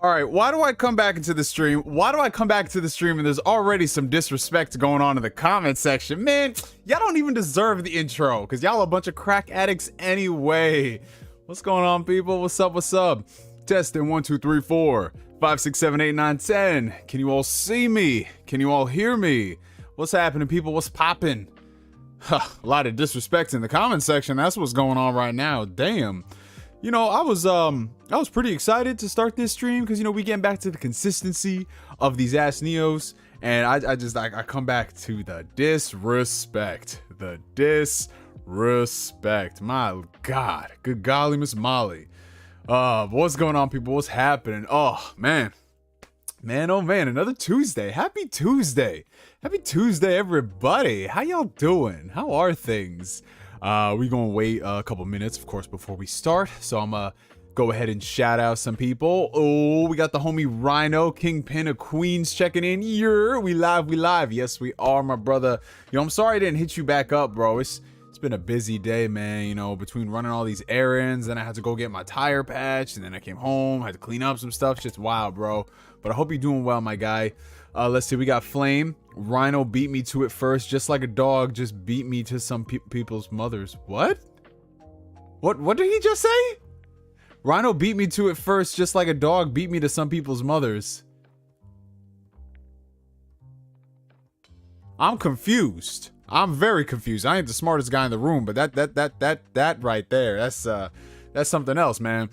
All right, why do I come back into the stream? Why do I come back to the stream and there's already some disrespect going on in the comment section? Man, y'all don't even deserve the intro because y'all a bunch of crack addicts anyway. What's going on, people? What's up? What's up? Testing 1, 2, 3, 4, 5, 6, 7, 8, 9, 10. Can you all see me? Can you all hear me? What's happening, people? What's popping? A lot of disrespect in the comment section. That's what's going on right now. Damn. You know, I was pretty excited to start this stream because, you know, we getting back to the consistency of these ass Neos, and I come back to the disrespect. The disrespect. My God. Good golly, Miss Molly. What's going on, people? What's happening? Oh, man. Man, oh man, another Tuesday. Happy Tuesday. Happy Tuesday, everybody. How y'all doing? How are things? We gonna wait a couple minutes, of course, before we start. So I'm gonna go ahead and shout out some people. Oh, we got the homie Rhino, Kingpin of Queens checking in. We live. Yes, we are, my brother. Yo, I'm sorry I didn't hit you back up, bro. It's It's been a busy day, man, you know, between running all these errands, then I had to go get my tire patched, and then I came home, had to clean up some stuff. Shit's wild, bro. But I hope you're doing well, my guy. Let's see, we got Flame. Rhino beat me to it first, just like a dog just beat me to some people's mothers. What? What did he just say? Rhino beat me to it first, just like a dog beat me to some people's mothers. I'm confused. I'm very confused. I ain't the smartest guy in the room, but that right there, that's something else, man.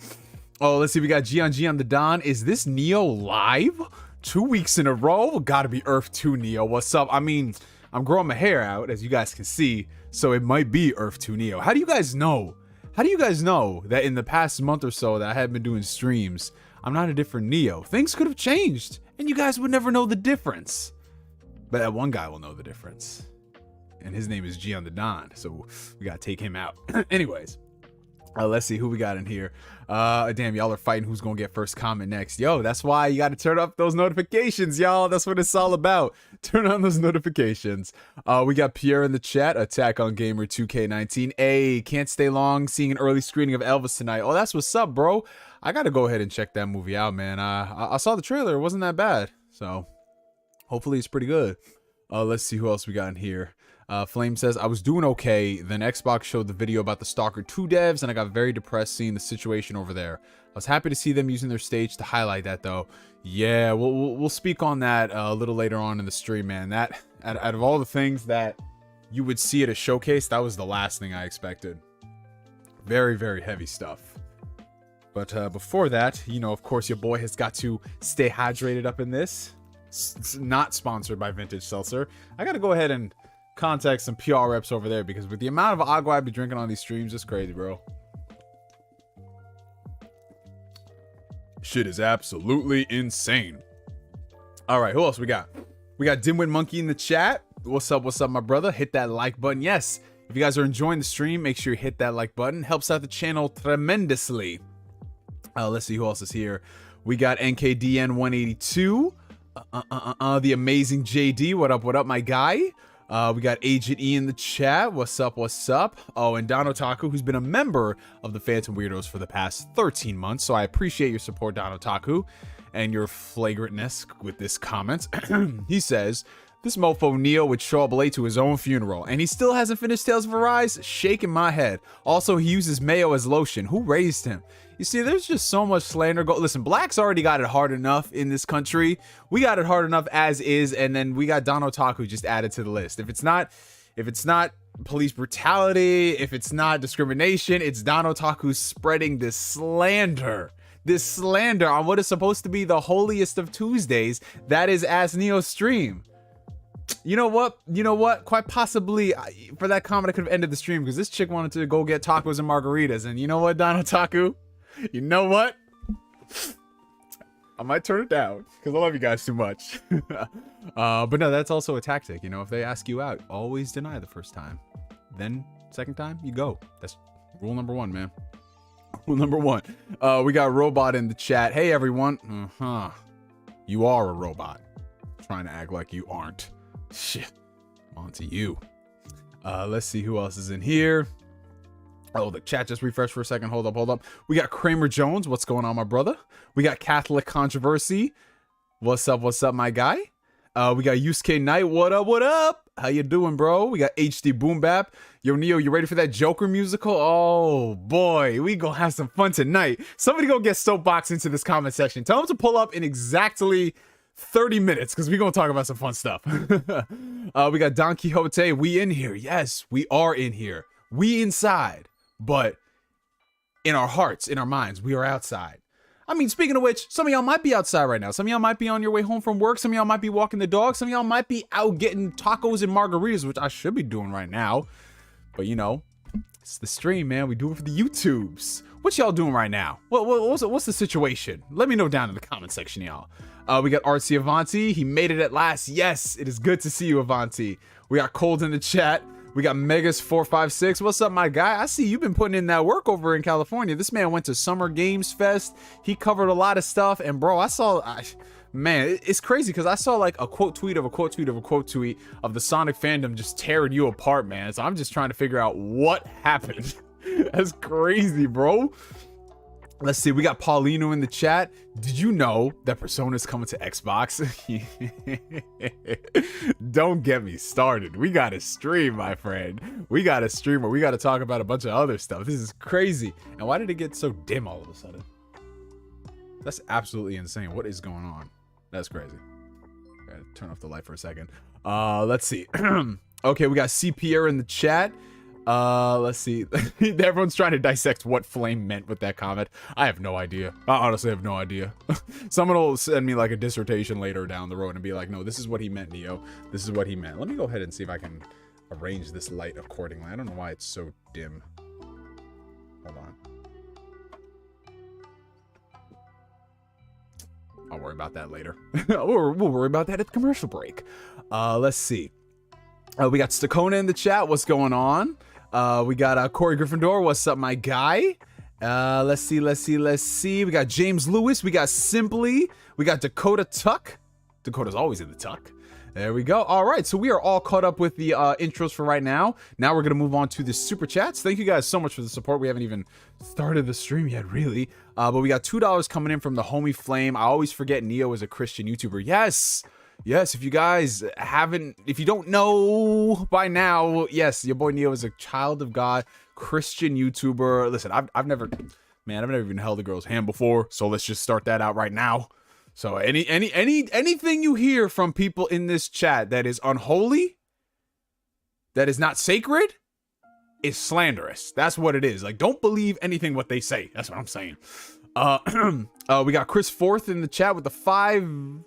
Oh, let's see. We got G on the Don. Is this Neo live? 2 weeks in a row? Gotta be Earth 2 Neo. What's up? I mean, I'm growing my hair out, as you guys can see, so it might be Earth 2 Neo. How do you guys know? How do you guys know that in the past month or so that I had been doing streams, I'm not a different Neo? Things could have changed, and you guys would never know the difference. But that one guy will know the difference. And his name is G on the Don, so we gotta take him out. Anyways, let's see who we got in here. Damn, y'all are fighting who's gonna get first comment next. Yo, that's why you gotta turn up those notifications, y'all. That's what it's all about. Turn on those notifications. We got Pierre in the chat. Attack on Gamer 2K19. Hey, can't stay long. Seeing an early screening of Elvis tonight. Oh, that's what's up, bro. I gotta go ahead and check that movie out, man. I saw the trailer. It wasn't that bad. So hopefully it's pretty good. Let's see who else we got in here. Flame says, I was doing okay, then Xbox showed the video about the Stalker 2 devs, and I got very depressed seeing the situation over there. I was happy to see them using their stage to highlight that, though. Yeah, we'll speak on that a little later on in the stream, man. That, out of all the things that you would see at a showcase, that was the last thing I expected. Very, very heavy stuff. But before that, you know, of course, your boy has got to stay hydrated up in this. It's not sponsored by Vintage Seltzer. I gotta go ahead and contact some PR reps over there, because with the amount of agua I be drinking on these streams, it's crazy, bro. Shit is absolutely insane. All right, who else we got? We got Dimwit Monkey in the chat. What's up, my brother? Hit that like button. Yes, if you guys are enjoying the stream, make sure you hit that like button. Helps out the channel tremendously. Let's see who else is here. We got NKDN182. The amazing JD. What up, my guy? We got Agent E in the chat. What's up? Oh, and Don Otaku, who's been a member of the Phantom Weirdos for the past 13 months. So I appreciate your support, Don Otaku, and your flagrantness with this comment. He says, this mofo Neo would show up late to his own funeral, and he still hasn't finished Tales of Arise? Shaking my head. Also, he uses mayo as lotion. Who raised him? You see, there's just so much slander. Listen, Black's already got it hard enough in this country. We got it hard enough as is, and then we got Don Otaku just added to the list. If it's not police brutality, if it's not discrimination, it's Don Otaku spreading this slander. This slander on what is supposed to be the holiest of Tuesdays. That is As Neo stream. You know what? Quite possibly, for that comment, I could have ended the stream because this chick wanted to go get tacos and margaritas. And you know what, Don Otaku? You know what? I might turn it down because I love you guys too much. But no, that's also a tactic. You know, if they ask you out, always deny the first time. Then, second time, you go. That's rule number one, man. Rule number one. We got Robot in the chat. Hey, everyone. You are a robot. Trying to act like you aren't. Shit. On to you. Let's see who else is in here. Oh, the chat just refreshed for a second. Hold up. We got Kramer Jones. What's going on, my brother? We got Catholic Controversy. What's up, my guy? We got Yusuke Knight. What up? How you doing, bro? We got HD Boom Bap. Yo, Neo, you ready for that Joker musical? Oh, boy. We gonna have some fun tonight. Somebody go get Soapbox into this comment section. Tell them to pull up in exactly 30 minutes because we're gonna talk about some fun stuff. We got Don Quixote. We in here. Yes, we are in here. We inside. But in our hearts, in our minds, we are outside. I mean, speaking of which, some of y'all might be outside right now. Some of y'all might be on your way home from work. Some of y'all might be walking the dog. Some of y'all might be out getting tacos and margaritas, which I should be doing right now. But you know, it's the stream, man. We do it for the YouTubes. What y'all doing right now? What's the situation? Let me know down in the comment section, y'all. We got Artsy Avanti. He made it at last. Yes, it is good to see you, Avanti. We got Cold in the chat. We got Megas456. What's up, my guy? I see you've been putting in that work over in California. This man went to Summer Games Fest. He covered a lot of stuff. And bro, Man, it's crazy because I saw like a quote tweet of a quote tweet of a quote tweet of the Sonic fandom just tearing you apart, man. So I'm just trying to figure out what happened. That's crazy, bro. Let's see, we got Paulino in the chat. Did you know that Persona's coming to Xbox? Don't get me started. We got to stream, my friend. We got to stream, or we got to talk about a bunch of other stuff. This is crazy. And why did it get so dim all of a sudden? That's absolutely insane. What is going on? That's crazy. Gotta turn off the light for a second. Let's see. Okay, we got CPR in the chat. Let's see. Everyone's trying to dissect what Flame meant with that comment. I have no idea. I honestly have no idea. Someone will send me like a dissertation later down the road and be like, no, this is what he meant, Neo. This is what he meant. Let me go ahead and see if I can arrange this light accordingly. I don't know why it's so dim. Hold on. I'll worry about that later. We'll worry about that at the commercial break. Let's see. We got Stakona in the chat. What's going on? We got Corey Gryffindor. What's up, my guy? Let's see. We got James Lewis. We got Simply. We got Dakota Tuck. Dakota's always in the tuck. There we go. All right, so we are all caught up with the intros for right now. Now we're going to move on to the super chats. Thank you guys so much for the support. We haven't even started the stream yet, really. But we got $2 coming in from the homie Flame. I always forget Neo is a Christian YouTuber. Yes, if you guys haven't, if you don't know by now, yes, your boy Neo is a child of God, Christian YouTuber. Listen, I've never even held a girl's hand before, so let's just start that out right now. So anything you hear from people in this chat that is unholy, that is not sacred, is slanderous. That's what it is. Like, don't believe anything what they say. That's what I'm saying. We got Chris Forth in the chat with the £5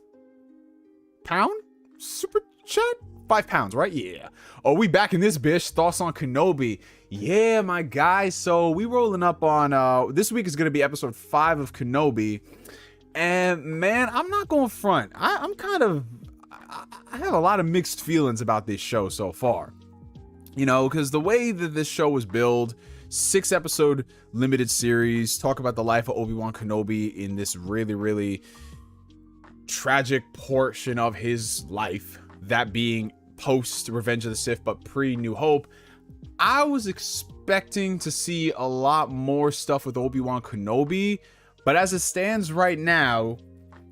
super chat. £5, right? Yeah. Oh, we back in this bitch. Thoughts on Kenobi? Yeah, my guy. So we rolling up on this week is gonna be episode 5 of Kenobi. And man, I'm not going front. I have a lot of mixed feelings about this show so far. You know, because the way that this show was billed, 6-episode limited series, talk about the life of Obi-Wan Kenobi in this really, really tragic portion of his life, that being post Revenge of the Sith but pre New Hope. I was expecting to see a lot more stuff with Obi-Wan Kenobi. But as it stands right now,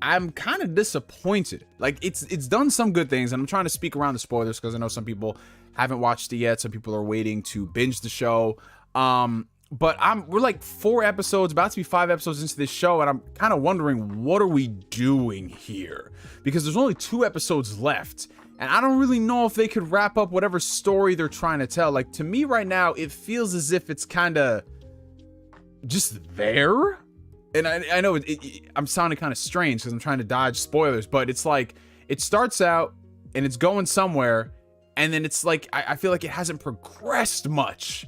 I'm kind of disappointed. Like, it's done some good things, and I'm trying to speak around the spoilers because I know some people haven't watched it yet. Some people are waiting to binge the show. But we're like 4 episodes, about to be 5 episodes into this show, and I'm kind of wondering, what are we doing here? Because there's only 2 episodes left, and I don't really know if they could wrap up whatever story they're trying to tell. Like, to me right now, it feels as if it's kind of just there. And I know I'm sounding kind of strange because I'm trying to dodge spoilers, but it's like, it starts out and it's going somewhere, and then it's like, I feel like it hasn't progressed much.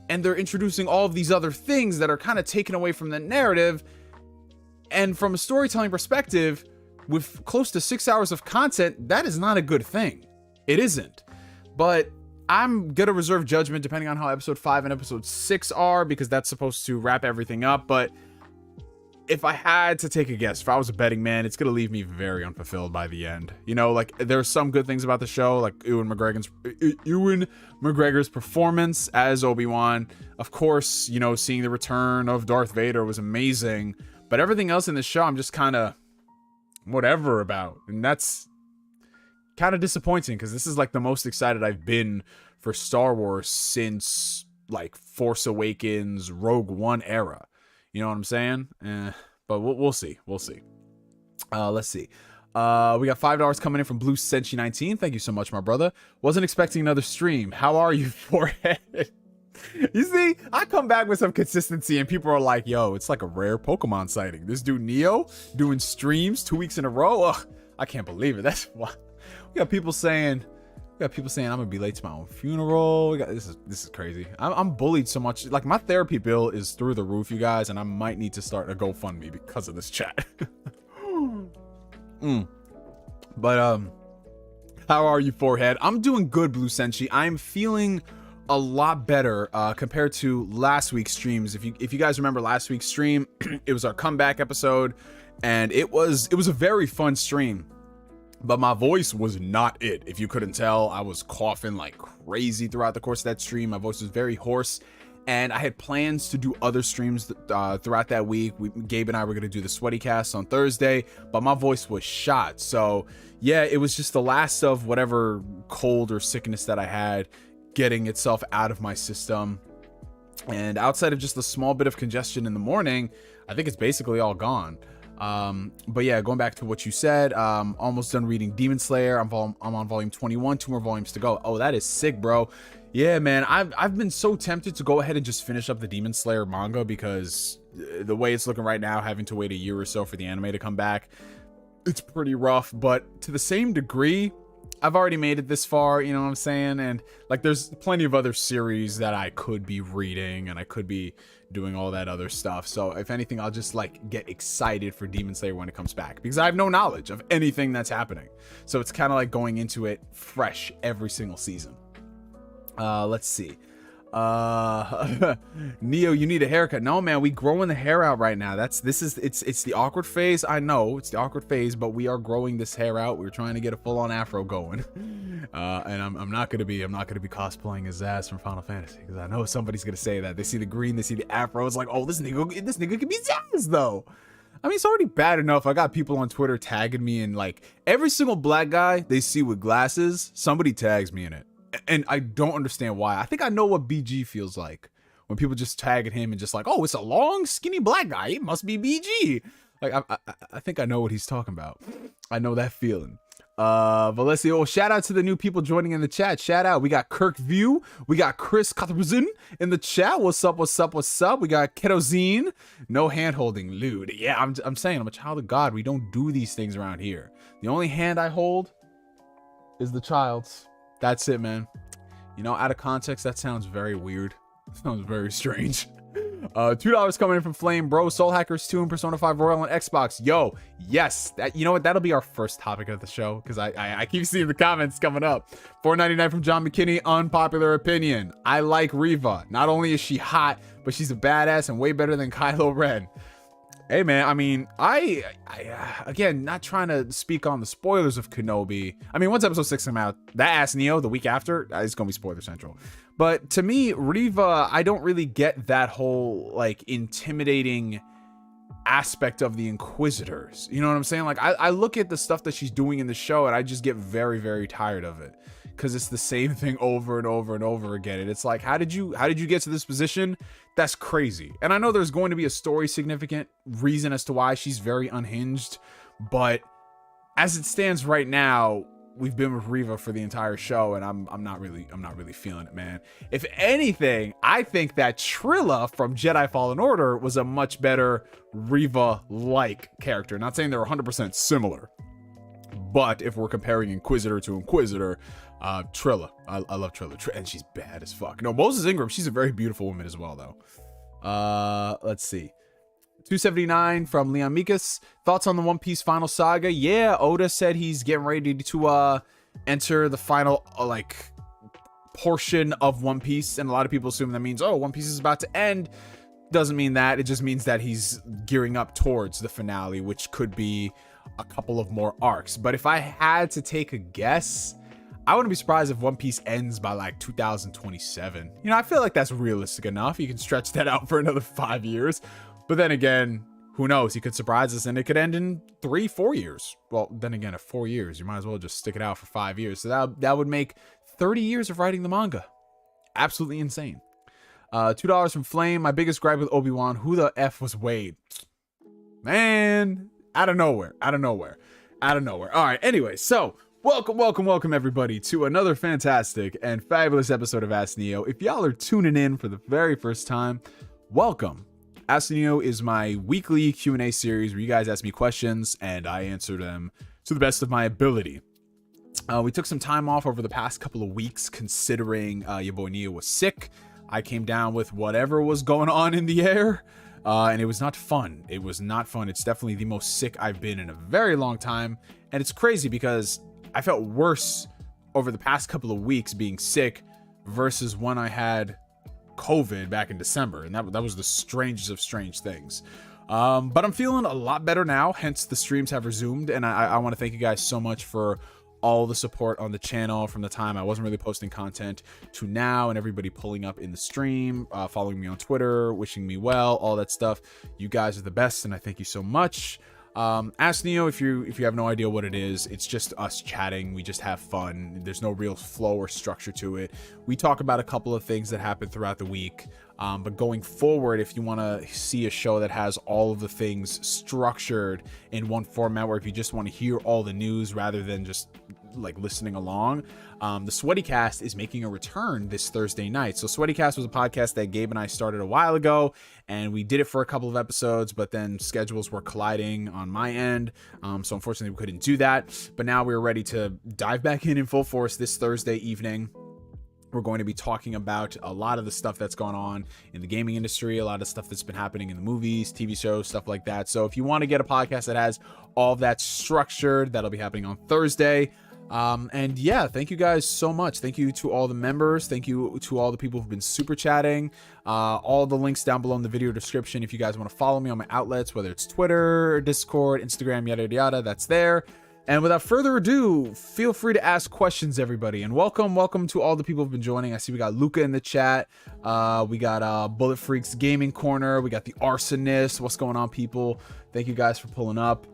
And they're introducing all of these other things that are kind of taken away from the narrative. And from a storytelling perspective, with close to 6 hours of content, that is not a good thing. It isn't. But I'm going to reserve judgment depending on how episode 5 and episode 6 are, because that's supposed to wrap everything up. But if I had to take a guess, if I was a betting man, it's going to leave me very unfulfilled by the end. You know, like, there's some good things about the show, like Ewan McGregor's performance as Obi-Wan. Of course, you know, seeing the return of Darth Vader was amazing. But everything else in the show, I'm just kind of whatever about. And that's kind of disappointing, because this is like the most excited I've been for Star Wars since like Force Awakens, Rogue One era. You know what I'm saying? But we'll see. Let's see. We got $5 coming in from Blue Senshi 19. Thank you so much, my brother. Wasn't expecting another stream. How are you, Forehead? You see, I come back with some consistency and people are like, yo, it's like a rare Pokemon sighting. This dude Neo doing streams 2 weeks in a row. Ugh, I can't believe it. That's why. We got people saying I'm gonna be late to my own funeral. This is crazy. I'm bullied so much. Like, my therapy bill is through the roof, you guys, and I might need to start a GoFundMe because of this chat. But how are you, Forehead? I'm doing good, Blue Senshi. I'm feeling a lot better compared to last week's streams. If you guys remember last week's stream, it was our comeback episode. and it was a very fun stream. But my voice was not it. If you couldn't tell, I was coughing like crazy throughout the course of that stream. My voice was very hoarse. And I had plans to do other streams throughout that week. Gabe and I were going to do the Sweaty Cast on Thursday, but my voice was shot. So yeah, it was just the last of whatever cold or sickness that I had getting itself out of my system. And outside of just a small bit of congestion in the morning, I think it's basically all gone. But yeah, going back to what you said, almost done reading Demon Slayer. I'm on volume 21, 2 more volumes to go. Oh, that is sick, bro. Yeah, man, I've been so tempted to go ahead and just finish up the Demon Slayer manga, because the way it's looking right now, having to wait a year or so for the anime to come back, it's pretty rough. But to the same degree, I've already made it this far, you know what I'm saying? And like, there's plenty of other series that I could be reading, and I could be doing all that other stuff. So if anything, I'll just like get excited for Demon Slayer when it comes back, because I have no knowledge of anything that's happening. So it's kind of like going into it fresh every single season. Let's see. Neo, you need a haircut. No, man, we growing the hair out right now. It's the awkward phase. I know it's the awkward phase, but we are growing this hair out. We're trying to get a full-on afro going. And I'm not gonna be cosplaying as Zaz from Final Fantasy, because I know somebody's gonna say that. They see the green, they see the afro. It's like, oh, this nigga can be Zaz though. I mean, it's already bad enough. I got people on Twitter tagging me, and like every single black guy they see with glasses, somebody tags me in it. And I don't understand why. I think I know what BG feels like when people just tag at him and just like, oh, it's a long, skinny black guy. It must be BG. Like, I think I know what he's talking about. I know that feeling. But let's see. Oh, shout out to the new people joining in the chat. Shout out. We got Kirk View. We got Chris Katheruzin in the chat. What's up? What's up? What's up? We got Kerosene. No hand holding, lewd. Yeah, I'm saying I'm a child of God. We don't do these things around here. The only hand I hold is the child's. That's it, man. You know, out of context, that sounds very weird. It sounds very strange. $2 coming in from Flame, bro. Soul Hackers 2 and Persona 5 Royal on Xbox. Yo, yes. You know what? That'll be our first topic of the show, because I keep seeing the comments coming up. $4.99 from John McKinney. Unpopular opinion. I like Reva. Not only is she hot, but she's a badass and way better than Kylo Ren. Hey, man, I mean, I again, not trying to speak on the spoilers of Kenobi. I mean, once episode 6 came out, that ass Neo the week after, it's going to be spoiler central. But to me, Reva, I don't really get that whole, like, intimidating aspect of the Inquisitors. You know what I'm saying? Like, I look at the stuff that she's doing in the show, and I just get very, very tired of it. Because it's the same thing over and over and over again. And it's like, how did you get to this position? That's crazy. And I know there's going to be a story significant reason as to why she's very unhinged, but as it stands right now, we've been with Reva for the entire show, and I'm not really feeling it, man. If anything, I think that Trilla from Jedi Fallen Order was a much better Reva-like character. Not saying they're 100% similar, but if we're comparing Inquisitor to Inquisitor, Trilla. I love Trilla. And she's bad as fuck. No, Moses Ingram, she's a very beautiful woman as well, though. Let's see. 279 from Leon Mikas. Thoughts on the One Piece final saga? Yeah, Oda said he's getting ready to enter the final, portion of One Piece. And a lot of people assume that means, oh, One Piece is about to end. Doesn't mean that. It just means that he's gearing up towards the finale, which could be a couple of more arcs. But if I had to take a guess, I wouldn't be surprised if One Piece ends by like 2027. You know, I feel like that's realistic enough. You can stretch that out for another 5 years. But then again, who knows? He could surprise us and it could end in 3-4 years. Well, then again, at 4 years, you might as well just stick it out for 5 years. So that would make 30 years of writing the manga. Absolutely insane. $2 from Flame. My biggest gripe with Obi-Wan. Who the F was Wade? Man, out of nowhere. All right, anyway, so welcome everybody to another fantastic and fabulous episode of Ask Neo. If y'all are tuning in for the very first time, welcome. Ask Neo is my weekly Q&A series where you guys ask me questions and I answer them to the best of my ability. We took some time off over the past couple of weeks considering your boy Neo was sick. I came down with whatever was going on in the air. And it was not fun. It's definitely the most sick I've been in a very long time. And it's crazy because I felt worse over the past couple of weeks being sick versus when I had COVID back in December. And that was the strangest of strange things. But I'm feeling a lot better now, hence the streams have resumed, and I want to thank you guys so much for all the support on the channel from the time I wasn't really posting content to now, and everybody pulling up in the stream, following me on Twitter, wishing me well, all that stuff. You guys are the best, and I thank you so much. Ask Neo if you have no idea what it is. It's just us chatting. We just have fun. There's no real flow or structure to it. We talk about a couple of things that happen throughout the week. But going forward, if you want to see a show that has all of the things structured in one format, where if you just want to hear all the news rather than just like listening along, the Sweaty Cast is making a return this Thursday night. So Sweaty Cast was a podcast that Gabe and I started a while ago, and we did it for a couple of episodes, but then schedules were colliding on my end. So unfortunately we couldn't do that, but now we're ready to dive back in full force this Thursday evening. We're going to be talking about a lot of the stuff that's gone on in the gaming industry, a lot of stuff that's been happening in the movies, TV shows, stuff like that. So if you want to get a podcast that has all of that structured, that'll be happening on Thursday. And yeah, thank you guys so much. Thank you to all the members. Thank you to all the people who've been super chatting. All the links down below in the video description. If you guys want to follow me on my outlets, whether it's Twitter, Discord, Instagram, yada, yada, yada, that's there. And without further ado, feel free to ask questions, everybody. And welcome to all the people who've been joining. I see we got Luca in the chat. We got Bullet Freaks Gaming Corner. We got the Arsonist. What's going on, people? Thank you guys for pulling up.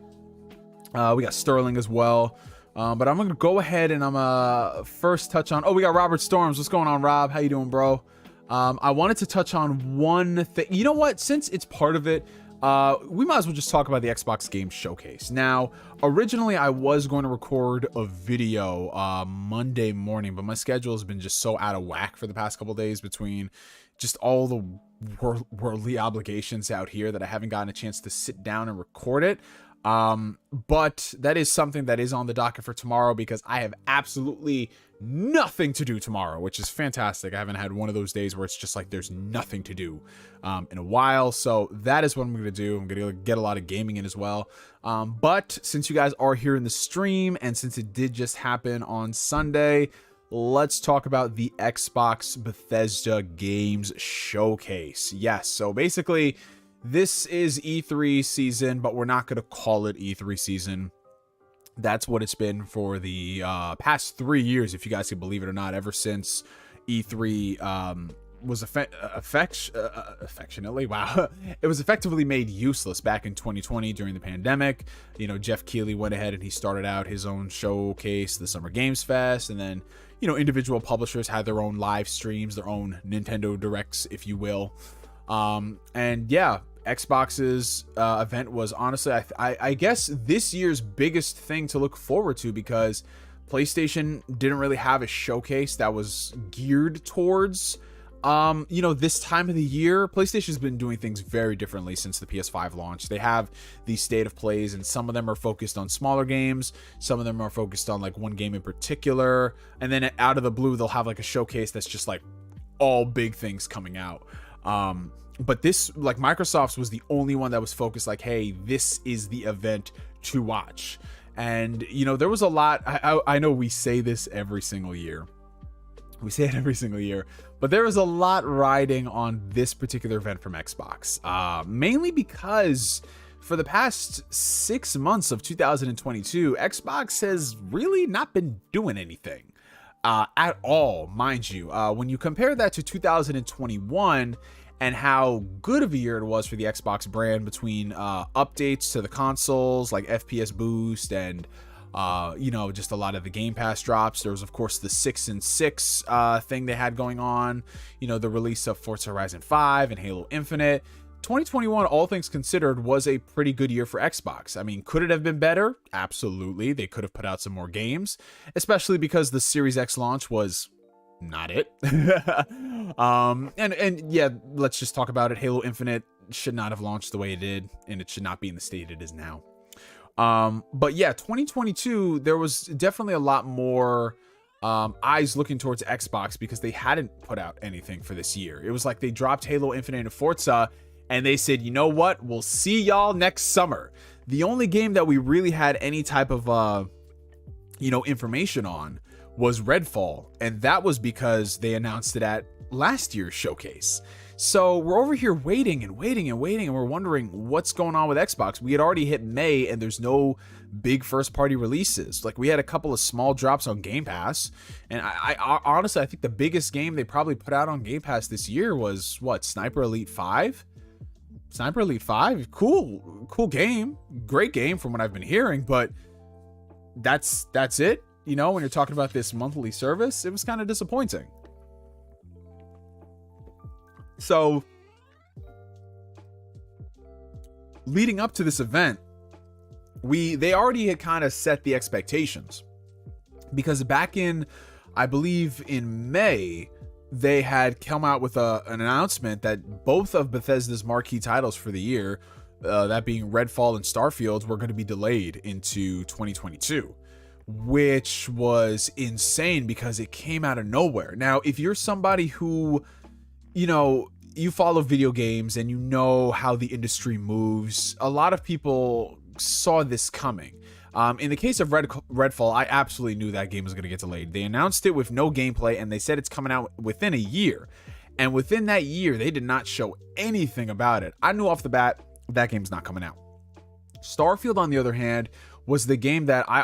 We got Sterling as well. But I'm gonna go ahead and I'm first touch on. Oh, we got Robert Storms. What's going on, Rob? How you doing, bro? I wanted to touch on one thing. You know what? Since it's part of it, we might as well just talk about the Xbox Game Showcase. Now, originally I was going to record a video Monday morning, but my schedule has been just so out of whack for the past couple days between just all the worldly obligations out here that I haven't gotten a chance to sit down and record it. But that is something that is on the docket for tomorrow, because I have absolutely nothing to do tomorrow, which is fantastic. I haven't had one of those days where it's just like there's nothing to do in a while. So that is what I'm going to do. I'm going to get a lot of gaming in as well. But since you guys are here in the stream, and since it did just happen on Sunday, let's talk about the Xbox Bethesda Games Showcase. Yes, so basically this is E3 season, but we're not going to call it E3 season. That's what it's been for the past 3 years, if you guys can believe it or not, ever since E3 was affectionately, wow, it was effectively made useless back in 2020 during the pandemic. You know, Jeff Keighley went ahead and he started out his own showcase, the Summer Games Fest, and then, you know, individual publishers had their own live streams, their own Nintendo Directs, if you will. And yeah, Xbox's event was honestly, I guess, this year's biggest thing to look forward to, because PlayStation didn't really have a showcase that was geared towards, you know, this time of the year. PlayStation's been doing things very differently since the PS5 launch. They have these state of plays, and some of them are focused on smaller games. Some of them are focused on like one game in particular. And then out of the blue, they'll have like a showcase that's just like all big things coming out. But this, like, Microsoft's was the only one that was focused like, hey, this is the event to watch. And, you know, there was a lot. I know we say this every single year. We say it every single year, but there was a lot riding on this particular event from Xbox, mainly because for the past 6 months of 2022, Xbox has really not been doing anything at all, mind you. When you compare that to 2021 and how good of a year it was for the Xbox brand, between updates to the consoles like FPS boost and you know, just a lot of the Game Pass drops. There was, of course, the 6 and 6 thing they had going on, you know, the release of Forza Horizon 5 and Halo Infinite. 2021, all things considered, was a pretty good year for Xbox. I mean, could it have been better? Absolutely. They could have put out some more games, especially because the Series X launch was not it. And yeah, let's just talk about it. Halo Infinite should not have launched the way it did, and it should not be in the state it is now. But yeah, 2022, there was definitely a lot more eyes looking towards Xbox, because they hadn't put out anything for this year. It was like they dropped Halo Infinite and Forza, and they said, you know what, we'll see y'all next summer. The only game that we really had any type of you know, information on was Redfall, and that was because they announced it at last year's showcase. So we're over here waiting and waiting and waiting, and we're wondering what's going on with Xbox. We had already hit May, and there's no big first-party releases. Like, we had a couple of small drops on Game Pass, and I honestly, I think the biggest game they probably put out on Game Pass this year was, what, Sniper Elite 5? Sniper Elite 5? Cool game. Great game from what I've been hearing, but that's it. You know, when you're talking about this monthly service, it was kind of disappointing. So, leading up to this event, they already had kind of set the expectations, because back in, I believe in May, they had come out with an announcement that both of Bethesda's marquee titles for the year, that being Redfall and Starfield, were going to be delayed into 2022, which was insane because it came out of nowhere. Now, if you're somebody who, you know, you follow video games and you know how the industry moves, a lot of people saw this coming. In the case of Redfall, I absolutely knew that game was going to get delayed. They announced it with no gameplay, and they said it's coming out within a year. And within that year, they did not show anything about it. I knew off the bat that game's not coming out. Starfield, on the other hand, was the game that I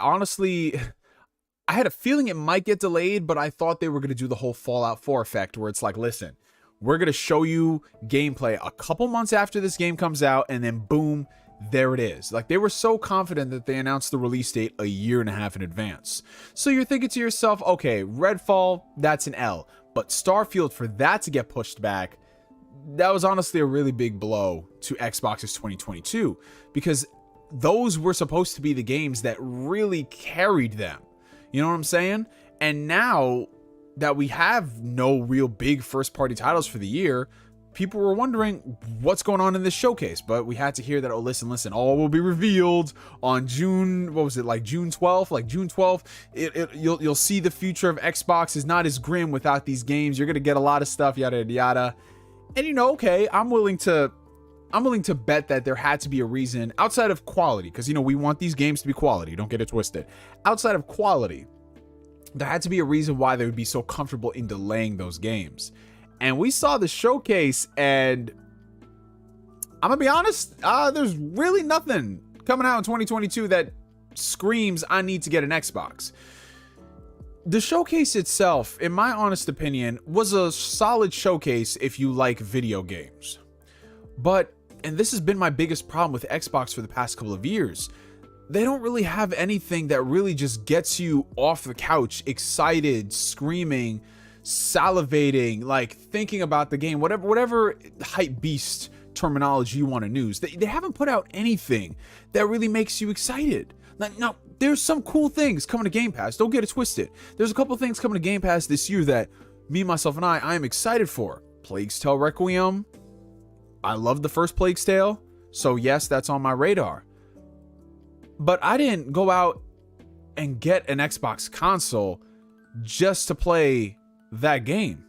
had a feeling it might get delayed, but I thought they were going to do the whole Fallout 4 effect, where it's like, listen, we're going to show you gameplay a couple months after this game comes out, and then boom, there it is. Like, they were so confident that they announced the release date a year and a half in advance. So you're thinking to yourself, okay, Redfall, that's an L. But Starfield, for that to get pushed back, that was honestly a really big blow to Xbox's 2022, because those were supposed to be the games that really carried them. You know what I'm saying? And now that we have no real big first-party titles for the year, people were wondering what's going on in this showcase. But we had to hear that, oh, listen, all will be revealed on June, what was it, like June 12th? Like June 12th, you'll see the future of Xbox is not as grim without these games. You're going to get a lot of stuff, yada, yada, yada. And, you know, okay, I'm willing to bet that there had to be a reason outside of quality, because, you know, we want these games to be quality. Don't get it twisted. Outside of quality, there had to be a reason why they would be so comfortable in delaying those games. And we saw the showcase, and I'm gonna be honest, there's really nothing coming out in 2022 that screams I need to get an Xbox. The showcase itself, in my honest opinion, was a solid showcase if you like video games. But, and this has been my biggest problem with Xbox for the past couple of years, they don't really have anything that really just gets you off the couch, excited, screaming, salivating, like thinking about the game, whatever hype beast terminology you want to use. They haven't put out anything that really makes you excited. Now, there's some cool things coming to Game Pass. Don't get it twisted. There's a couple things coming to Game Pass this year that me, myself, and I am excited for. Plague's Tale Requiem. I love the first Plague's Tale, so yes, that's on my radar. But I didn't go out and get an Xbox console just to play that game.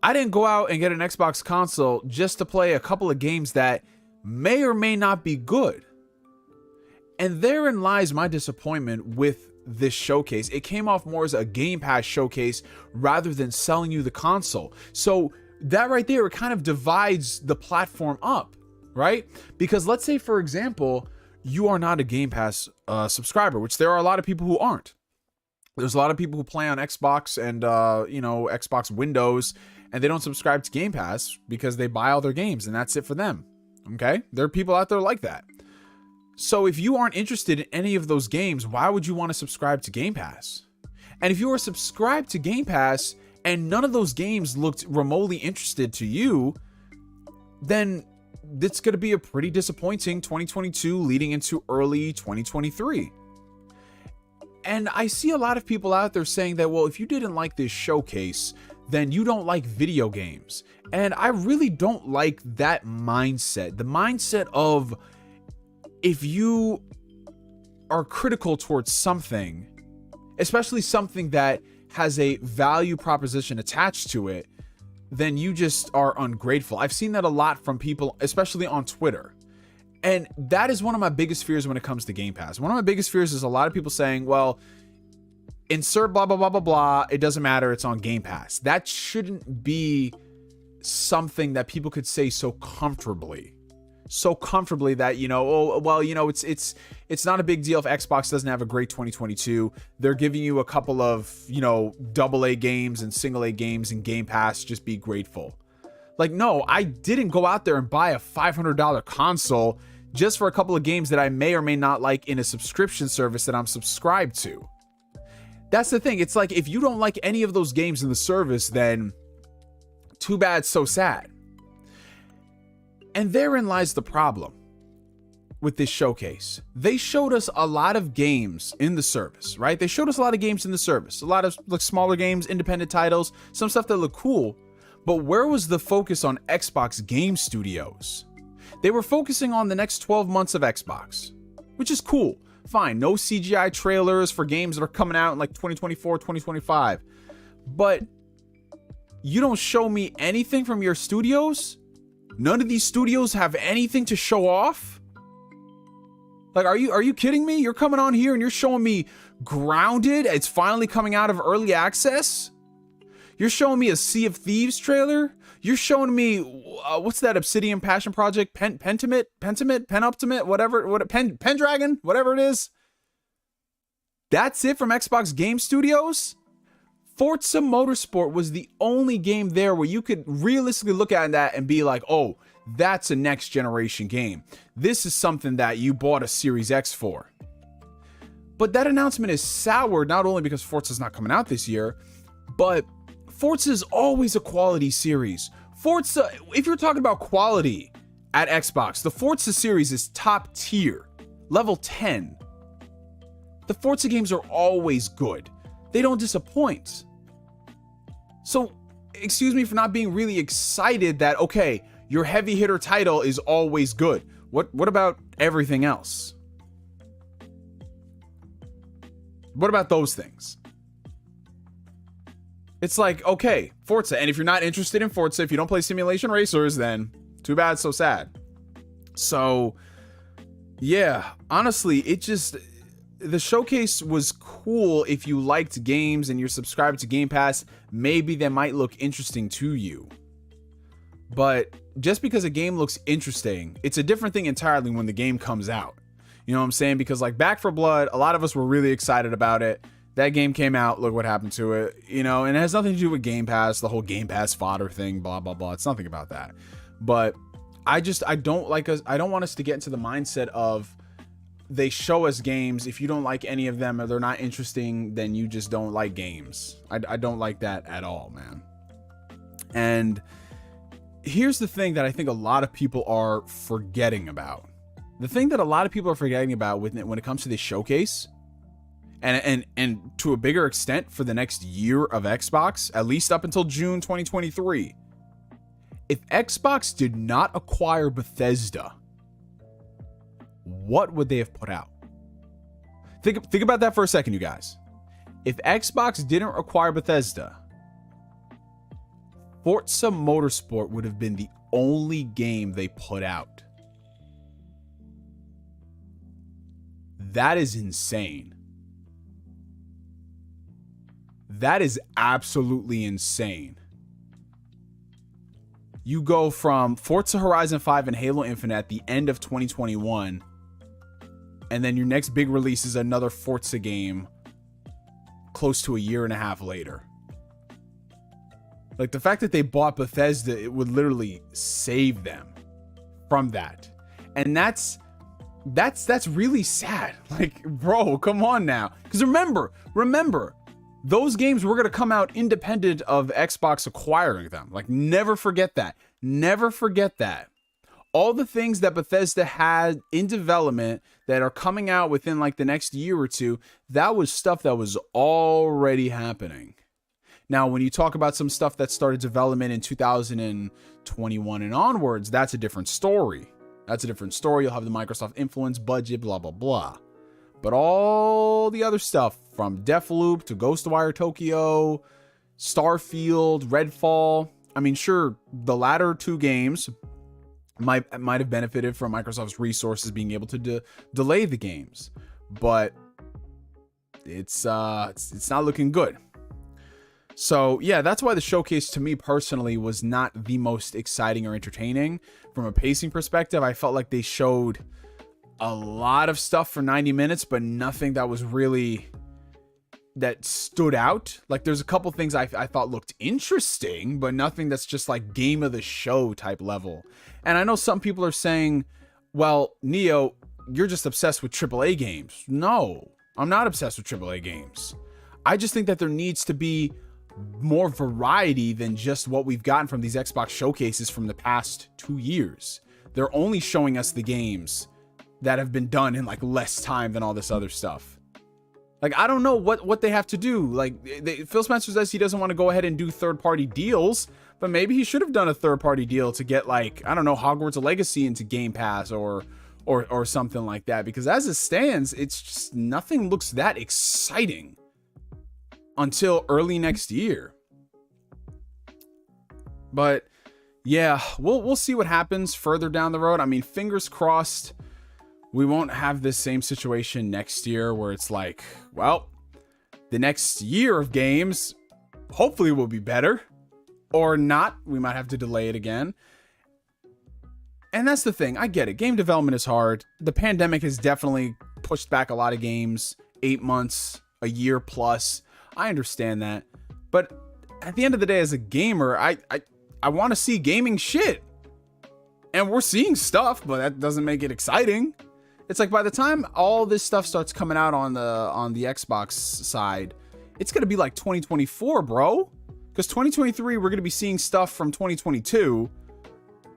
I didn't go out and get an Xbox console just to play a couple of games that may or may not be good. And therein lies my disappointment with this showcase. It came off more as a Game Pass showcase rather than selling you the console. So that right there, it kind of divides the platform up, right? Because let's say, for example, you are not a Game Pass subscriber, which there are a lot of people who aren't. There's a lot of people who play on Xbox and, Xbox Windows, and they don't subscribe to Game Pass because they buy all their games and that's it for them. Okay? There are people out there like that. So if you aren't interested in any of those games, why would you want to subscribe to Game Pass? And if you are subscribed to Game Pass and none of those games looked remotely interested to you, then it's going to be a pretty disappointing 2022 leading into early 2023. And I see a lot of people out there saying that, well, if you didn't like this showcase, then you don't like video games. And I really don't like that mindset. The mindset of, if you are critical towards something, especially something that has a value proposition attached to it, then you just are ungrateful. I've seen that a lot from people, especially on Twitter. And that is one of my biggest fears when it comes to Game Pass. One of my biggest fears is a lot of people saying, well, insert blah, blah, blah, blah, blah. It doesn't matter. It's on Game Pass. That shouldn't be something that people could say so comfortably that, you know, oh, well, you know, it's not a big deal if Xbox doesn't have a great 2022. They're giving you a couple of, you know, AA games and single A games in Game Pass. Just be grateful. Like, no, I didn't go out there and buy a $500 console just for a couple of games that I may or may not like in a subscription service that I'm subscribed to. That's the thing. It's like, if you don't like any of those games in the service, then too bad, so sad. And therein lies the problem with this showcase. They showed us a lot of games in the service, right? They showed us a lot of games in the service, a lot of like smaller games, independent titles, some stuff that look cool. But where was the focus on Xbox Game Studios? They were focusing on the next 12 months of Xbox, which is cool. Fine, no CGI trailers for games that are coming out in like 2024, 2025. But you don't show me anything from your studios? None of these studios have anything to show off? Like, are you kidding me? You're coming on here and you're showing me Grounded. It's finally coming out of early access. You're showing me a Sea of Thieves trailer. You're showing me what's that Obsidian passion project? Penultimate, whatever, Pendragon, whatever it is. That's it from Xbox Game Studios. Forza Motorsport was the only game there where you could realistically look at that and be like, oh, that's a next generation game. This is something that you bought a Series X for. But that announcement is sour, not only because Forza's not coming out this year, but Forza is always a quality series. Forza, if you're talking about quality at Xbox, the Forza series is top tier, level 10. The Forza games are always good. They don't disappoint. So, excuse me for not being really excited that, okay, your heavy hitter title is always good. What about everything else? What about those things? It's like, okay, Forza. And if you're not interested in Forza, if you don't play simulation racers, then too bad, so sad. So, yeah, honestly, the showcase was cool if you liked games and you're subscribed to Game Pass. Maybe they might look interesting to you. But just because a game looks interesting, it's a different thing entirely when the game comes out. You know what I'm saying? Because like Back 4 Blood, a lot of us were really excited about it. That game came out, look what happened to it, you know, and it has nothing to do with Game Pass, the whole Game Pass fodder thing, blah, blah, blah. It's nothing about that. But I don't want us to get into the mindset of they show us games. If you don't like any of them or they're not interesting, then you just don't like games. I don't like that at all, man. And here's the thing that I think a lot of people are forgetting about. The thing that a lot of people are forgetting about when it comes to this showcase, and to a bigger extent for the next year of Xbox, at least up until June 2023, if Xbox did not acquire Bethesda, what would they have put out? Think about that for a second, you guys. If Xbox didn't acquire Bethesda, Forza Motorsport would have been the only game they put out. That is insane. That is absolutely insane. You go from Forza Horizon 5 and Halo Infinite at the end of 2021, and then your next big release is another Forza game close to a year and a half later. Like, the fact that they bought Bethesda, it would literally save them from that. And that's really sad. Like, bro, come on now. Because remember, those games were going to come out independent of Xbox acquiring them. Like, never forget that. Never forget that. All the things that Bethesda had in development that are coming out within like the next year or two, that was stuff that was already happening. Now, when you talk about some stuff that started development in 2021 and onwards, that's a different story. That's a different story. You'll have the Microsoft influence, budget, blah, blah, blah. But all the other stuff from Deathloop to Ghostwire Tokyo, Starfield, Redfall. I mean, sure, the latter two games might have benefited from Microsoft's resources being able to delay the games. But it's not looking good. So yeah, that's why the showcase to me personally was not the most exciting or entertaining. From a pacing perspective, I felt like they showed a lot of stuff for 90 minutes, but nothing that was really that stood out. Like there's a couple things I thought looked interesting, but nothing that's just like game of the show type level. And I know some people are saying, well, Neo, you're just obsessed with AAA games. No, I'm not obsessed with AAA games. I just think that there needs to be more variety than just what we've gotten from these Xbox showcases from the past 2 years. They're only showing us the games that have been done in like less time than all this other stuff. Like, I don't know what they have to do. Like, Phil Spencer says he doesn't want to go ahead and do third-party deals, but maybe he should have done a third-party deal to get, like, I don't know, Hogwarts Legacy into Game Pass or something like that. Because as it stands, it's just nothing looks that exciting until early next year. But yeah, we'll see what happens further down the road. I mean, fingers crossed we won't have this same situation next year where it's like, well, the next year of games hopefully will be better, or not. We might have to delay it again. And that's the thing. I get it. Game development is hard. The pandemic has definitely pushed back a lot of games, 8 months, a year plus. I understand that. But at the end of the day, as a gamer, I want to see gaming shit. And we're seeing stuff, but that doesn't make it exciting. It's like by the time all this stuff starts coming out on the Xbox side, it's going to be like 2024, bro. Because 2023, we're going to be seeing stuff from 2022.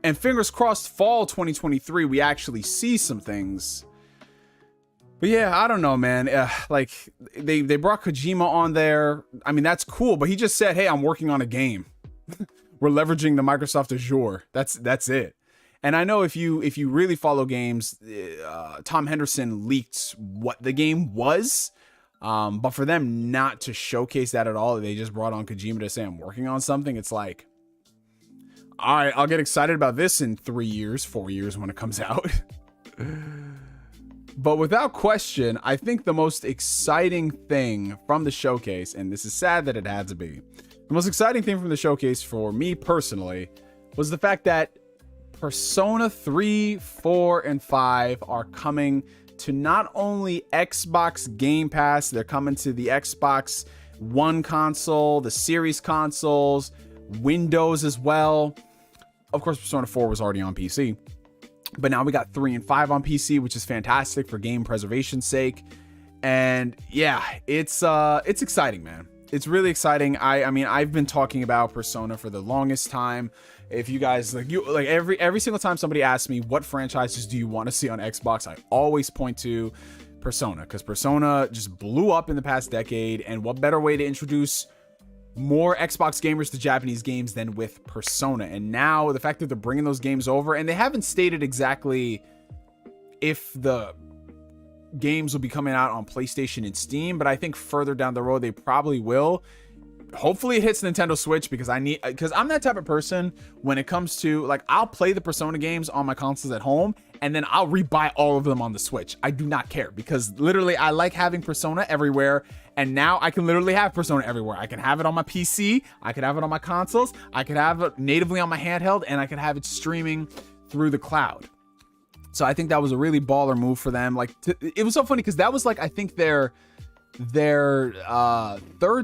And fingers crossed, fall 2023, we actually see some things. But yeah, I don't know, man. Like, they brought Kojima on there. I mean, that's cool. But he just said, hey, I'm working on a game. We're leveraging the Microsoft Azure. That's it. And I know if you really follow games, Tom Henderson leaked what the game was. But for them not to showcase that at all, they just brought on Kojima to say I'm working on something. It's like, all right, I'll get excited about this in 3 years, 4 years when it comes out. But without question, I think the most exciting thing from the showcase, and this is sad that it had to be, the most exciting thing from the showcase for me personally was the fact that Persona 3, 4, and 5 are coming to not only Xbox Game Pass, they're coming to the Xbox One console, the Series consoles, Windows as well. Of course, Persona 4 was already on PC, but now we got 3 and 5 on PC, which is fantastic for game preservation's sake. And yeah, it's exciting, man. It's really exciting. I mean, I've been talking about Persona for the longest time. If you guys like every single time somebody asks me what franchises do you want to see on Xbox, I always point to Persona, because Persona just blew up in the past decade. And what better way to introduce more Xbox gamers to Japanese games than with Persona? And now the fact that they're bringing those games over, and they haven't stated exactly if the games will be coming out on PlayStation and Steam, but I think further down the road they probably will. Hopefully it hits Nintendo Switch, because I'm that type of person when it comes to, like, I'll play the Persona games on my consoles at home and then I'll rebuy all of them on the Switch. I do not care, because literally I like having Persona everywhere, and now I can literally have Persona everywhere. I can have it on my PC, I can have it on my consoles, I can have it natively on my handheld, and I can have it streaming through the cloud. So I think that was a really baller move for them. Like, it was so funny because that was like, I think their third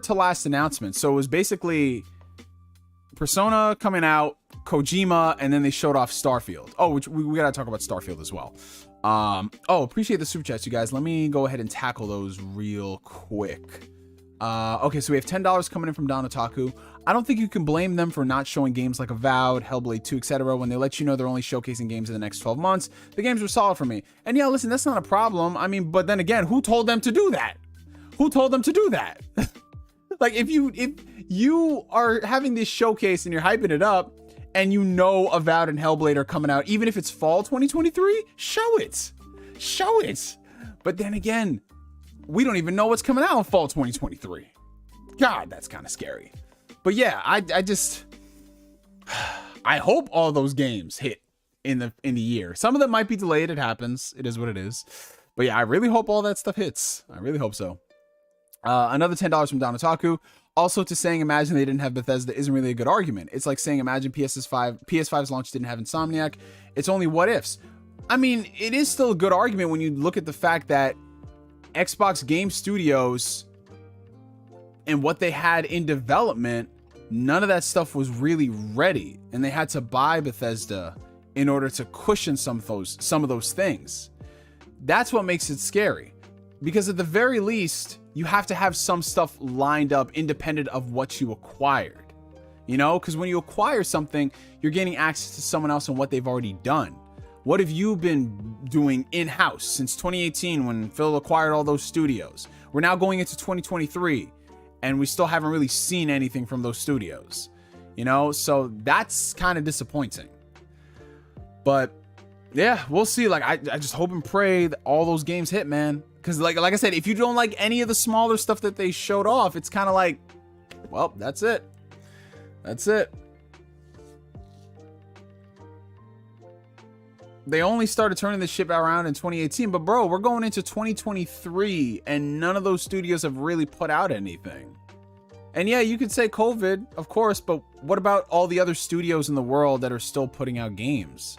to last announcement. So it was basically Persona coming out, Kojima, and then they showed off Starfield. Oh, which we gotta talk about Starfield as well. Appreciate the super chats, you guys. Let me go ahead and tackle those real quick. Okay, so we have $10 coming in from Don Otaku. I don't think you can blame them for not showing games like Avowed, Hellblade 2, etc. when they let you know they're only showcasing games in the next 12 months. The games were solid for me. And yeah, listen, that's not a problem. I mean, but then again, who told them to do that? Who told them to do that? Like, if you are having this showcase and you're hyping it up, and you know Avowed and Hellblade are coming out, even if it's fall 2023, show it. Show it. But then again, we don't even know what's coming out in fall 2023. God, that's kind of scary. But yeah, I hope all those games hit in the year. Some of them might be delayed. It happens. It is what it is. But yeah, I really hope all that stuff hits. I really hope so. Another $10 from Down Otaku. Also, to saying imagine they didn't have Bethesda isn't really a good argument. It's like saying imagine PS5's launch didn't have Insomniac. It's only what ifs. I mean, it is still a good argument when you look at the fact that Xbox Game Studios and what they had in development, none of that stuff was really ready, and they had to buy Bethesda in order to cushion some of those things. That's what makes it scary, because at the very least, you have to have some stuff lined up independent of what you acquired. You know, because when you acquire something, you're gaining access to someone else and what they've already done. What have you been doing in-house since 2018 when Phil acquired all those studios? We're now going into 2023 and we still haven't really seen anything from those studios, you know? So that's kind of disappointing. But yeah, we'll see. Like, I just hope and pray that all those games hit, man. Because like I said, if you don't like any of the smaller stuff that they showed off, it's kind of like, well, that's it. That's it. They only started turning this ship around in 2018, but bro, we're going into 2023 and none of those studios have really put out anything. And yeah, you could say COVID, of course, but what about all the other studios in the world that are still putting out games?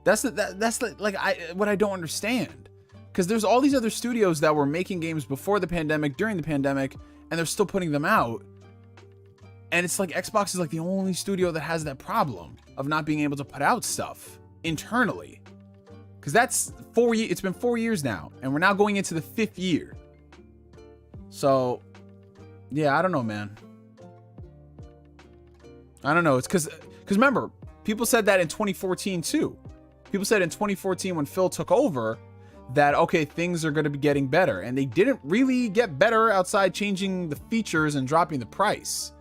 That's what I don't understand. Because there's all these other studios that were making games before the pandemic, during the pandemic, and they're still putting them out. And it's like Xbox is like the only studio that has that problem of not being able to put out stuff internally. Because that's 4 years. It's been 4 years now, and we're now going into the 5th year. So yeah, I don't know, man. I don't know. It's because remember, people said that in 2014 too. People said in 2014 when Phil took over that, okay, things are going to be getting better, and they didn't really get better outside changing the features and dropping the price,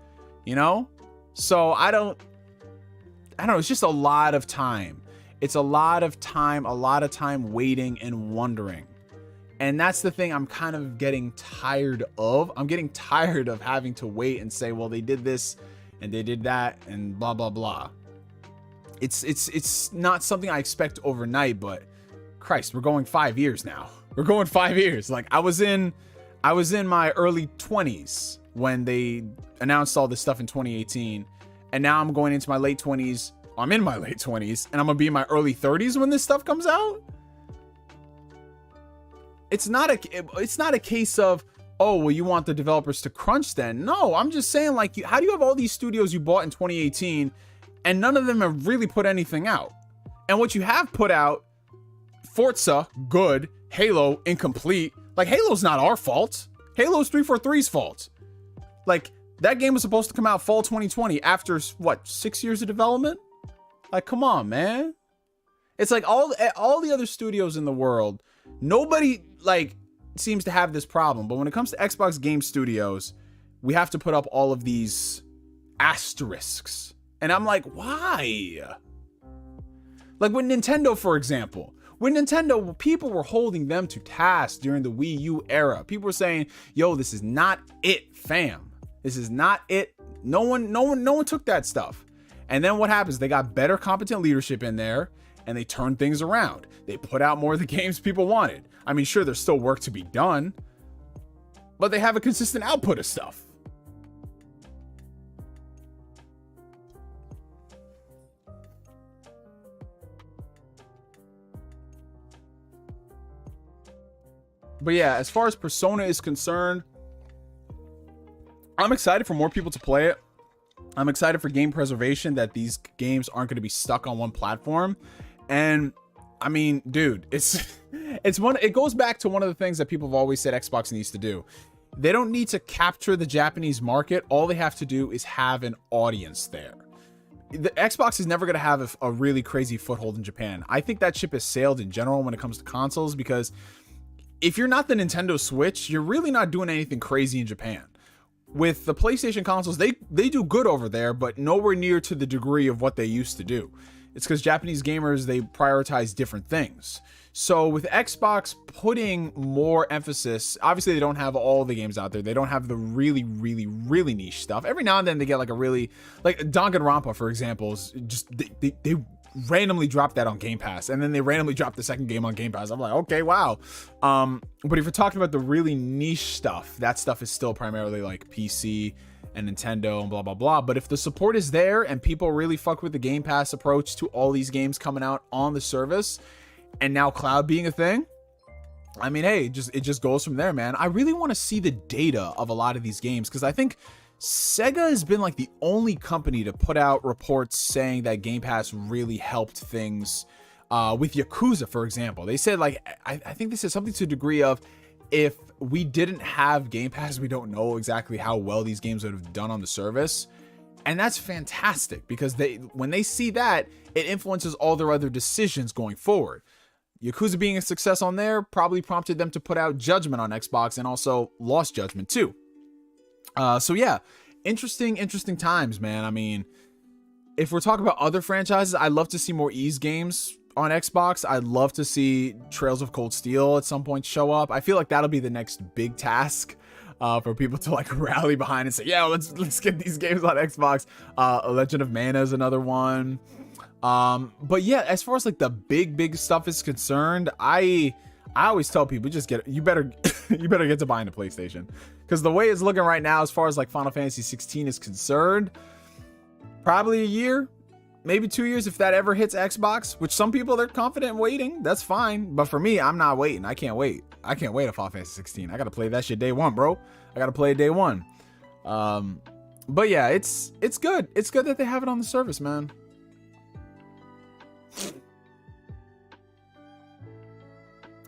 you know? So I don't know. It's just a lot of time. It's a lot of time waiting and wondering. And that's the thing I'm kind of getting tired of. I'm getting tired of having to wait and say, well, they did this and they did that and blah, blah, blah. It's not something I expect overnight, but Christ, we're going 5 years now. We're going 5 years. Like I was in my early 20s when they announced all this stuff in 2018. And now I'm going into my late 20s. I'm in my late 20s and I'm gonna be in my early 30s when this stuff comes out. It's not a case of, oh, well, you want the developers to crunch then. No, I'm just saying, like, how do you have all these studios you bought in 2018 and none of them have really put anything out? And what you have put out, Forza, good. Halo, incomplete. Like, Halo's not our fault. Halo's 343's fault. Like, that game was supposed to come out fall 2020 after, what, 6 years of development? Like, come on, man. It's like all the other studios in the world, nobody, like, seems to have this problem. But when it comes to Xbox Game Studios, we have to put up all of these asterisks. And I'm like, why? Like with Nintendo, for example. With Nintendo, people were holding them to task during the Wii U era. People were saying, yo, this is not it, fam. This is not it. No one took that stuff. And then what happens? They got better competent leadership in there and they turned things around. They put out more of the games people wanted. I mean, sure, there's still work to be done, but they have a consistent output of stuff. But yeah, as far as Persona is concerned, I'm excited for more people to play it. I'm excited for game preservation, that these games aren't going to be stuck on one platform. And I mean, dude, it goes back to one of the things that people have always said Xbox needs to do. They don't need to capture the Japanese market. All they have to do is have an audience there. The Xbox is never going to have a really crazy foothold in Japan. I think that ship has sailed in general when it comes to consoles, because if you're not the Nintendo Switch, you're really not doing anything crazy in Japan. With the PlayStation consoles, they do good over there, but nowhere near to the degree of what they used to do. It's because Japanese gamers, they prioritize different things. So with Xbox putting more emphasis, obviously they don't have all the games out there. They don't have the really, really, really niche stuff. Every now and then they get like a really, like Danganronpa, for example, is just, they randomly dropped that on Game Pass, and then they randomly dropped the second game on Game Pass. I'm like, okay, wow. But if you're talking about the really niche stuff, that stuff is still primarily like PC and Nintendo and blah blah blah. But if the support is there and people really fuck with the Game Pass approach to all these games coming out on the service, and now cloud being a thing, I mean, hey, it just goes from there, man. I really want to see the data of a lot of these games, because I think Sega has been like the only company to put out reports saying that Game Pass really helped things. With Yakuza, for example, they said, like, I think they said something to the degree of, if we didn't have Game Pass, we don't know exactly how well these games would have done on the service. And that's fantastic, because when they see that, it influences all their other decisions going forward. Yakuza being a success on there probably prompted them to put out Judgment on Xbox, and also Lost Judgment too. So yeah, interesting times, man. I mean, if we're talking about other franchises, I'd love to see more Ys games on Xbox. I'd love to see Trails of Cold Steel at some point show up. I feel like that'll be the next big task for people to like rally behind and say, yeah, let's get these games on Xbox. Legend of Mana is another one. But yeah, as far as like the big stuff is concerned, I always tell people, you better get to buying the PlayStation, because the way it's looking right now, as far as like Final Fantasy 16 is concerned, probably a year, maybe 2 years, if that ever hits Xbox, which some people, they're confident waiting. That's fine. But for me, I'm not waiting. I can't wait a Final Fantasy 16. I got to play that shit day one, bro. I got to play it day one. But yeah, it's good. It's good that they have it on the service, man.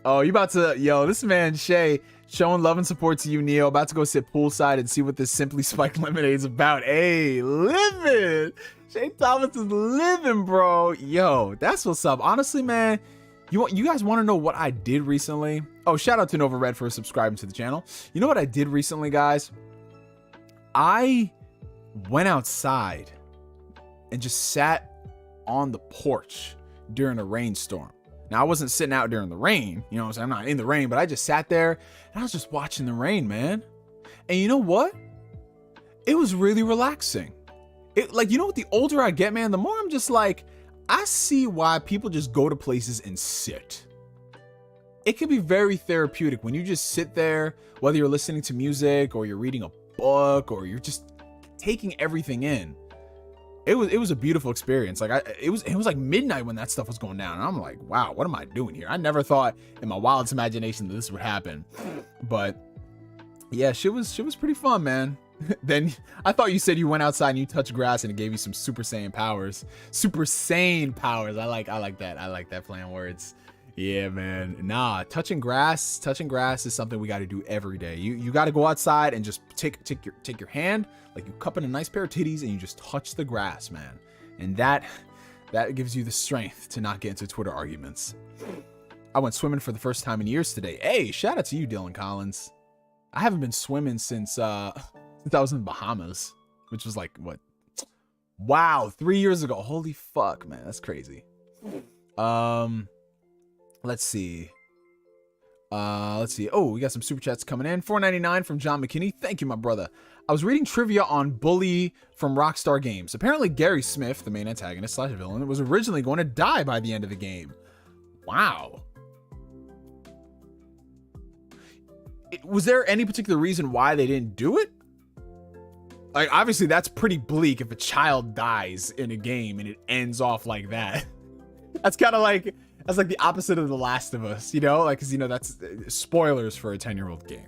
Oh, you about to, this man Shay showing love and support to you, Neo. About to go sit poolside and see what this Simply Spiked Lemonade's about. Hey, living. Shay Thomas is living, bro. Yo, that's what's up. Honestly, man, you guys want to know what I did recently? Oh, shout out to Nova Red for subscribing to the channel. You know what I did recently, guys? I went outside and just sat on the porch during a rainstorm. Now, I wasn't sitting out during the rain, you know what I'm saying? I'm not in the rain, but I just sat there and I was just watching the rain, man. And you know what? It was really relaxing. Like, you know what? The older I get, man, the more I'm just like, I see why people just go to places and sit. It can be very therapeutic when you just sit there, whether you're listening to music or you're reading a book or you're just taking everything in. It was a beautiful experience. Like it was like midnight when that stuff was going down, and I'm like, wow, what am I doing here? I never thought in my wildest imagination that this would happen. But yeah, shit was pretty fun, man. Then I thought you said you went outside and you touched grass and it gave you some Super Saiyan powers. Super Saiyan powers. I like that. I like that playing words. Yeah, man. Nah, touching grass is something we got to do every day. You got to go outside and just take your hand, like you cup in a nice pair of titties, and you just touch the grass, man. And that gives you the strength to not get into Twitter arguments. I went swimming for the first time in years today. Hey, shout out to you, Dylan Collins. I haven't been swimming since I was in the Bahamas, which was like, what? Wow, 3 years ago. Holy fuck, man. That's crazy. Let's see. Oh, we got some super chats coming in. $4.99 from John McKinney. Thank you, my brother. I was reading trivia on Bully from Rockstar Games. Apparently, Gary Smith, the main antagonist / villain, was originally going to die by the end of the game. Wow. Was there any particular reason why they didn't do it? Like, obviously, that's pretty bleak if a child dies in a game and it ends off like that. That's kind of like... That's like the opposite of The Last of Us, you know? Like, 'cause, you know, that's spoilers for a 10-year-old game.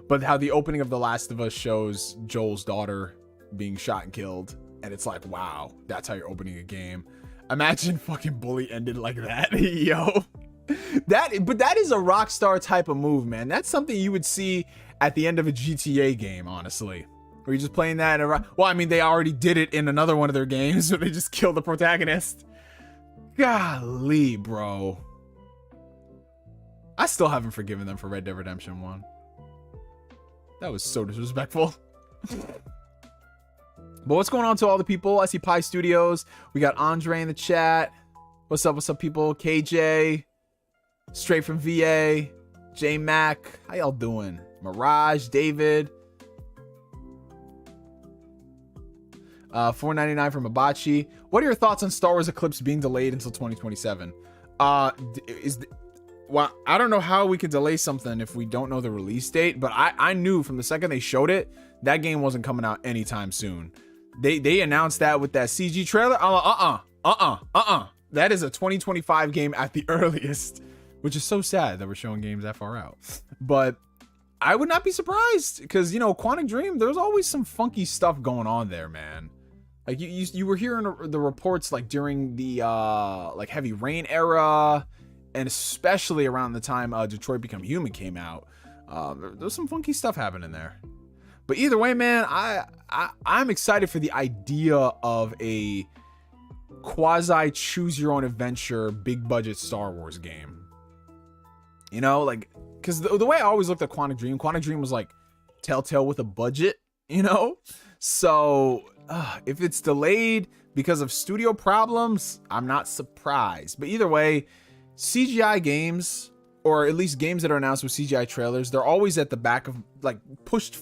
But how the opening of The Last of Us shows Joel's daughter being shot and killed. And it's like, wow, that's how you're opening a game. Imagine fucking Bully ended like that. Yo. But that is a Rockstar type of move, man. That's something you would see at the end of a GTA game, honestly. Where you're just playing that. Well, I mean, they already did it in another one of their games where they just killed the protagonist. Golly, bro. I still haven't forgiven them for Red Dead Redemption 1. That was so disrespectful. But what's going on to all the people? I see Pie Studios. We got Andre in the chat. What's up, people? KJ. Straight from VA. J Mac. How y'all doing? Mirage, David. $4.99 from Abachi. What are your thoughts on Star Wars Eclipse being delayed until 2027? Well, I don't know how we could delay something if we don't know the release date, but I knew from the second they showed it, that game wasn't coming out anytime soon. They announced that with that CG trailer. I'm like, that is a 2025 game at the earliest, which is so sad that we're showing games that far out. But I would not be surprised because, you know, Quantic Dream, there's always some funky stuff going on there, man. Like you were hearing the reports like during the like Heavy Rain era, and especially around the time Detroit Become Human came out. There's some funky stuff happening there. But either way, man, I'm excited for the idea of a quasi choose your own adventure big budget Star Wars game. You know, like, because the way I always looked at Quantic Dream was like Telltale with a budget, you know? So if it's delayed because of studio problems, I'm not surprised. But either way, CGI games, or at least games that are announced with CGI trailers, they're always at the back of, like, pushed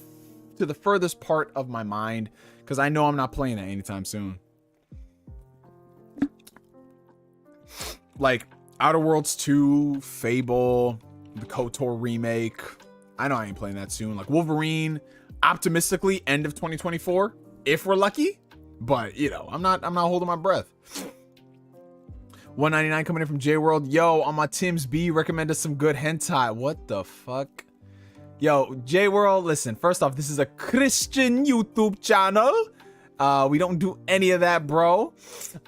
to the furthest part of my mind because I know I'm not playing it anytime soon. Like Outer Worlds 2, Fable, the KOTOR remake. I know I ain't playing that soon. Like Wolverine, optimistically end of 2024 if we're lucky, but you know, I'm not holding my breath. $1.99 coming in from J World. Yo, on my Tim's B, recommend us some good hentai. What the fuck? Yo, J World, listen, first off, this is a Christian YouTube channel. We don't do any of that, bro.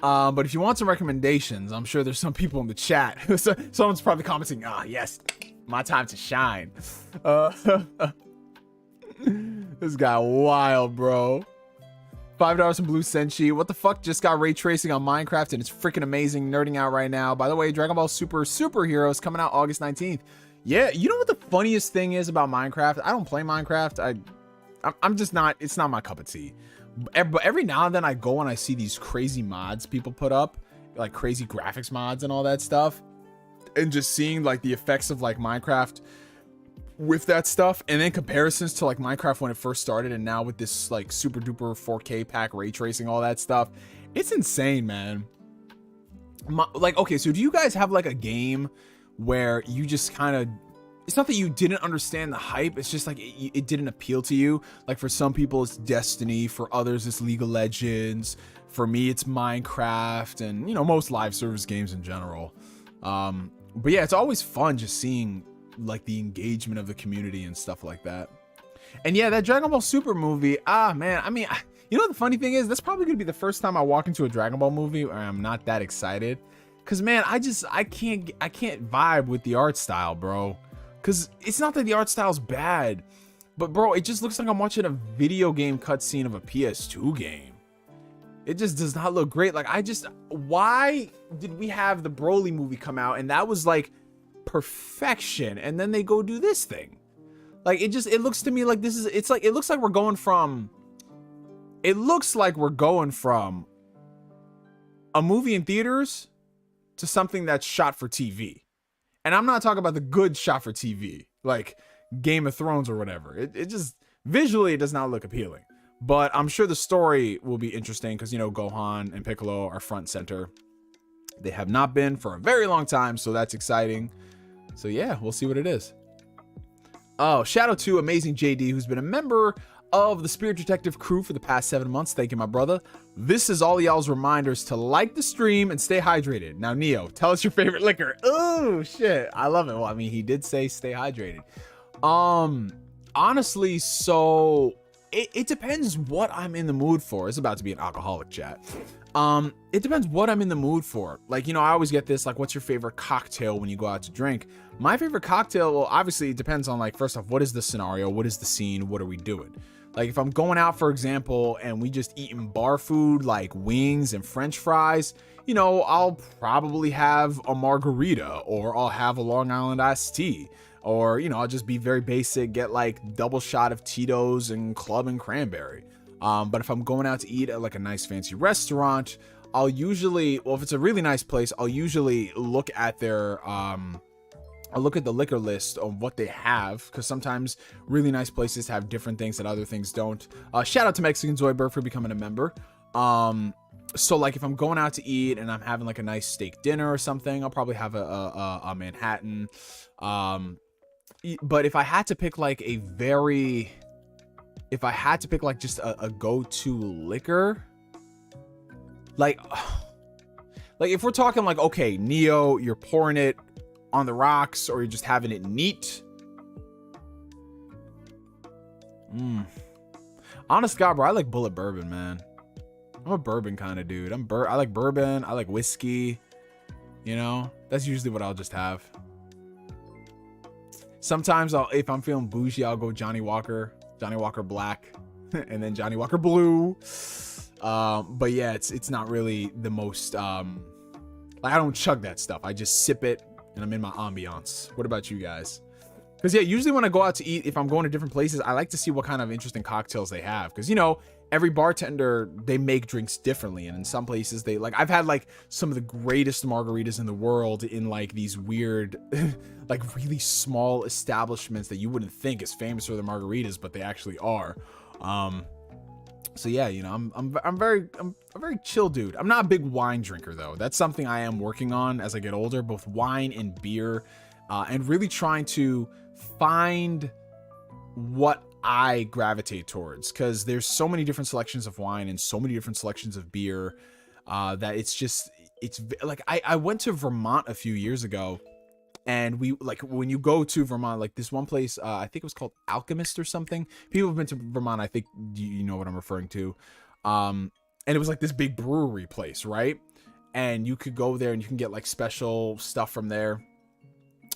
But if you want some recommendations, I'm sure there's some people in the chat. Someone's probably commenting, yes, my time to shine. This guy wild, bro. $5 from Blue Senshi. What the fuck? Just got ray tracing on Minecraft and it's freaking amazing. Nerding out right now. By the way, Dragon Ball Super Superheroes coming out August 19th. Yeah, you know what the funniest thing is about Minecraft? I don't play Minecraft. I'm just not, it's not my cup of tea. But every now and then I go and I see these crazy mods people put up, like crazy graphics mods and all that stuff. And just seeing like the effects of like Minecraft with that stuff, and then comparisons to like Minecraft when it first started and now with this like super duper 4K pack ray tracing, all that stuff. It's insane, man. Like, okay, so do you guys have like a game where you just kind of, it's not that you didn't understand the hype, it's just like it didn't appeal to you? Like for some people it's Destiny, for others it's League of Legends, for me it's Minecraft, and you know, most live service games in general. But yeah, it's always fun just seeing like the engagement of the community and stuff like that. And yeah, that Dragon Ball Super movie, man, I mean, you know, the funny thing is that's probably gonna be the first time I walk into a Dragon Ball movie where I'm not that excited, because man, I can't vibe with the art style, bro. Because it's not that the art style's bad, but bro, it just looks like I'm watching a video game cutscene of a PS2 game. It just does not look great. Like, why did we have the Broly movie come out and that was like perfection, and then they go do this thing? Like, it looks to me like it looks like we're going from a movie in theaters to something that's shot for TV. And I'm not talking about the good shot for TV, like Game of Thrones or whatever. It just, visually, it does not look appealing. But I'm sure the story will be interesting because, you know, Gohan and Piccolo are front and center. They have not been for a very long time, so that's exciting. So yeah, we'll see what it is. Oh, shout out to Amazing JD, who's been a member of the Spirit Detective crew for the past 7 months. Thank you, my brother. This is all y'all's reminders to like the stream and stay hydrated. Now, Neo, tell us your favorite liquor. Oh, shit. I love it. Well, I mean, he did say stay hydrated. Honestly, so it depends what I'm in the mood for. It's about to be an alcoholic chat. It depends what I'm in the mood for. Like, you know, I always get this, like, what's your favorite cocktail when you go out to drink? My favorite cocktail, well, obviously it depends on, like, first off, what is the scenario? What is the scene? What are we doing? Like, if I'm going out, for example, and we just eating bar food, like wings and French fries, you know, I'll probably have a margarita, or I'll have a Long Island iced tea, or, you know, I'll just be very basic, get like double shot of Tito's and club and cranberry. But if I'm going out to eat at like a nice fancy restaurant, I'll usually, well, if it's a really nice place, I'll usually look at their, I'll look at the liquor list of what they have, because sometimes really nice places have different things that other things don't. Shout out to Mexican Zoidberg for becoming a member. So like if I'm going out to eat and I'm having like a nice steak dinner or something, I'll probably have a Manhattan. But if I had to pick like just a go-to liquor, like if we're talking like, okay, Neo, you're pouring it on the rocks or you're just having it neat. Honest God, bro, I like bullet bourbon, man. I'm a bourbon kind of dude. I like bourbon. I like whiskey. You know, that's usually what I'll just have. Sometimes if I'm feeling bougie, I'll go Johnny Walker Black, and then Johnny Walker Blue. But yeah, it's not really the most, like I don't chug that stuff. I just sip it and I'm in my ambiance. What about you guys? Because yeah, usually when I go out to eat, if I'm going to different places, I like to see what kind of interesting cocktails they have. Because, you know, every bartender, they make drinks differently. And in some places, they like, I've had like some of the greatest margaritas in the world in like these weird, like really small establishments that you wouldn't think is famous for their margaritas, but they actually are. So yeah, you know, I'm a very chill dude. I'm not a big wine drinker though. That's something I am working on as I get older, both wine and beer, and really trying to find what I gravitate towards, because there's so many different selections of wine and so many different selections of beer, that it's like I went to Vermont a few years ago. And we like when you go to Vermont, like this one place, I think it was called Alchemist or something. People have been to Vermont. I think you know what I'm referring to. And it was like this big brewery place, right? And you could go there and you can get like special stuff from there.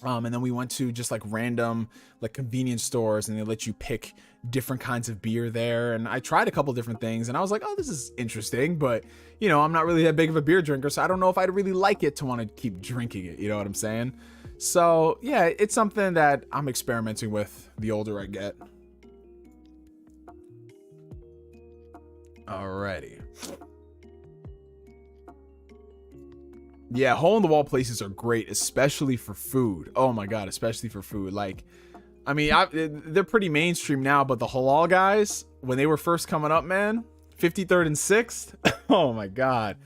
And then we went to just like random like convenience stores and they let you pick different kinds of beer there. And I tried a couple different things and I was like, oh, this is interesting. But, you know, I'm not really that big of a beer drinker. So I don't know if I'd really like it to want to keep drinking it. You know what I'm saying? So yeah, it's something that I'm experimenting with the older I get. Alrighty. Yeah, hole-in-the-wall places are great, especially for food. Oh my god, especially for food. Like, I mean, they're pretty mainstream now, but the halal guys, when they were first coming up, man, 53rd and 6th, oh my god.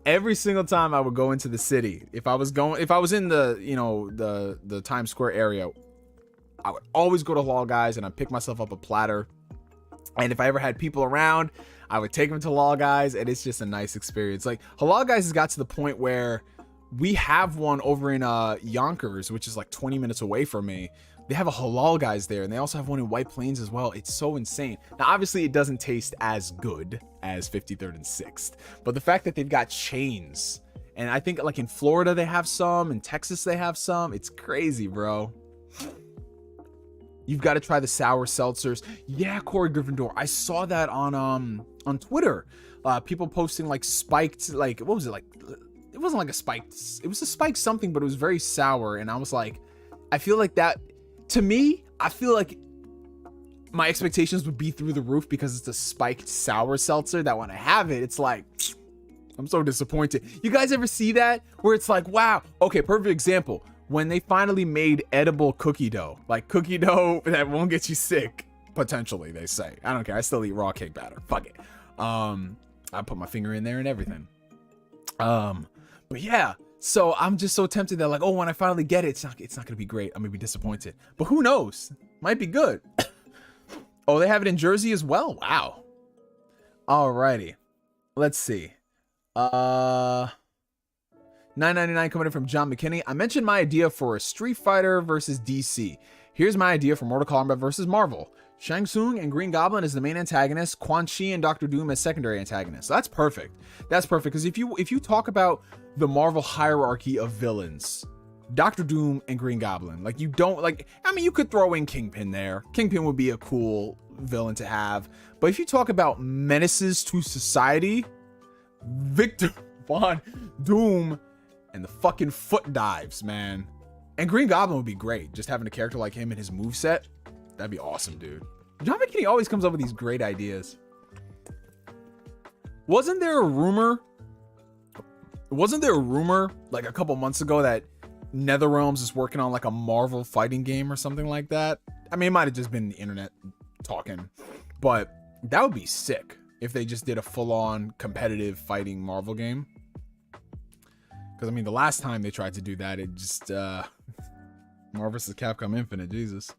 Every single time I would go into the city, if I was in the, you know, the Times Square area, I would always go to halal guys and I'd pick myself up a platter. And if I ever had people around, I would take them to halal guys, and it's just a nice experience. Like, halal guys has got to the point where we have one over in Yonkers, which is like 20 minutes away from me. They have a halal guys there, and they also have one in White Plains as well. It's so insane. Now, obviously, it doesn't taste as good as 53rd and 6th, but the fact that they've got chains, and I think like in Florida they have some, in Texas they have some. It's crazy, bro. You've got to try the sour seltzers. Yeah, Corey Gryffindor. I saw that on Twitter. People posting like spiked, like, what was it like? It wasn't like a spiked. It was a spiked something, but it was very sour. And I was like, I feel like that. To me, I feel like my expectations would be through the roof because it's a spiked sour seltzer that when I have it, it's like, I'm so disappointed. You guys ever see that? Where it's like, wow. Okay, perfect example. When they finally made edible cookie dough, like cookie dough that won't get you sick, potentially, they say. I don't care. I still eat raw cake batter. Fuck it. I put my finger in there and everything. But yeah, so I'm just so tempted that like, oh, when I finally get it, it's not gonna be great. I'm gonna be disappointed. But who knows? Might be good. Oh, they have it in Jersey as well. Wow. Alrighty. Let's see. $9.99 coming in from John McKinney. I mentioned my idea for a Street Fighter versus DC. Here's my idea for Mortal Kombat versus Marvel. Shang Tsung and Green Goblin as the main antagonist, Quan Chi and Doctor Doom as secondary antagonists. So that's perfect. That's perfect, because if you talk about the Marvel hierarchy of villains, Doctor Doom and Green Goblin, like, you don't, like, I mean, you could throw in Kingpin there. Kingpin would be a cool villain to have. But if you talk about menaces to society, Victor Von Doom and the fucking foot dives, man. And Green Goblin would be great. Just having a character like him and his moveset, that'd be awesome, dude. John McKinney always comes up with these great ideas. Wasn't there a rumor like a couple months ago that NetherRealms is working on like a Marvel fighting game or something like that? I mean, it might have just been the internet talking, but that would be sick. if they just did a full-on competitive fighting Marvel game. Because, I mean, the last time they tried to do that, it just, Marvel vs. Capcom Infinite, Jesus.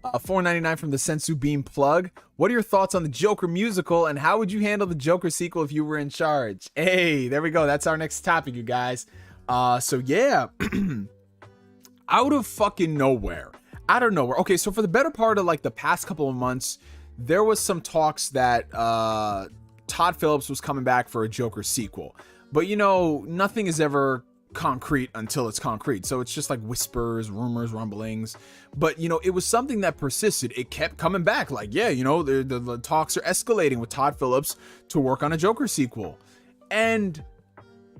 $4.99 from the Sensu Beam plug. What are your thoughts on the Joker musical, and how would you handle the Joker sequel if you were in charge? Hey, there we go. That's our next topic, you guys. So yeah, out of fucking nowhere. Okay, so for the better part of like the past couple of months, there was some talks that Todd Phillips was coming back for a Joker sequel. But you know, nothing is ever concrete until it's concrete. So it's just like whispers, rumors, rumblings. But you know, it was something that persisted. It kept coming back. Like, yeah, you know, the talks are escalating with Todd Phillips to work on a Joker sequel. And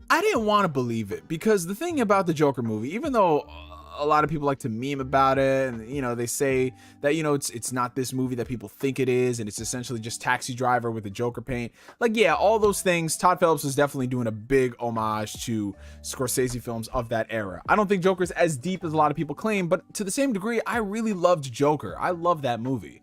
I didn't want to believe it, because the thing about the Joker movie, even though a lot of people like to meme about it, and you know, they say that, you know, it's not this movie that people think it is, and it's essentially just Taxi Driver with the Joker paint. Like, yeah, all those things. Todd Phillips was definitely doing a big homage to Scorsese films of that era. I don't think Joker's as deep as a lot of people claim, but to the same degree, I really loved Joker. I love that movie.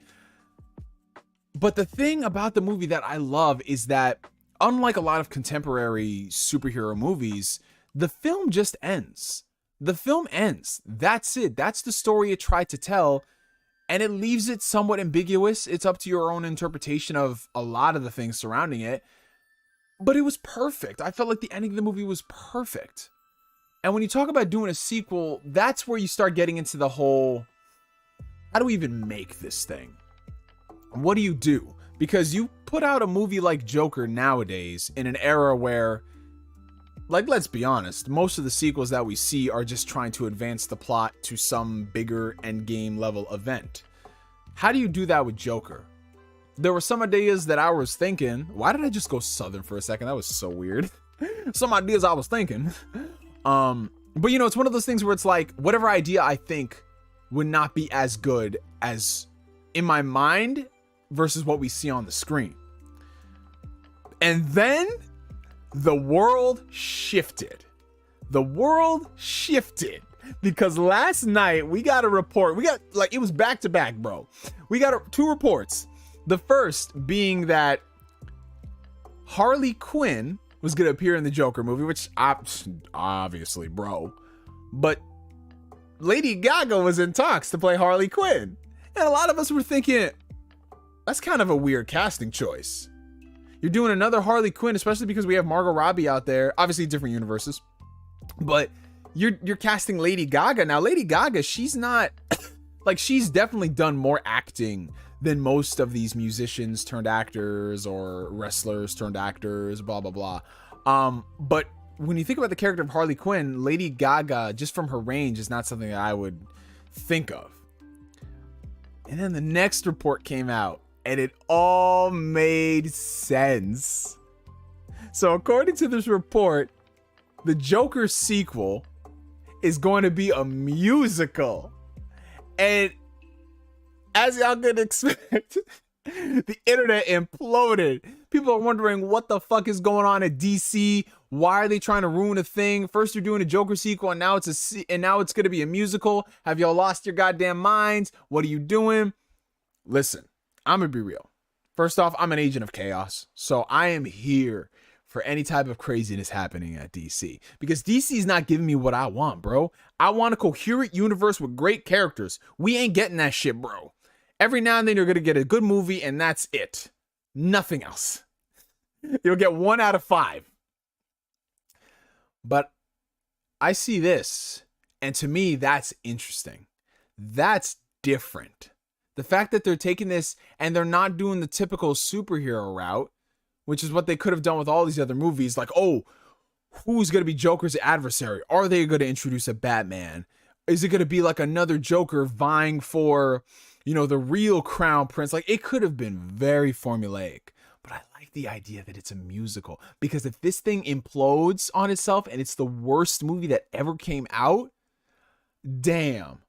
But the thing about the movie that I love is that, unlike a lot of contemporary superhero movies, the film just ends. The film ends. That's it. That's the story it tried to tell, and it leaves it somewhat ambiguous. It's up to your own interpretation of a lot of the things surrounding it, but it was perfect. I felt like the ending of the movie was perfect. And when you talk about doing a sequel, that's where you start getting into the whole, how do we even make this thing? What do you do? Because you put out a movie like Joker nowadays in an era where, like, let's be honest, most of the sequels that we see are just trying to advance the plot to some bigger endgame level event. How do you do that with Joker? There were some ideas that I was thinking. Why did I just go Southern for a second? That was so weird. Some ideas I was thinking. But you know, it's one of those things where it's like, whatever idea I think would not be as good as in my mind versus what we see on the screen. And then the world shifted. The world shifted because last night we got a report. It was back to back, bro. We got two reports. The first being that Harley Quinn was going to appear in the Joker movie, which obviously, bro. But Lady Gaga was in talks to play Harley Quinn. And a lot of us were thinking, that's kind of a weird casting choice. You're doing another Harley Quinn, especially because we have Margot Robbie out there. Obviously different universes. But you're casting Lady Gaga. Now, Lady Gaga, she's not like, she's definitely done more acting than most of these musicians turned actors or wrestlers turned actors, blah, blah, blah. But when you think about the character of Harley Quinn, Lady Gaga, just from her range, is not something that I would think of. And then the next report came out, and it all made sense. So according to this report, the Joker sequel is going to be a musical. And as y'all could expect, the internet imploded. People are wondering what the fuck is going on at DC. Why are they trying to ruin a thing? First you're doing a Joker sequel, and now it's going to be a musical. Have y'all lost your goddamn minds? What are you doing? Listen, I'm gonna be real. First off, I'm an agent of chaos, so I am here for any type of craziness happening at DC, because DC is not giving me what I want, bro. I want a coherent universe with great characters. We ain't getting that shit, bro. Every now and then you're gonna get a good movie, and that's it. Nothing else. You'll get 1 out of 5. But I see this, and to me, that's interesting. That's different. The fact that they're taking this and they're not doing the typical superhero route, which is what they could have done with all these other movies. Like, oh, who's going to be Joker's adversary? Are they going to introduce a Batman? Is it going to be like another Joker vying for, you know, the real Crown Prince? Like, it could have been very formulaic. But I like the idea that it's a musical, because if this thing implodes on itself and it's the worst movie that ever came out, damn.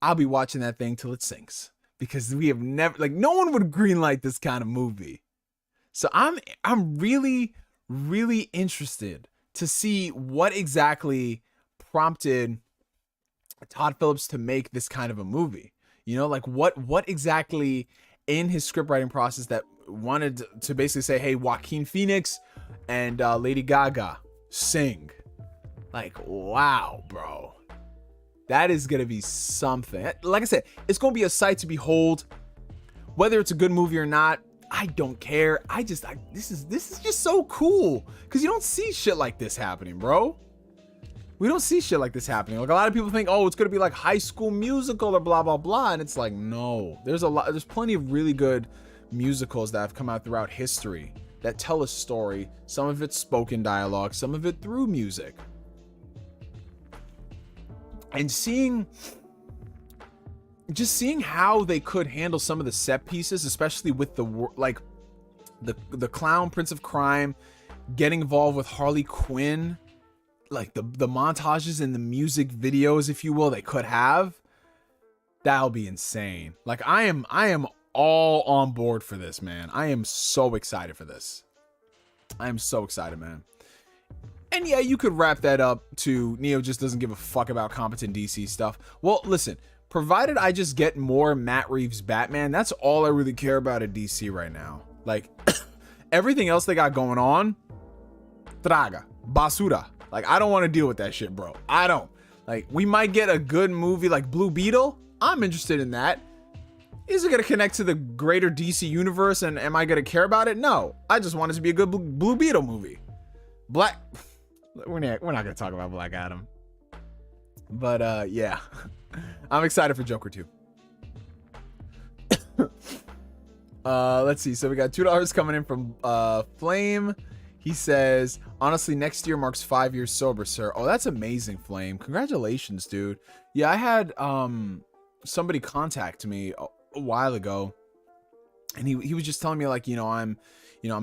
I'll be watching that thing till it sinks, because we have never, like, no one would greenlight this kind of movie. So I'm really, really interested to see what exactly prompted Todd Phillips to make this kind of a movie. You know, like what exactly in his script writing process that wanted to basically say, hey, Joaquin Phoenix and Lady Gaga sing. Like, wow, bro. That is going to be something. Like I said, it's going to be a sight to behold. Whether it's a good movie or not, I don't care. This is just so cool. Because you don't see shit like this happening, bro. We don't see shit like this happening. Like, a lot of people think, oh, it's going to be like High School Musical or blah, blah, blah. And it's like, no. There's plenty of really good musicals that have come out throughout history that tell a story. Some of it's spoken dialogue, some of it through music. And seeing how they could handle some of the set pieces, especially with the clown Prince of Crime getting involved with Harley Quinn, like the montages and the music videos, if you will, they could have, that'll be insane. Like, I am all on board for this, man. I am so excited for this. I am so excited, man. And yeah, you could wrap that up to Neo just doesn't give a fuck about competent DC stuff. Well, listen, provided I just get more Matt Reeves Batman, that's all I really care about at DC right now. Like, everything else they got going on, traga, basura. Like, I don't want to deal with that shit, bro. I don't. Like, we might get a good movie like Blue Beetle. I'm interested in that. Is it going to connect to the greater DC universe, and am I going to care about it? No. I just want it to be a good Blue Beetle movie. We're not going to talk about Black Adam. But, yeah. I'm excited for Joker 2. Let's see. So we got $2 coming in from Flame. He says, honestly, next year marks 5 years sober, sir. Oh, that's amazing, Flame. Congratulations, dude. Yeah, I had somebody contact me a while ago, and he was just telling me, like, I'm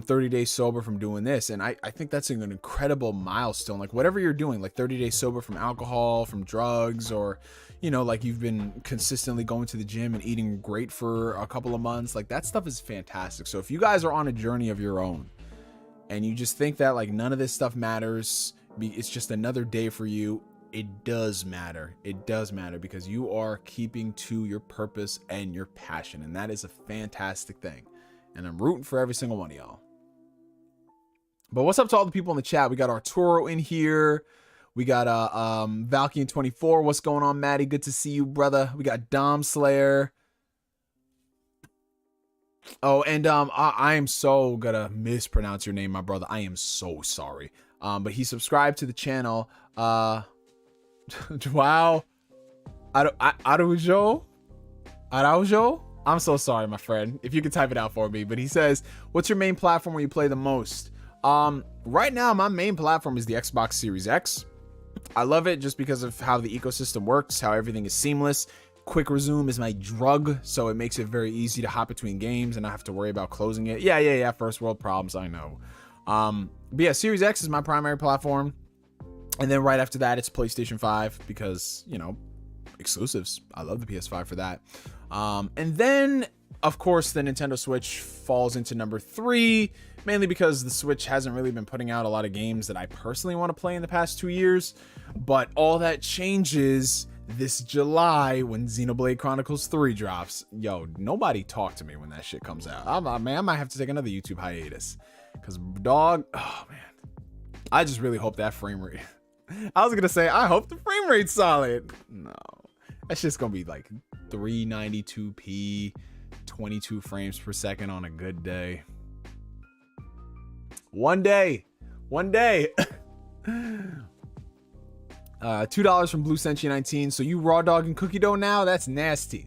30 days sober from doing this. And I think that's an incredible milestone. Like, whatever you're doing, like 30 days sober from alcohol, from drugs, or, like you've been consistently going to the gym and eating great for a couple of months. Like, that stuff is fantastic. So if you guys are on a journey of your own and you just think that, like, none of this stuff matters, it's just another day for you, it does matter. It does matter, because you are keeping to your purpose and your passion. And that is a fantastic thing. And I'm rooting for every single one of y'all. But what's up to all the people in the chat? We got Arturo in here. We got Valkyne24. What's going on, Maddie? Good to see you, brother. We got Dom Slayer. Oh, and I am so gonna mispronounce your name, my brother. I am so sorry. But he subscribed to the channel. Wow. Araujo? I'm so sorry, my friend. If you could type it out for me. But he says, what's your main platform where you play the most? Right now, my main platform is the Xbox Series X. I love it just because of how the ecosystem works, how everything is seamless. Quick resume is my drug, so it makes it very easy to hop between games and not have to worry about closing it. Yeah. First world problems, I know. But yeah, Series X is my primary platform. And then right after that, it's PlayStation 5 because, exclusives. I love the PS5 for that. And then, of course, the Nintendo Switch falls into number 3, mainly because the Switch hasn't really been putting out a lot of games that I personally want to play in the past 2 years. But all that changes this July when Xenoblade Chronicles 3 drops. Yo, nobody talk to me when that shit comes out. I might have to take another YouTube hiatus. Because, dog, oh, man. I just really hope that frame rate... I was going to say, I hope the frame rate's solid. No. That's just going to be like 392p, 22 frames per second on a good day. One day. $2 from Blue Senshi 19. So you raw dog and cookie dough now? That's nasty.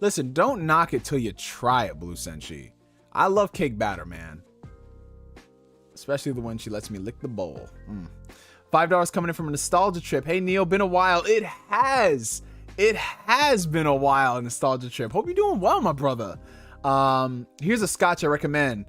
Listen, don't knock it till you try it, Blue Senshi. I love cake batter, man. Especially the one she lets me lick the bowl. $5 coming in from a nostalgia trip. Hey, Neo, been a while. It has been a while, nostalgia trip. Hope you're doing well, my brother. Here's a scotch I recommend.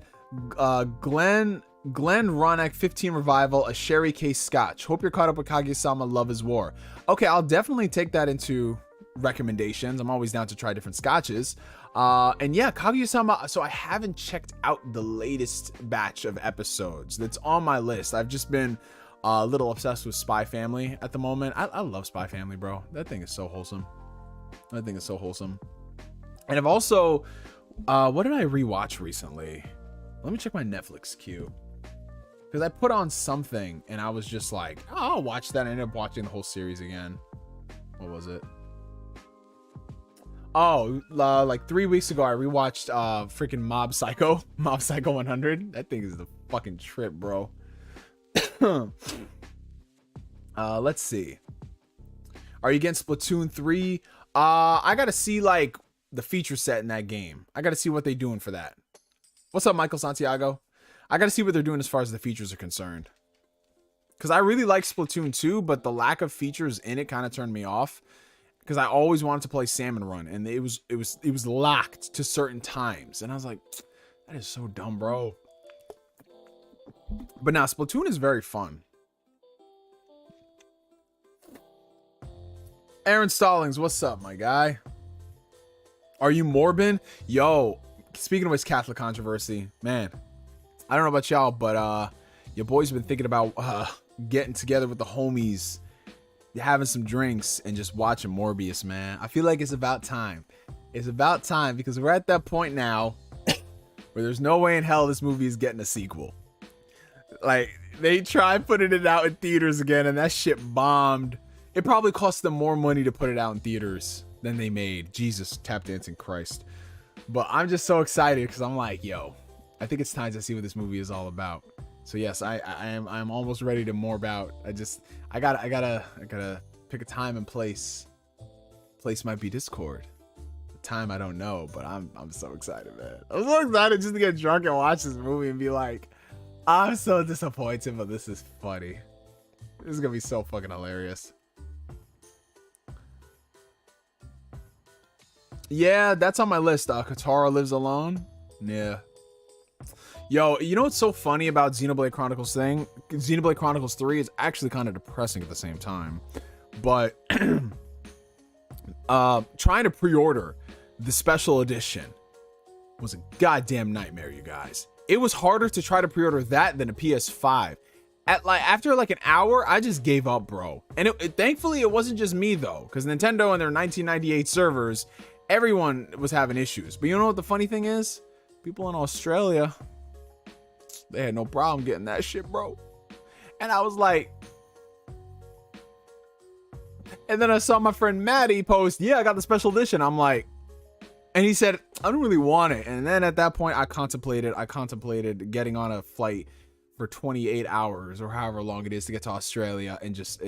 Glen Ronak 15 Revival, a sherry case scotch. Hope you're caught up with Kaguya-sama Love is War. Okay, I'll definitely take that into recommendations. I'm always down to try different scotches. And yeah, Kaguya-sama. So I haven't checked out the latest batch of episodes. That's on my list. I've just been a little obsessed with Spy Family at the moment. I love Spy Family, bro. That thing is so wholesome. And I've also, what did I rewatch recently? Let me check my Netflix queue. Because I put on something and I was just like, oh, I'll watch that. I ended up watching the whole series again. What was it? Oh, like 3 weeks ago, I rewatched freaking Mob Psycho 100. That thing is the fucking trip, bro. Let's see. Are you getting Splatoon 3? I gotta see like the feature set in that game. I gotta see what they're doing for that. What's up, Michael Santiago? I gotta see what they're doing as far as the features are concerned. Because I really like Splatoon 2, but the lack of features in it kind of turned me off. Because I always wanted to play Salmon Run, and it was locked to certain times, and I was like, that is so dumb, bro. But now Splatoon is very fun. Aaron Stallings, what's up, my guy? Are you Morbin? Yo, speaking of his Catholic controversy, man, I don't know about y'all, but your boy's been thinking about getting together with the homies, having some drinks, and just watching Morbius, man. I feel like it's about time. It's about time, because we're at that point now where there's no way in hell this movie is getting a sequel. Like, they tried putting it out in theaters again, and that shit bombed. It probably cost them more money to put it out in theaters than they made. Jesus, tap dancing Christ. But I'm just so excited because I'm like, yo, I think it's time to see what this movie is all about. So yes, I'm almost ready to morb out. I gotta pick a time and place. Place might be Discord. The time I don't know, but I'm so excited, man. I'm so excited just to get drunk and watch this movie and be like, I'm so disappointed, but this is funny. This is gonna be so fucking hilarious. Yeah, that's on my list. Katara Lives Alone. Yeah. Yo, you know what's so funny about Xenoblade Chronicles thing? Xenoblade Chronicles 3 is actually kind of depressing at the same time. But trying to pre-order the special edition was a goddamn nightmare, you guys. It was harder to try to pre-order that than a PS5. After like an hour, I just gave up, bro. And thankfully, it wasn't just me, though. Because Nintendo and their 1998 servers, everyone was having issues. But you know what the funny thing is? People in Australia, they had no problem getting that shit, bro. And I was like... And then I saw my friend Maddie post, yeah, I got the special edition. I'm like... And he said, I don't really want it. And then at that point, I contemplated getting on a flight for 28 hours or however long it is to get to Australia and just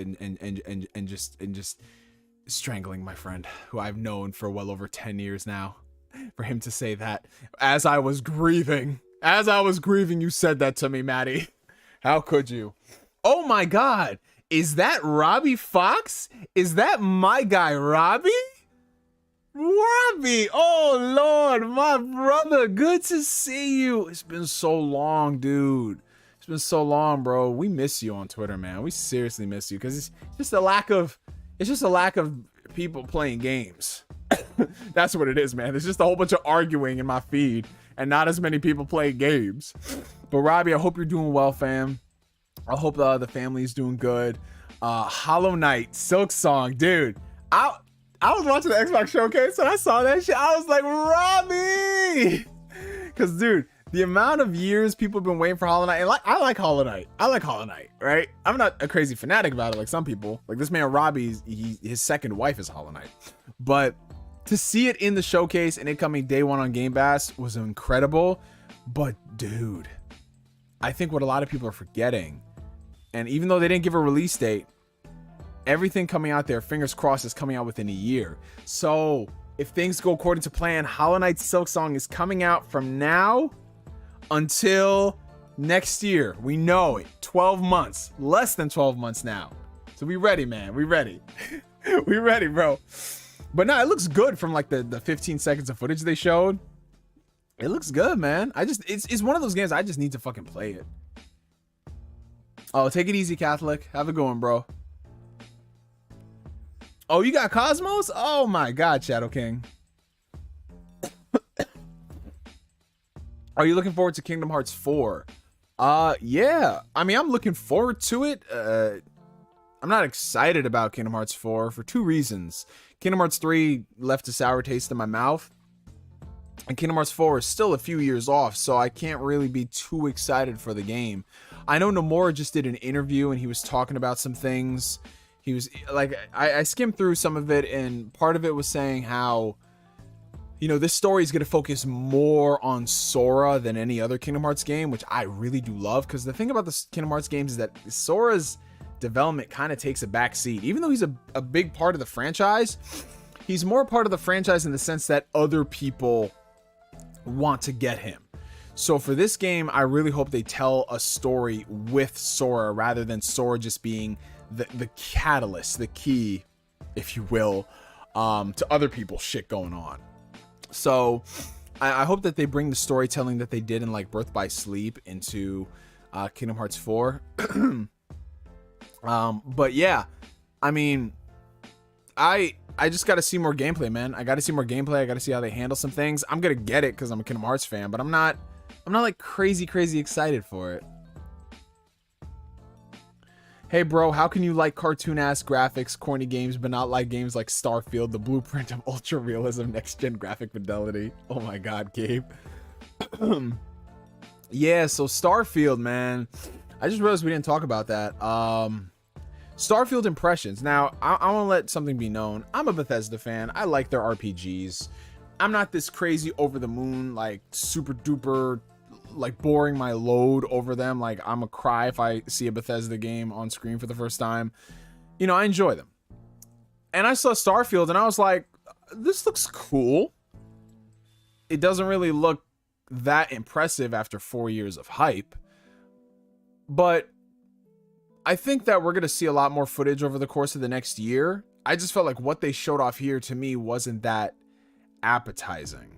strangling my friend who I've known for well over 10 years now. For him to say that as I was grieving, you said that to me, Maddie. How could you? Oh my God. Is that Robbie Fox? Is that my guy, Robbie? Robbie, oh Lord, my brother, good to see you. It's been so long, dude. It's been so long, bro. We miss you on Twitter, man. We seriously miss you because it's just a lack of people playing games. That's what it is, man. There's just a whole bunch of arguing in my feed and not as many people playing games. But Robbie, I hope you're doing well, fam. I hope the family's doing good. Hollow Knight, Silk Song, dude. I was watching the Xbox Showcase and I saw that shit. I was like, Robbie! Because, dude, the amount of years people have been waiting for Hollow Knight, and I like Hollow Knight. I like Hollow Knight, right? I'm not a crazy fanatic about it like some people. Like this man, Robbie, his second wife is Hollow Knight. But to see it in the showcase and it coming day one on Game Pass was incredible. But, dude, I think what a lot of people are forgetting, and even though they didn't give a release date, everything coming out there, fingers crossed, is coming out within a year. So if things go according to plan, Hollow Knight Silk Song is coming out from now until next year. We know it. 12 months. Less than 12 months now. So we ready, man. We ready. We ready, bro. But no, it looks good from like the 15 seconds of footage they showed. It looks good, man. It's one of those games I just need to fucking play it. Oh, take it easy, Catholic. Have a good one, bro. Oh, you got Cosmos? Oh my God, Shadow King. Are you looking forward to Kingdom Hearts 4? Yeah. I mean, I'm looking forward to it. I'm not excited about Kingdom Hearts 4 for two reasons. Kingdom Hearts 3 left a sour taste in my mouth. And Kingdom Hearts 4 is still a few years off, so I can't really be too excited for the game. I know Nomura just did an interview and he was talking about some things. He was like, I skimmed through some of it, and part of it was saying how, you know, this story is going to focus more on Sora than any other Kingdom Hearts game, which I really do love, because the thing about the Kingdom Hearts games is that Sora's development kind of takes a back seat. Even though he's a big part of the franchise, he's more part of the franchise in the sense that other people want to get him. So for this game, I really hope they tell a story with Sora rather than Sora just being the catalyst, the key, if you will, to other people's shit going on. So I hope that they bring the storytelling that they did in like Birth by Sleep into Kingdom Hearts 4. But yeah, I mean, I just got to see more gameplay, man. I got to see more gameplay. I got to see how they handle some things. I'm gonna get it because I'm a Kingdom Hearts fan, but I'm not like crazy excited for it. Hey bro, how can you like cartoon ass graphics, corny games, but not like games like Starfield, the blueprint of ultra realism, next gen graphic fidelity? Oh my god, Gabe. Yeah, so Starfield, man. I just realized we didn't talk about that. Starfield impressions. Now, I want to let something be known. I'm a Bethesda fan. I like their RPGs. I'm not this crazy over the moon, like super duper, like boring my load over them. Like I'm a cry if I see a Bethesda game on screen for the first time. You know, I enjoy them. And I saw Starfield and I was like, this looks cool. It doesn't really look that impressive after 4 years of hype. But I think that we're going to see a lot more footage over the course of the next year. I just felt like what they showed off here to me wasn't that appetizing.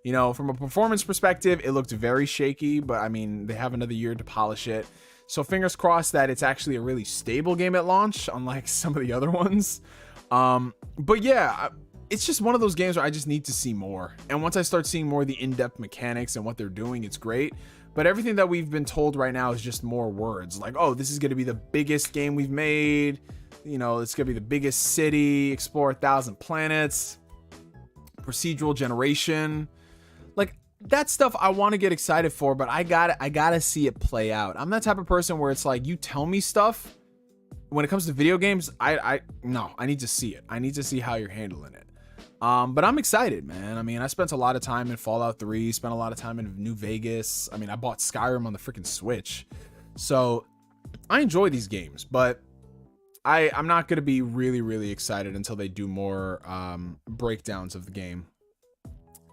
You know, from a performance perspective, it looked very shaky, but I mean, they have another year to polish it. So fingers crossed that it's actually a really stable game at launch, unlike some of the other ones. But yeah, it's just one of those games where I just need to see more. And once I start seeing more of the in-depth mechanics and what they're doing, it's great. But everything that we've been told right now is just more words. Like, oh, this is going to be the biggest game we've made. You know, it's going to be the biggest city, explore 1,000 planets, procedural generation. Like, that stuff I want to get excited for, but I gotta see it play out. I'm that type of person where it's like, you tell me stuff. When it comes to video games, I need to see it. I need to see how you're handling it. But I'm excited, man. I mean, I spent a lot of time in Fallout 3, spent a lot of time in New Vegas. I mean, I bought Skyrim on the freaking Switch. So I enjoy these games, but I'm not going to be really excited until they do more breakdowns of the game.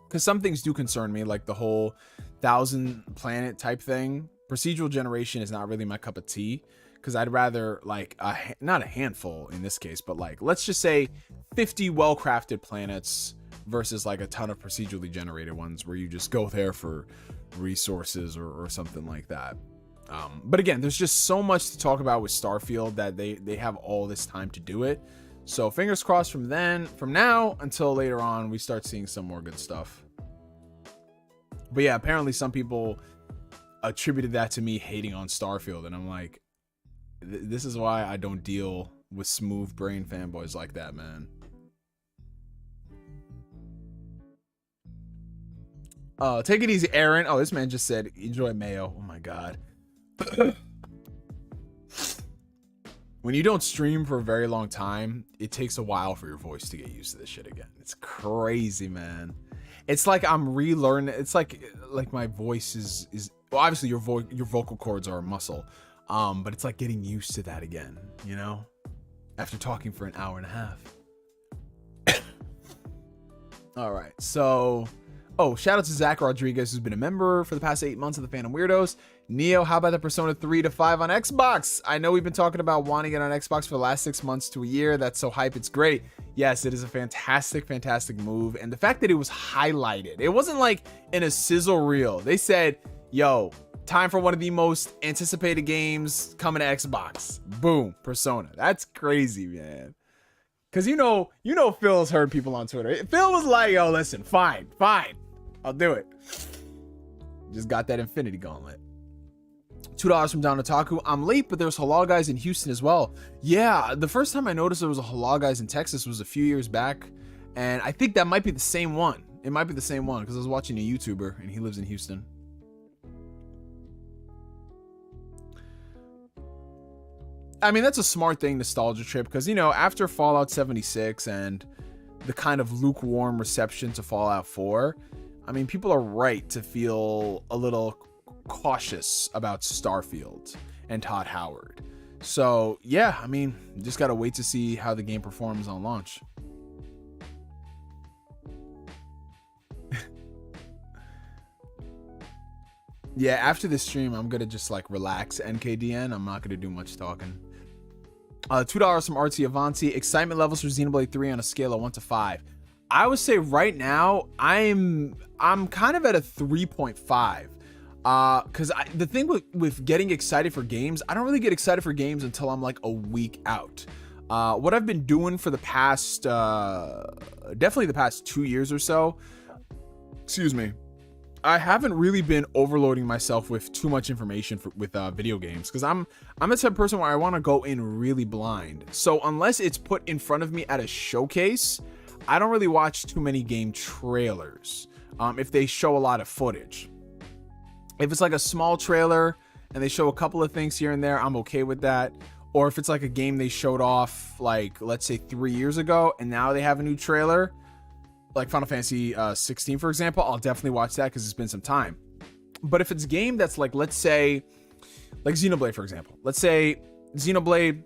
Because some things do concern me, like the whole 1,000 planet type thing. Procedural generation is not really my cup of tea. Because I'd rather, like, not a handful in this case, but like, let's just say 50 well-crafted planets versus like a ton of procedurally generated ones where you just go there for resources or something like that. But again, there's just so much to talk about with Starfield that they have all this time to do it. So fingers crossed from now until later on, we start seeing some more good stuff. But yeah, apparently some people attributed that to me hating on Starfield, and I'm like, this is why I don't deal with smooth brain fanboys like that, man. Take it easy, Aaron. Oh, this man just said, enjoy mayo. Oh my God. When you don't stream for a very long time, it takes a while for your voice to get used to this shit again. It's crazy, man. It's like I'm relearning. It's like my voice is well, obviously your vocal cords are a muscle. But it's like getting used to that again, you know, after talking for an hour and a half. All right. So, shout out to Zack Rodriguez, who's been a member for the past 8 months of the Phantom Weirdos. Neo, how about the Persona 3 to 5 on Xbox? I know we've been talking about wanting it on Xbox for the last 6 months to a year. That's so hype. It's great. Yes, it is a fantastic move. And the fact that it was highlighted, it wasn't like in a sizzle reel. They said, yo, time for one of the most anticipated games coming to Xbox. Boom, Persona. That's crazy, man. Cause you know Phil's heard people on Twitter. Phil was like, yo, listen, fine. I'll do it. Just got that Infinity Gauntlet. $2 from Down Otaku. I'm late, but there's Halal Guys in Houston as well. Yeah, the first time I noticed there was a Halal Guys in Texas was a few years back. And I think that might be the same one. It might be the same one because I was watching a YouTuber and he lives in Houston. I mean, that's a smart thing, nostalgia trip, because, you know, after Fallout 76 and the kind of lukewarm reception to Fallout 4, I mean, people are right to feel a little cautious about Starfield and Todd Howard. So, yeah, I mean, just got to wait to see how the game performs on launch. Yeah, after this stream, I'm going to just like relax NKDN. I'm not going to do much talking. $2 from RT Avanti. Excitement levels for Xenoblade 3 on a scale of 1 to 5. I would say right now, I'm kind of at a 3.5. Because the thing with getting excited for games, I don't really get excited for games until I'm like a week out. What I've been doing for the past, definitely the past 2 years or so, excuse me, I haven't really been overloading myself with too much information with video games, because I'm the type of person where I want to go in really blind. So unless it's put in front of me at a showcase, I don't really watch too many game trailers if they show a lot of footage. If it's like a small trailer and they show a couple of things here and there, I'm okay with that. Or if it's like a game they showed off, like, let's say 3 years ago, and now they have a new trailer, like Final Fantasy 16, for example, I'll definitely watch that because it's been some time. But if it's a game that's like, let's say, like Xenoblade, for example. Let's say Xenoblade,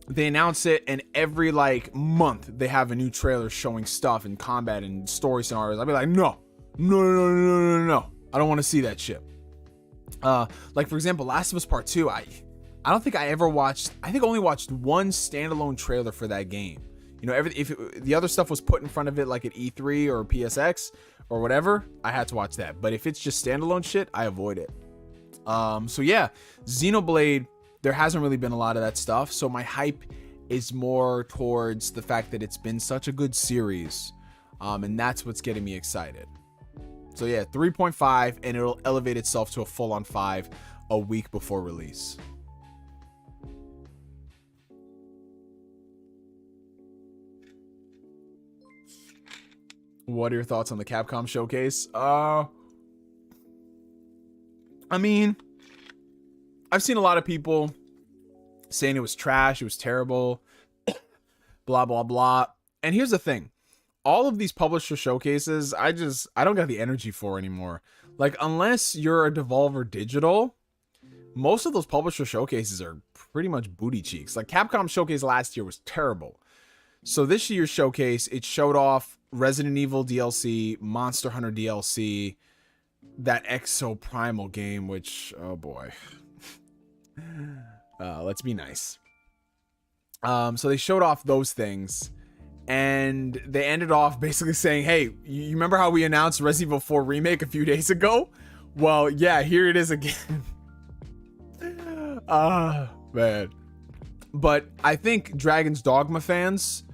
they announce it, and every like month they have a new trailer showing stuff and combat and story scenarios. I'll be like, no. I don't want to see that shit. Like, for example, Last of Us Part 2, I don't think I ever watched, I think I only watched one standalone trailer for that game. You know, if the other stuff was put in front of it, like at E3 or PSX or whatever, I had to watch that. But if it's just standalone shit, I avoid it. So yeah, Xenoblade, there hasn't really been a lot of that stuff. So my hype is more towards the fact that it's been such a good series. And that's what's getting me excited. So yeah, 3.5, and it'll elevate itself to a full-on 5 a week before release. What are your thoughts on the Capcom showcase? I mean, I've seen a lot of people saying it was trash, it was terrible, blah, blah, blah. And here's the thing. All of these publisher showcases, I don't got the energy for anymore. Like, unless you're a Devolver Digital, most of those publisher showcases are pretty much booty cheeks. Like, Capcom showcase last year was terrible. So this year's showcase, it showed off Resident Evil DLC, Monster Hunter DLC, that Exo Primal game, which, oh boy. Let's be nice. So they showed off those things, and they ended off basically saying, hey, you remember how we announced Resident Evil 4 Remake a few days ago? Well, yeah, here it is again. Man. But I think Dragon's Dogma fans,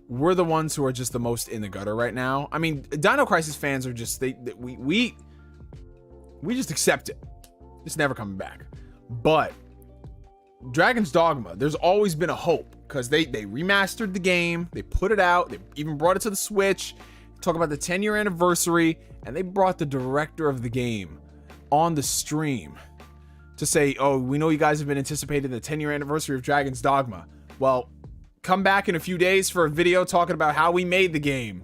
we're the ones who are just the most in the gutter right now. I mean, Dino Crisis fans are just, we just accept it. It's never coming back. But Dragon's Dogma, there's always been a hope, because they remastered the game, they put it out, they even brought it to the Switch, talk about the 10-year anniversary, and they brought the director of the game on the stream to say, oh, we know you guys have been anticipating the 10-year anniversary of Dragon's Dogma. Well, come back in a few days for a video talking about how we made the game.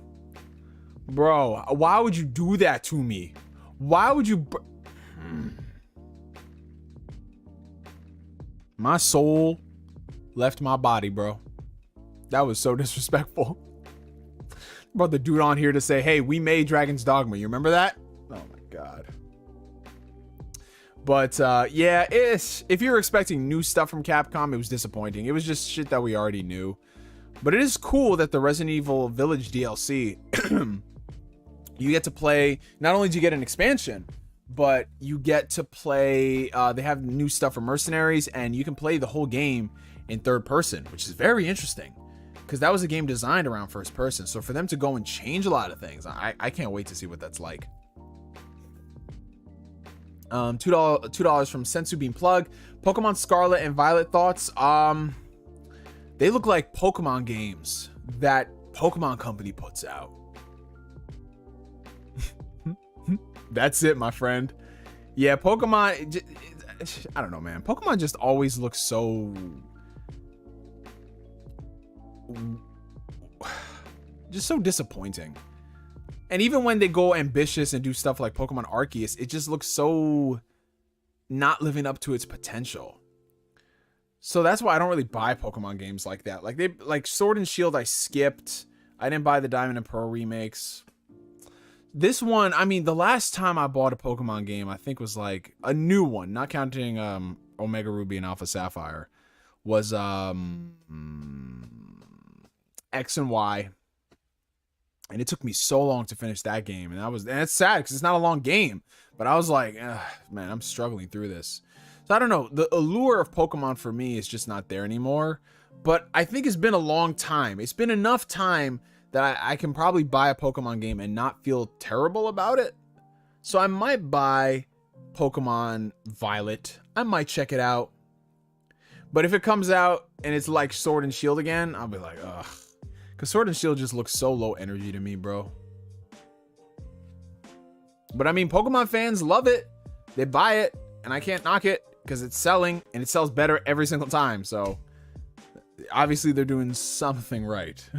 Bro, why would you do that to me? Why would you... My soul left my body, bro. That was so disrespectful. Brought the dude on here to say, hey, we made Dragon's Dogma. You remember that? Oh my god. But yeah, if you're expecting new stuff from Capcom, it was disappointing. It was just shit that we already knew. But it is cool that the Resident Evil Village DLC, you get to play, not only do you get an expansion, but you get to play, they have new stuff for Mercenaries, and you can play the whole game in third person, which is very interesting, because that was a game designed around first person. So for them to go and change a lot of things, I can't wait to see what that's like. $2 from Sensu Bean Plug. Pokemon Scarlet and Violet thoughts. They look like Pokemon games that Pokemon Company puts out. That's it, my friend. Yeah, Pokemon, I don't know, man. Pokemon just always looks so disappointing. And even when they go ambitious and do stuff like Pokemon Arceus, it just looks so not living up to its potential. So that's why I don't really buy Pokemon games like that. Like Sword and Shield I skipped. I didn't buy the Diamond and Pearl remakes. This one, I mean, the last time I bought a Pokemon game, I think was like a new one, not counting Omega Ruby and Alpha Sapphire, was X and Y. And it took me so long to finish that game. And it's sad because it's not a long game. But I was like, man, I'm struggling through this. So I don't know. The allure of Pokemon for me is just not there anymore. But I think it's been a long time. It's been enough time that I can probably buy a Pokemon game and not feel terrible about it. So I might buy Pokemon Violet. I might check it out. But if it comes out and it's like Sword and Shield again, I'll be like, ugh. Because Sword and Shield just looks so low energy to me, bro. But I mean, Pokemon fans love it. They buy it, and I can't knock it because it's selling, and it sells better every single time. So obviously they're doing something right.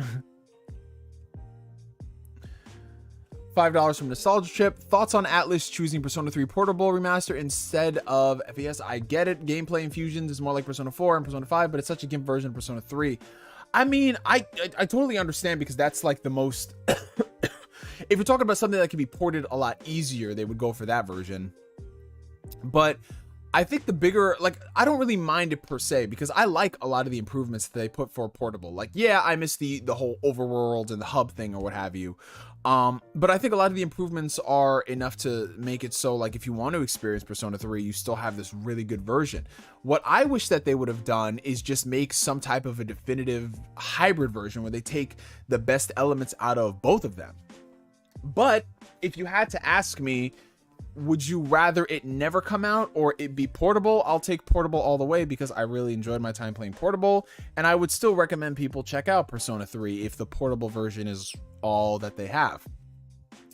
$5 from Nostalgia Chip. Thoughts on Atlas choosing Persona 3 Portable Remaster instead of FES? I get it. Gameplay infusions is more like Persona 4 and Persona 5, but it's such a GIMP version of Persona 3. I mean, I totally understand because that's like the most... If you're talking about something that can be ported a lot easier, they would go for that version. But I think the bigger, like, I don't really mind it per se because I like a lot of the improvements that they put for portable. Like, yeah, I miss the whole overworld and the hub thing or what have you. But I think a lot of the improvements are enough to make it so, like, if you want to experience Persona 3, you still have this really good version. What I wish that they would have done is just make some type of a definitive hybrid version where they take the best elements out of both of them. But if you had to ask me, would you rather it never come out or it be portable? I'll take portable all the way because I really enjoyed my time playing portable, and I would still recommend people check out Persona 3 if the portable version is all that they have.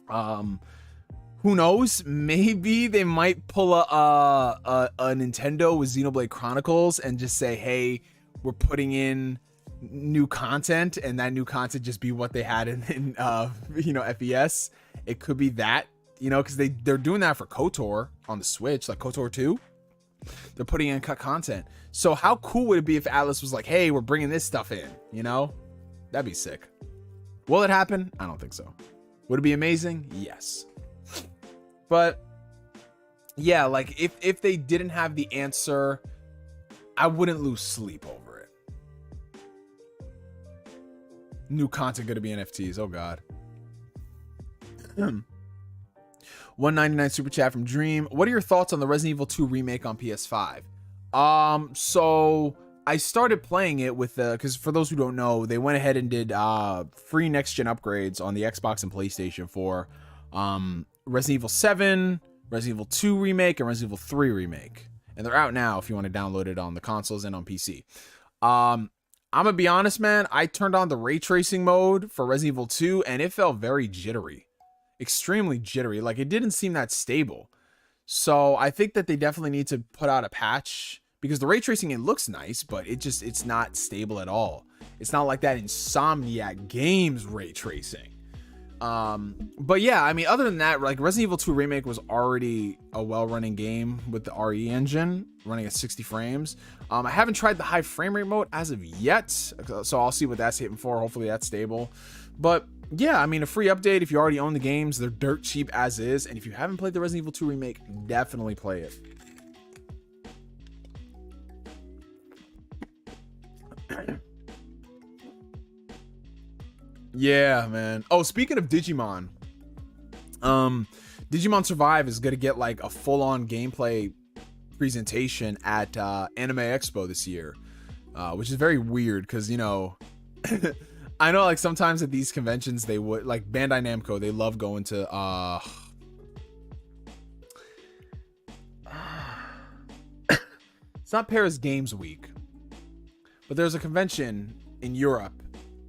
Who knows? Maybe they might pull a Nintendo with Xenoblade Chronicles and just say, hey, we're putting in new content, and that new content just be what they had in FES. It could be that. You know, because they're doing that for KOTOR on the Switch, like KOTOR 2. They're putting in cut content. So how cool would it be if Atlas was like, hey, we're bringing this stuff in, you know? That'd be sick. Will it happen? I don't think so. Would it be amazing? Yes. But yeah, like if they didn't have the answer, I wouldn't lose sleep over it. New content gonna be NFTs. Oh God. 199 super chat from Dream. What are your thoughts on the Resident Evil 2 remake on PS5? So I started playing it with because for those who don't know, they went ahead and did free next gen upgrades on the Xbox and PlayStation for Resident Evil 7, Resident Evil 2 remake, and Resident Evil 3 remake. And they're out now if you want to download it on the consoles and on PC. I'm gonna be honest, man. I turned on the ray tracing mode for Resident Evil 2 and it felt very jittery. Extremely jittery. Like, it didn't seem that stable. So I think that they definitely need to put out a patch because the ray tracing, it looks nice, but it's not stable at all. It's not like that Insomniac Games ray tracing. But yeah, I mean, other than that, like, Resident Evil 2 remake was already a well-running game with the RE engine running at 60 frames. I haven't tried the high frame rate mode as of yet, so I'll see what that's hitting for. Hopefully that's stable. But yeah, I mean, a free update if you already own the games. They're dirt cheap as is. And if you haven't played the Resident Evil 2 remake, definitely play it. Yeah, man. Oh, speaking of Digimon, Digimon Survive is going to get like a full-on gameplay presentation at Anime Expo this year, which is very weird because, you know... I know, like, sometimes at these conventions they would, like, Bandai Namco, they love going to it's not Paris Games Week, but there's a convention in Europe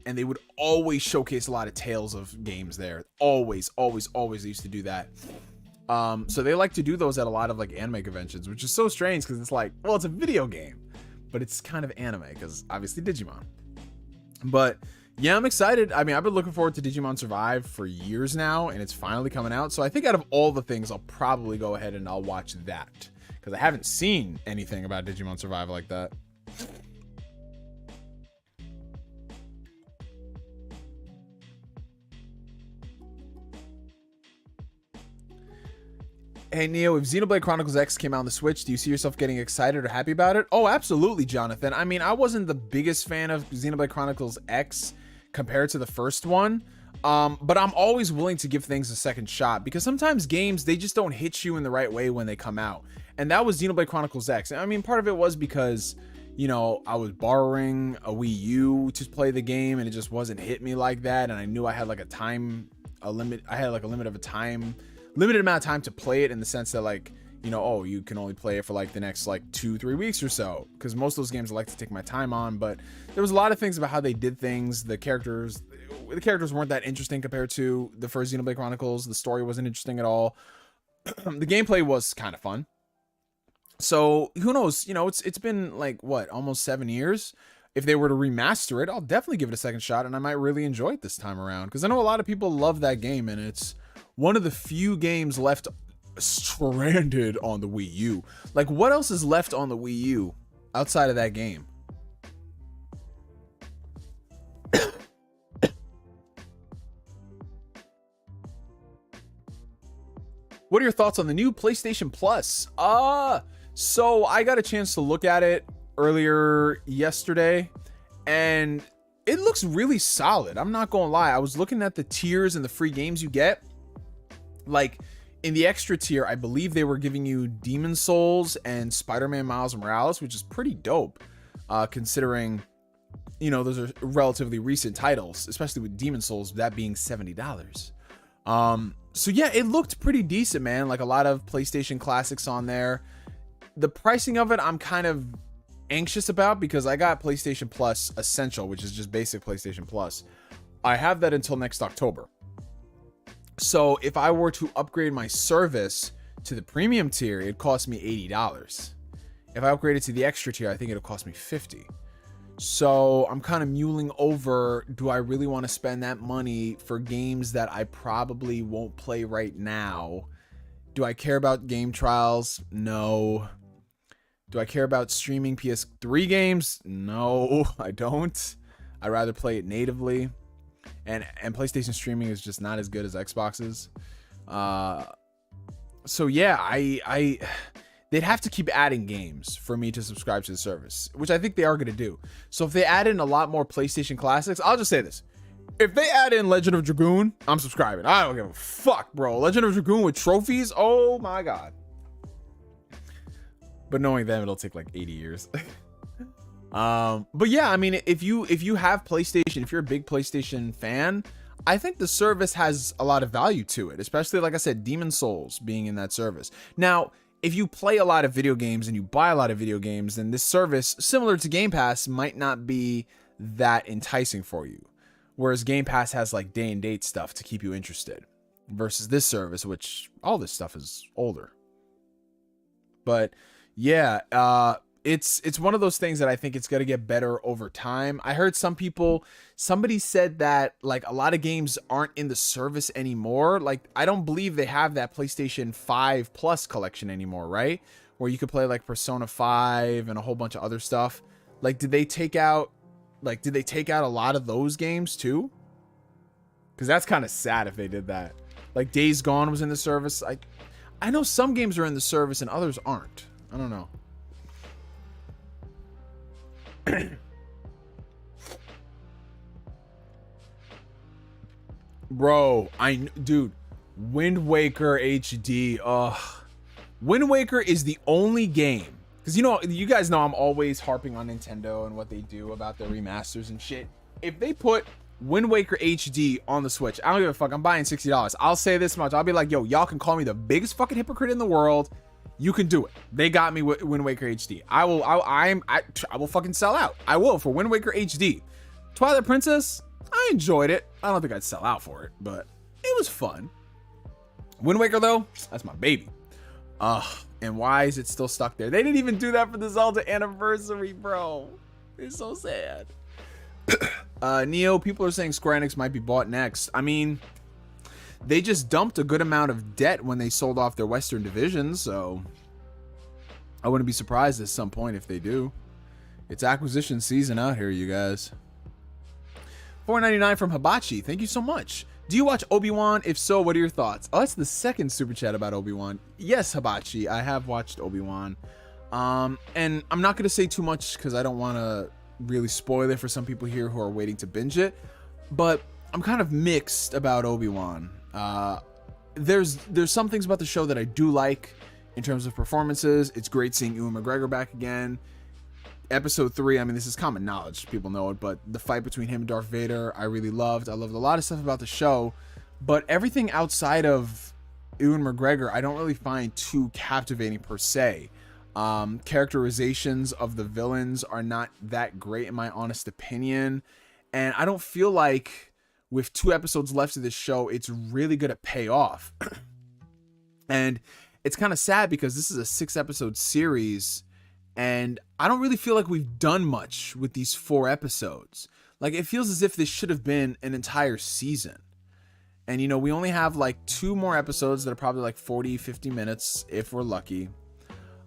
and they would always showcase a lot of tales of games there. Always they used to do that. So they like to do those at a lot of like anime conventions, which is so strange because it's like, well, it's a video game, but it's kind of anime because obviously Digimon. But yeah, I'm excited. I mean, I've been looking forward to Digimon Survive for years now, and it's finally coming out. So I think out of all the things, I'll probably go ahead and I'll watch that because I haven't seen anything about Digimon Survive like that. Hey Neo, if Xenoblade Chronicles X came out on the Switch, do you see yourself getting excited or happy about it? Oh, absolutely, Jonathan. I mean, I wasn't the biggest fan of Xenoblade Chronicles X compared to the first one, but I'm always willing to give things a second shot because sometimes games, they just don't hit you in the right way when they come out. And that was Xenoblade Chronicles X. I mean, part of it was because, you know, I was borrowing a Wii U to play the game and it just wasn't hit me like that. And I knew I had like limited amount of time to play it in the sense that like, you know, oh, you can only play it for like the next like 2-3 weeks or so, because most of those games I like to take my time on. But there was a lot of things about how they did things. The characters weren't that interesting compared to the first Xenoblade Chronicles. The story wasn't interesting at all. The gameplay was kind of fun. So who knows, you know, it's been like what, almost 7 years. If they were to remaster it, I'll definitely give it a second shot and I might really enjoy it this time around, because I know a lot of people love that game and it's one of the few games left stranded on the Wii U. Like, what else is left on the Wii U outside of that game? What are your thoughts on the new PlayStation Plus? So I got a chance to look at it earlier yesterday and it looks really solid. I'm not gonna lie. I was looking at the tiers and the free games you get. Like in the extra tier, I believe they were giving you Demon Souls and Spider-Man Miles Morales, which is pretty dope, considering, you know, those are relatively recent titles, especially with Demon Souls, that being $70. So yeah, it looked pretty decent, man. Like a lot of PlayStation classics on there. The pricing of it, I'm kind of anxious about because I got PlayStation Plus Essential, which is just basic PlayStation Plus. I have that until next October. So if I were to upgrade my service to the premium tier, it'd cost me $80. If I upgrade it to the extra tier, I think it'll cost me $50. So I'm kind of mulling over, do I really want to spend that money for games that I probably won't play right now? Do I care about game trials? No. Do I care about streaming PS3 games? No, I don't. I'd rather play it natively. And PlayStation streaming is just not as good as Xbox's. So yeah, they'd have to keep adding games for me to subscribe to the service, which I think they are going to do. So if they add in a lot more PlayStation classics, I'll just say this. If they add in Legend of Dragoon, I'm subscribing. I don't give a fuck, bro. Legend of Dragoon with trophies? Oh my God. But knowing them, it'll take like 80 years. But yeah, I mean, if you have PlayStation, if you're a big PlayStation fan, I think the service has a lot of value to it, especially, like I said, Demon Souls being in that service. Now, if you play a lot of video games and you buy a lot of video games, then this service, similar to Game Pass, might not be that enticing for you. Whereas Game Pass has like day and date stuff to keep you interested versus this service, which all this stuff is older. But yeah, it's one of those things that I think it's going to get better over time. I heard somebody said that like a lot of games aren't in the service anymore. Like, I don't believe they have that PlayStation 5 Plus collection anymore, right? Where you could play like Persona 5 and a whole bunch of other stuff. Like, did they take out a lot of those games too? Because that's kind of sad if they did that. Like Days Gone was in the service. I know some games are in the service and others aren't. I don't know. Bro, dude, Wind Waker HD. Wind Waker is the only game, because you guys know I'm always harping on Nintendo and what they do about their remasters and shit. If they put Wind Waker HD on the Switch, I don't give a fuck. I'm buying $60. I'll say this much. I'll be like, yo, y'all can call me the biggest fucking hypocrite in the world. You can do it. They got me with Wind Waker HD. I will fucking sell out. I will for Wind Waker HD. Twilight Princess, I enjoyed it. I don't think I'd sell out for it, but it was fun. Wind Waker, though, that's my baby. And why is it still stuck there? They didn't even do that for the Zelda anniversary, bro. It's so sad. Neo, people are saying Square Enix might be bought next. I mean, they just dumped a good amount of debt when they sold off their Western division, so I wouldn't be surprised at some point if they do. It's acquisition season out here, you guys. $4.99 from Hibachi. Thank you so much. Do you watch Obi-Wan? If so, what are your thoughts? Oh, that's the second super chat about Obi-Wan. Yes, Hibachi, I have watched Obi-Wan. And I'm not going to say too much because I don't want to really spoil it for some people here who are waiting to binge it. But I'm kind of mixed about Obi-Wan. There's some things about the show that I do like in terms of performances. It's great seeing Ewan McGregor back again. Episode 3, I mean, this is common knowledge, people know it, but the fight between him and Darth Vader, I really loved. I loved a lot of stuff about the show, but everything outside of Ewan McGregor, I don't really find too captivating per se. Characterizations of the villains are not that great in my honest opinion, and I don't feel like with 2 episodes left of this show, it's really gonna pay off. And it's kind of sad because this is a 6-episode series, and I don't really feel like we've done much with these 4 episodes. Like, it feels as if this should have been an entire season. And, you know, we only have like 2 more episodes that are probably like 40, 50 minutes if we're lucky.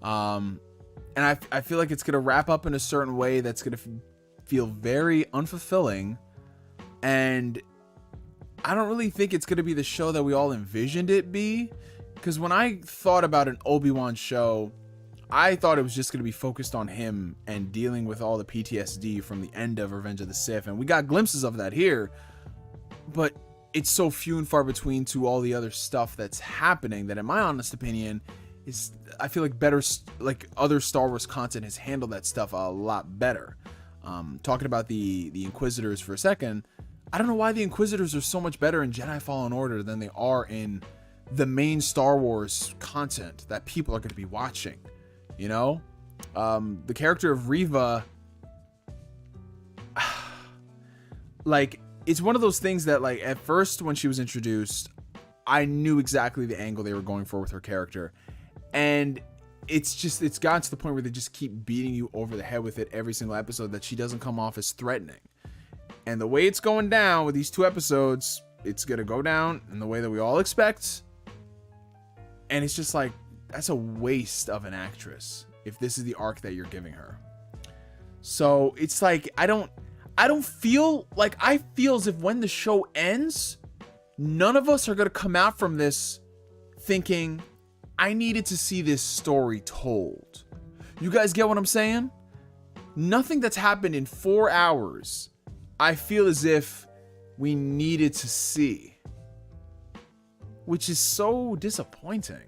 And I feel like it's going to wrap up in a certain way that's going to feel very unfulfilling. And I don't really think it's going to be the show that we all envisioned it be. Because when I thought about an Obi-Wan show, I thought it was just going to be focused on him and dealing with all the PTSD from the end of Revenge of the Sith. And we got glimpses of that here, but it's so few and far between to all the other stuff that's happening that, in my honest opinion, is, I feel like better, like other Star Wars content has handled that stuff a lot better. Talking about the Inquisitors for a second, I don't know why the Inquisitors are so much better in Jedi Fallen Order than they are in the main Star Wars content that people are going to be watching. You know, the character of Reva, like, it's one of those things that, like, at first when she was introduced, I knew exactly the angle they were going for with her character. And it's gotten to the point where they just keep beating you over the head with it every single episode that she doesn't come off as threatening. And the way it's going down with these 2 episodes, it's going to go down in the way that we all expect. And it's just like, that's a waste of an actress if this is the arc that you're giving her. So it's like, I don't feel like, I feel as if when the show ends, none of us are going to come out from this thinking, I needed to see this story told. You guys get what I'm saying? Nothing that's happened in 4 hours, I feel as if we needed to see, which is so disappointing.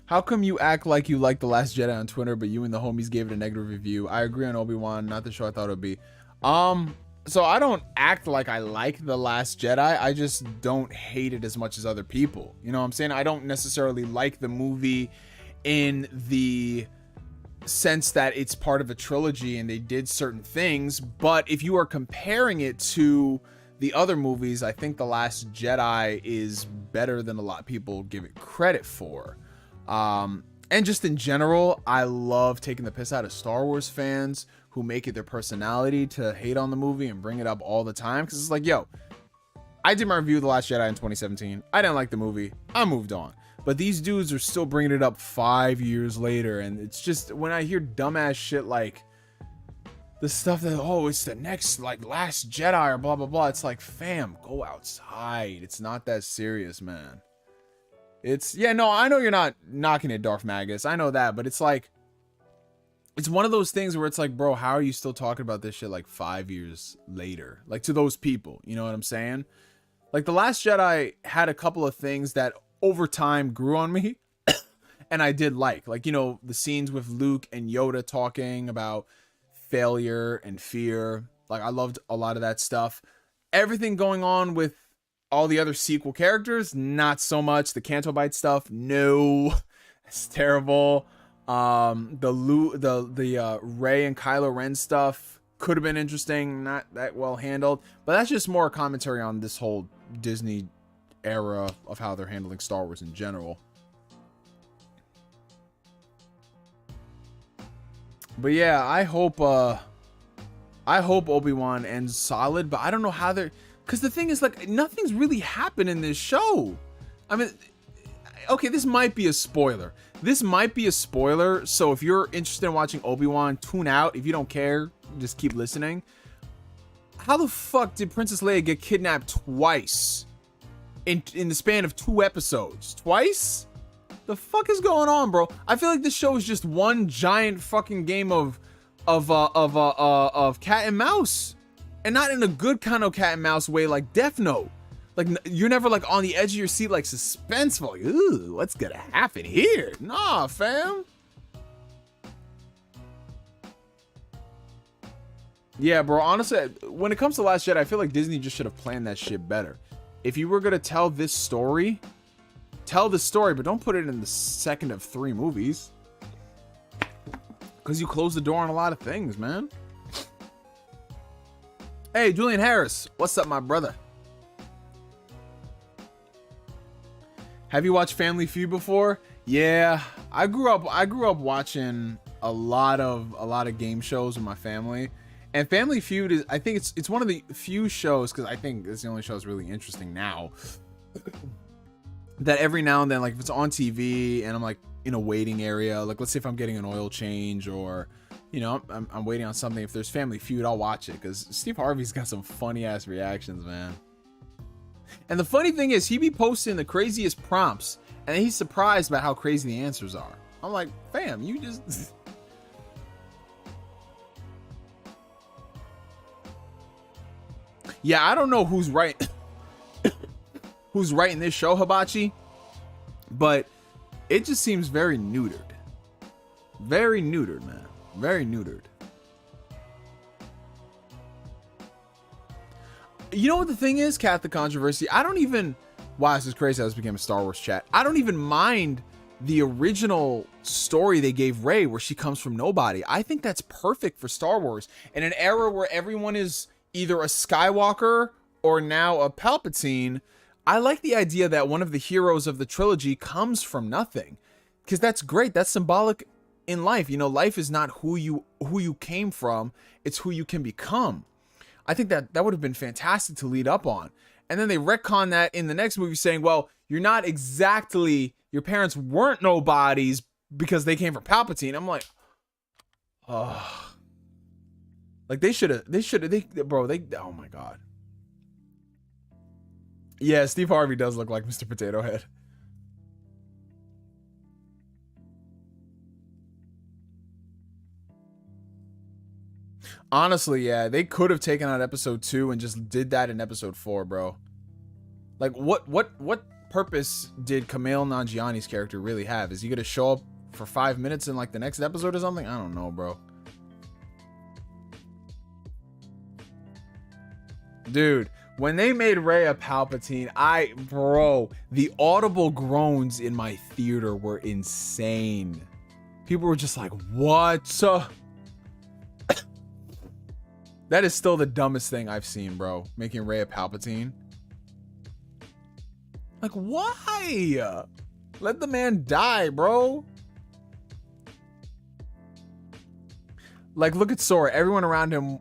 How come you act like you like The Last Jedi on Twitter, but you and the homies gave it a negative review? I agree on Obi-Wan, not the show I thought it would be. So I don't act like I like The Last Jedi. I just don't hate it as much as other people. You know what I'm saying? I don't necessarily like the movie in the sense that it's part of a trilogy and they did certain things. But if you are comparing it to the other movies, I think The Last Jedi is better than a lot of people give it credit for. And just in general, I love taking the piss out of Star Wars fans who make it their personality to hate on the movie and bring it up all the time. Because it's like, yo, I did my review of The Last Jedi in 2017. I didn't like the movie. I moved on. But these dudes are still bringing it up 5 years later. And it's just, when I hear dumbass shit like the stuff that, oh, it's the next, like, Last Jedi or blah, blah, blah. It's like, fam, go outside. It's not that serious, man. It's, yeah, no, I know you're not knocking it, Darth Magus. I know that, but it's like, it's one of those things where it's like, bro, how are you still talking about this shit like 5 years later? Like, to those people, you know what I'm saying? Like, The Last Jedi had a couple of things that over time grew on me and I did like, you know, the scenes with Luke and Yoda talking about failure and fear. Like, I loved a lot of that stuff. Everything going on with all the other sequel characters, not so much. The Canto Bite stuff, no, it's terrible. The Rey and Kylo Ren stuff could have been interesting, not that well handled, but that's just more commentary on this whole Disney era of how they're handling Star Wars in general. But yeah, I hope Obi-Wan ends solid, but I don't know how they're, because the thing is, like, nothing's really happened in this show. I mean, okay, this might be a spoiler. So if you're interested in watching Obi-Wan, tune out. If you don't care, just keep listening. How the fuck did Princess Leia get kidnapped twice in the span of 2 episodes? Twice? The fuck is going on, bro? I feel like this show is just one giant fucking game of cat and mouse, and not in a good kind of cat and mouse way, like Death Note. Like, you're never like on the edge of your seat, like suspenseful. Like, ooh, what's gonna happen here? Nah, fam. Yeah, bro. Honestly, when it comes to Last Jedi, I feel like Disney just should have planned that shit better. If you were gonna tell this story, tell the story, but don't put it in the second of 3 movies. Because you close the door on a lot of things, man. Hey, Julian Harris. What's up, my brother? Have you watched Family Feud before? Yeah, I grew up watching a lot of game shows with my family. And Family Feud is, I think it's one of the few shows, because I think it's the only show that's really interesting now, that every now and then, like if it's on TV and I'm like in a waiting area, like let's say if I'm getting an oil change, or you know, I'm waiting on something, if there's Family Feud, I'll watch it, because Steve Harvey's got some funny ass reactions, man. And the funny thing is, he be posting the craziest prompts and he's surprised by how crazy the answers are. I'm like, fam, you just yeah, I don't know who's right who's right in this show, Hibachi, but it just seems very neutered. Very neutered, man. Very neutered. You know what the thing is, Cat the Controversy? I don't even, wow, this is crazy how this became a Star Wars chat. I don't even mind the original story they gave Rey, where she comes from nobody. I think that's perfect for Star Wars. In an era where everyone is either a Skywalker or now a Palpatine, I like the idea that one of the heroes of the trilogy comes from nothing. Because that's great. That's symbolic in life. You know, life is not who you came from. It's who you can become. I think that would have been fantastic to lead up on. And then they retcon that in the next movie, saying, well, you're not exactly, your parents weren't nobodies because they came from Palpatine. I'm like, oh, like they should have, oh my God. Yeah, Steve Harvey does look like Mr. Potato Head. Honestly, yeah, they could have taken out episode 2 and just did that in episode 4, bro. Like, what purpose did Kumail Nanjiani's character really have? Is he gonna show up for 5 minutes in like the next episode or something? I don't know, bro. Dude, when they made Rey a Palpatine, bro, the audible groans in my theater were insane. People were just like, what? That is still the dumbest thing I've seen, bro. Making Rey a Palpatine. Like, why? Let the man die, bro. Like, look at Sora. Everyone around him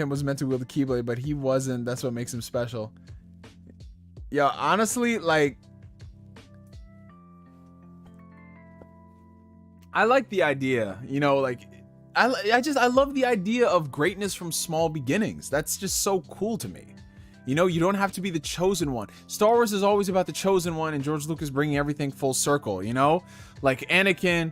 was meant to wield the Keyblade, but he wasn't. That's what makes him special. Yeah, honestly, like, I like the idea, you know, like, I love the idea of greatness from small beginnings. That's just so cool to me. You know, you don't have to be the chosen one. Star Wars is always about the chosen one, and George Lucas bringing everything full circle, you know? Like Anakin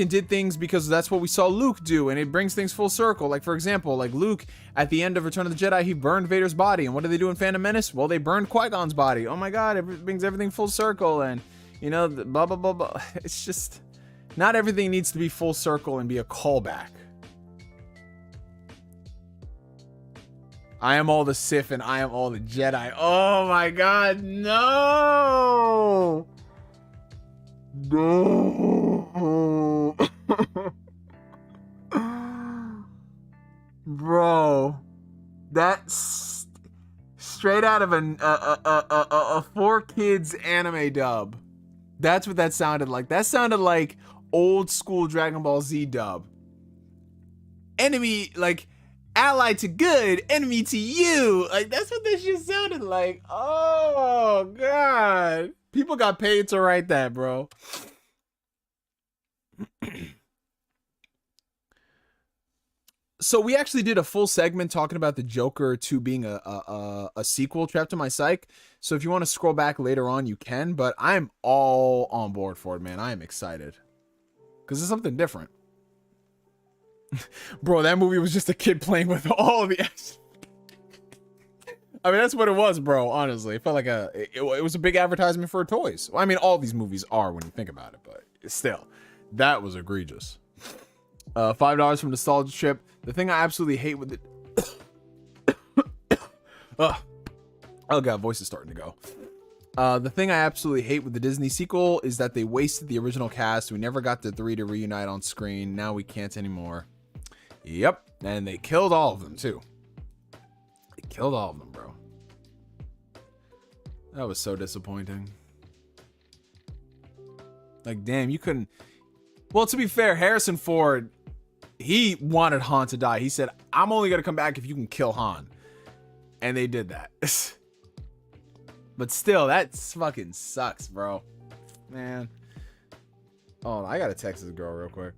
did things because that's what we saw Luke do, and it brings things full circle. Like, for example, like Luke, at the end of Return of the Jedi, he burned Vader's body, and what did they do in Phantom Menace? Well, they burned Qui-Gon's body. Oh my God, it brings everything full circle, and, you know, blah, blah, blah, blah. It's just, not everything needs to be full circle and be a callback. I am all the Sith and I am all the Jedi. Oh my God, no! No! Oh. Bro, that's straight out of a 4Kids anime dub. That's what that sounded like. That sounded like old school Dragon Ball Z dub. Enemy, like, ally to good, enemy to you. Like, that's what this shit sounded like. Oh, God. People got paid to write that, bro. So we actually did a full segment talking about the Joker 2 being a sequel, Trapped in My Psych. So if you want to scroll back later on, you can. But I'm all on board for it, man. I am excited. Because it's something different. Bro, that movie was just a kid playing with all of the action. I mean, that's what it was, bro, honestly. It felt like it was a big advertisement for toys. Well, I mean, all these movies are when you think about it, but still, that was egregious. $5 from Nostalgia Trip. The thing I absolutely hate with it... Oh god, voice is starting to go. The thing I absolutely hate with the Disney sequel is that they wasted the original cast. We never got the three to reunite on screen. Now we can't anymore. Yep, and they killed all of them too. They killed all of them, bro. That was so disappointing. Like, damn, you couldn't... Well, to be fair, Harrison Ford, he wanted Han to die. He said, I'm only going to come back if you can kill Han. And they did that. But still, that fucking sucks, bro. Man. Oh, I got to text this girl real quick.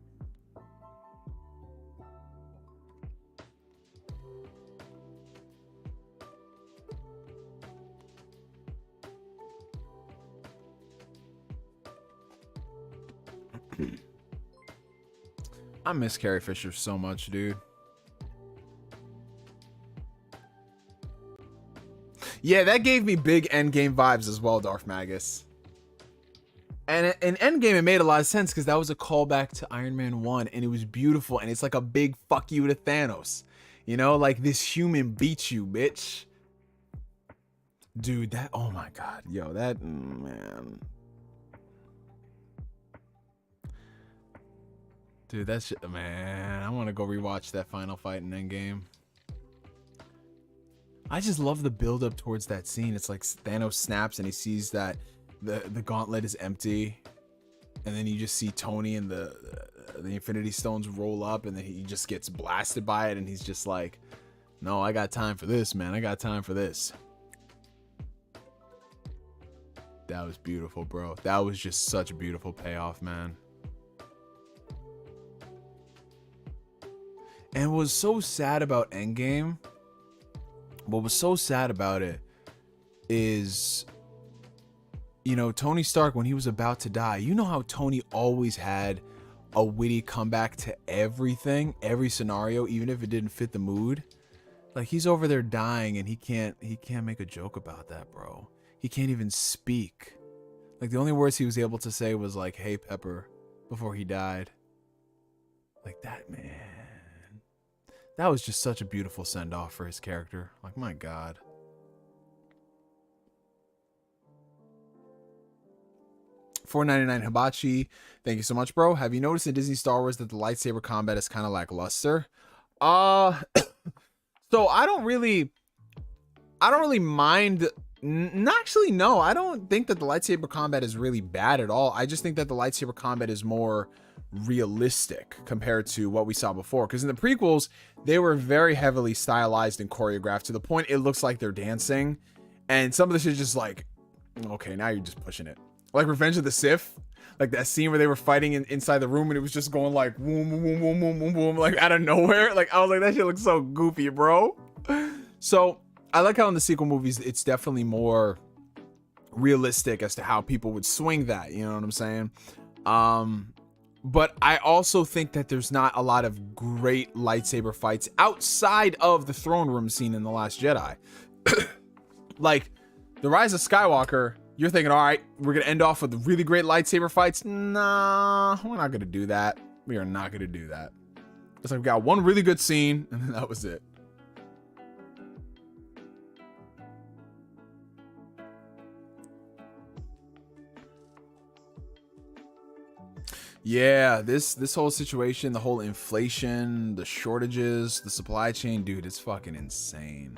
I miss Carrie Fisher so much, dude. Yeah, that gave me big Endgame vibes as well, Darth Magus. And in Endgame, it made a lot of sense because that was a callback to Iron Man 1, and it was beautiful, and it's like a big fuck you to Thanos. You know, like, this human beat you, bitch. Dude, that, oh my god. Yo, that, man. Dude, that shit, man. I want to go rewatch that final fight in Endgame. I just love the build up towards that scene. It's like Thanos snaps and he sees that the gauntlet is empty, and then you just see Tony and the Infinity Stones roll up, and then he just gets blasted by it, and he's just like, "No, I got time for this, man. I got time for this." That was beautiful, bro. That was just such a beautiful payoff, man. And what was so sad about Endgame, what was so sad about it is, you know, Tony Stark, when he was about to die, you know how Tony always had a witty comeback to everything, every scenario, even if it didn't fit the mood. Like, he's over there dying and he can't make a joke about that, bro. He can't even speak. Like, the only words he was able to say was like, "Hey, Pepper," before he died. Like, that, man. That was just such a beautiful send-off for his character. Like, my god. $4.99 Hibachi. Thank you so much, bro. Have you noticed in Disney Star Wars that the lightsaber combat is kind of lackluster? So I don't really mind. Actually, no. I don't think that the lightsaber combat is really bad at all. I just think that the lightsaber combat is more realistic compared to what we saw before, because in the prequels they were very heavily stylized and choreographed to the point it looks like they're dancing, and some of this is just like, okay, now you're just pushing it. Like Revenge of the Sith, like that scene where they were fighting inside the room and it was just going like boom boom boom boom boom boom boom, like out of nowhere. Like, I was like, that shit looks so goofy, bro. So I like how in the sequel movies it's definitely more realistic as to how people would swing that, you know what I'm saying? But I also think that there's not a lot of great lightsaber fights outside of the throne room scene in The Last Jedi. Like, The Rise of Skywalker, you're thinking, all right, we're going to end off with really great lightsaber fights. Nah, we're not going to do that. We are not going to do that. It's like, we got one really good scene, and then that was it. Yeah, this whole situation, the whole inflation, the shortages, the supply chain, dude, it's fucking insane.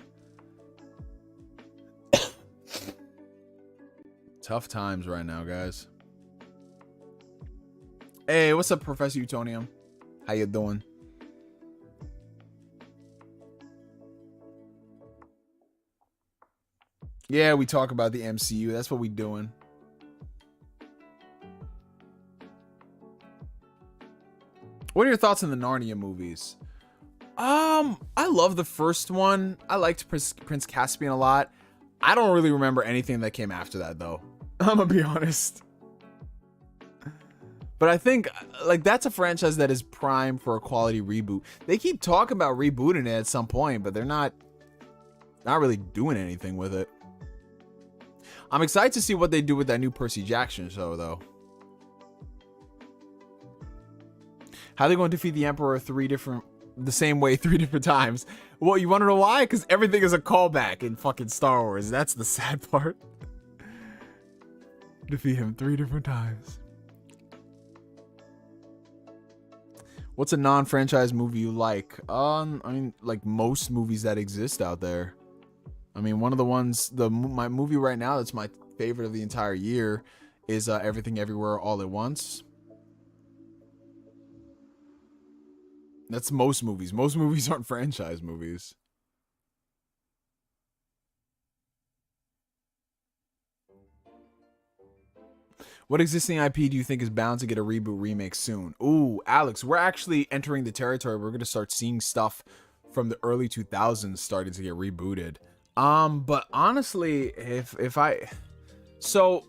Tough times right now, guys. Hey, what's up, Professor Utonium? How you doing? Yeah, we talk about the MCU. That's what we doing. What are your thoughts on the Narnia movies? I love the first one. I liked Prince Caspian a lot. I don't really remember anything that came after that, though. I'm gonna be honest. But I think, like, that's a franchise that is prime for a quality reboot. They keep talking about rebooting it at some point, but they're not really doing anything with it. I'm excited to see what they do with that new Percy Jackson show, though. How are they going to defeat the Emperor the same way 3 different times? Well, you want to know why? Because everything is a callback in fucking Star Wars. That's the sad part. Defeat him 3 different times. What's a non-franchise movie you like? I mean, like most movies that exist out there. I mean, one of the ones, my movie right now that's my favorite of the entire year is Everything Everywhere All at Once. That's most movies. Most movies aren't franchise movies. What existing IP do you think is bound to get a reboot remake soon? Ooh, Alex, we're actually entering the territory. We're going to start seeing stuff from the early 2000s starting to get rebooted. But honestly, so